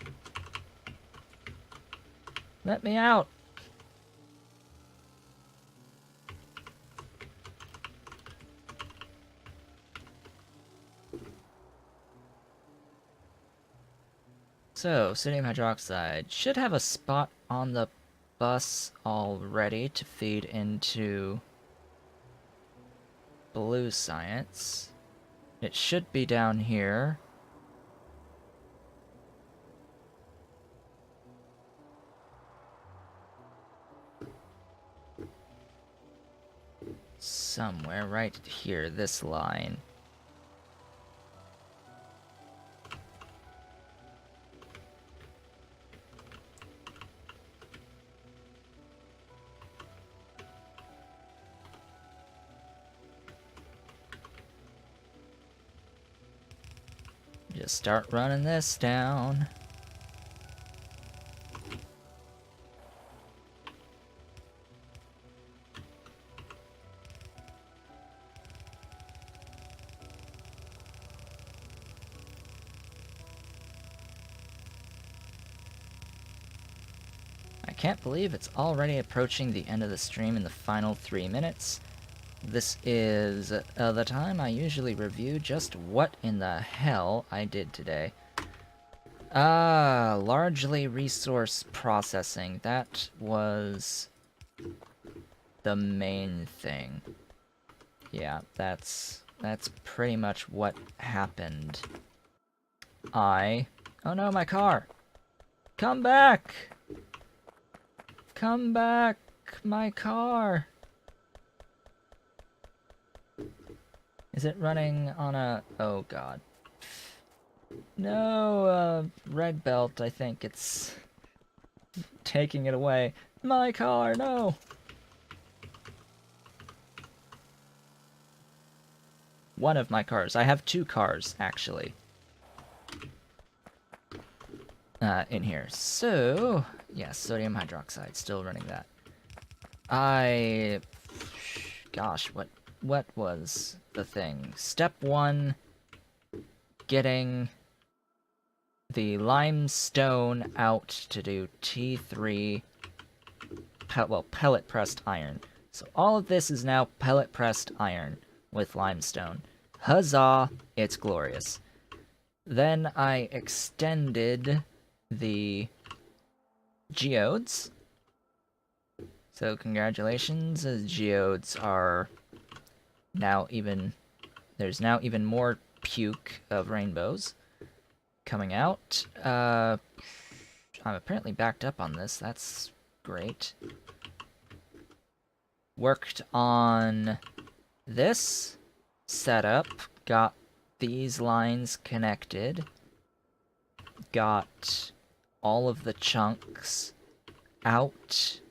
Let me out. So, sodium hydroxide should have a spot on the bus already to feed into blue science. It should be down here. Somewhere right here, this line. Just start running this down. I can't believe it's already approaching the end of the stream in the final 3 minutes. This is the time I usually review just what in the hell I did today. Largely resource processing. That was the main thing. Yeah, that's pretty much what happened. Oh no, my car! Come back! Come back, my car! Is it running on a... oh god. No, red belt, I think it's taking it away. My car, no! One of my cars. I have 2 cars, actually. In here. So, yeah, sodium hydroxide, still running that. Gosh, what was the thing? Step 1, getting the limestone out to do T3, pellet pressed iron. So all of this is now pellet pressed iron with limestone. Huzzah, it's glorious. Then I extended the geodes. So congratulations, geodes are now even... there's now even more puke of rainbows coming out. I'm apparently backed up on this, that's great. Worked on this setup, got these lines connected, got all of the chunks out,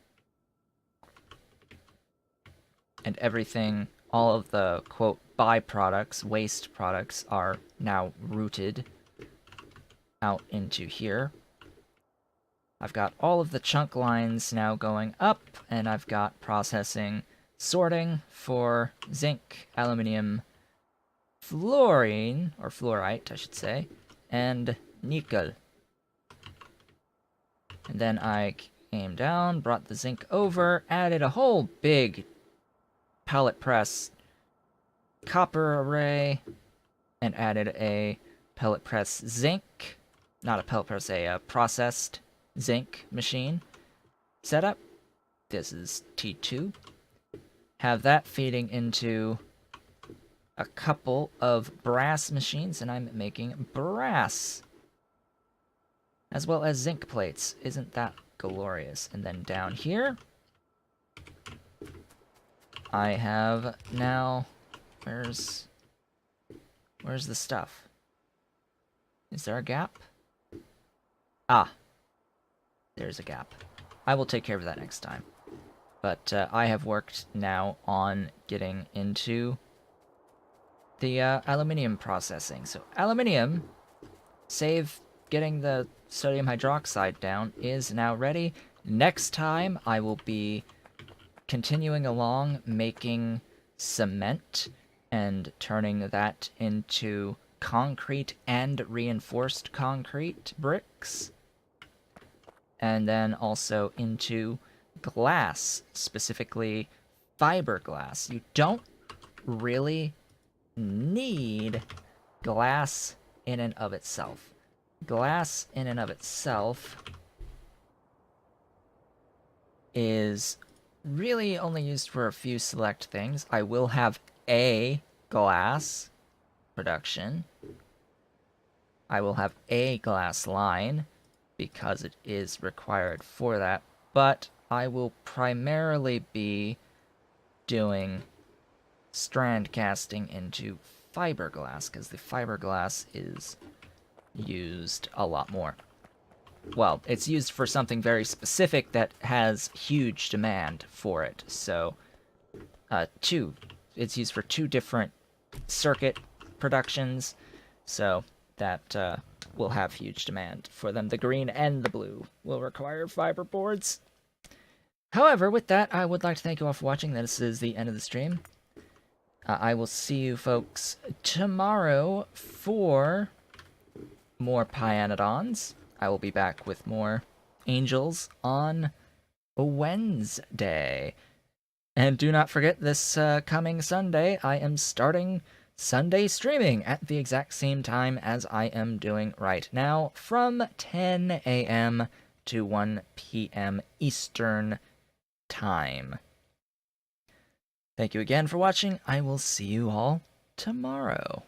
and everything, all of the, quote, byproducts, waste products, are now routed out into here. I've got all of the chunk lines now going up, and I've got processing, sorting for zinc, aluminium, fluorine, or fluorite, I should say, and nickel. And then I came down, brought the zinc over, added a whole big pellet press copper array, and added a pellet press zinc, not a pellet press, a processed zinc machine setup. This is T2. Have that feeding into a couple of brass machines, and I'm making brass as well as zinc plates. Isn't that glorious? And then down here, I have now... Where's the stuff? Is there a gap? Ah, there's a gap. I will take care of that next time. But I have worked now on getting into the aluminium processing. So aluminium, save getting the sodium hydroxide down, is now ready. Next time I will be continuing along making cement and turning that into concrete and reinforced concrete bricks. And then also into glass, specifically fiberglass. You don't really need glass in and of itself. Glass in and of itself is really only used for a few select things. I will have a glass production. I will have a glass line because it is required for that, but I will primarily be doing strand casting into fiberglass because the fiberglass is used a lot more. Well, it's used for something very specific that has huge demand for it. So, it's used for 2 different circuit productions, so that will have huge demand for them. The green and the blue will require fiber boards. However, with that, I would like to thank you all for watching. This is the end of the stream. I will see you folks tomorrow for more Pyanodons. I will be back with more Angels on Wednesday. And do not forget, this coming Sunday, I am starting Sunday streaming at the exact same time as I am doing right now, from 10 a.m. to 1 p.m. Eastern Time. Thank you again for watching. I will see you all tomorrow.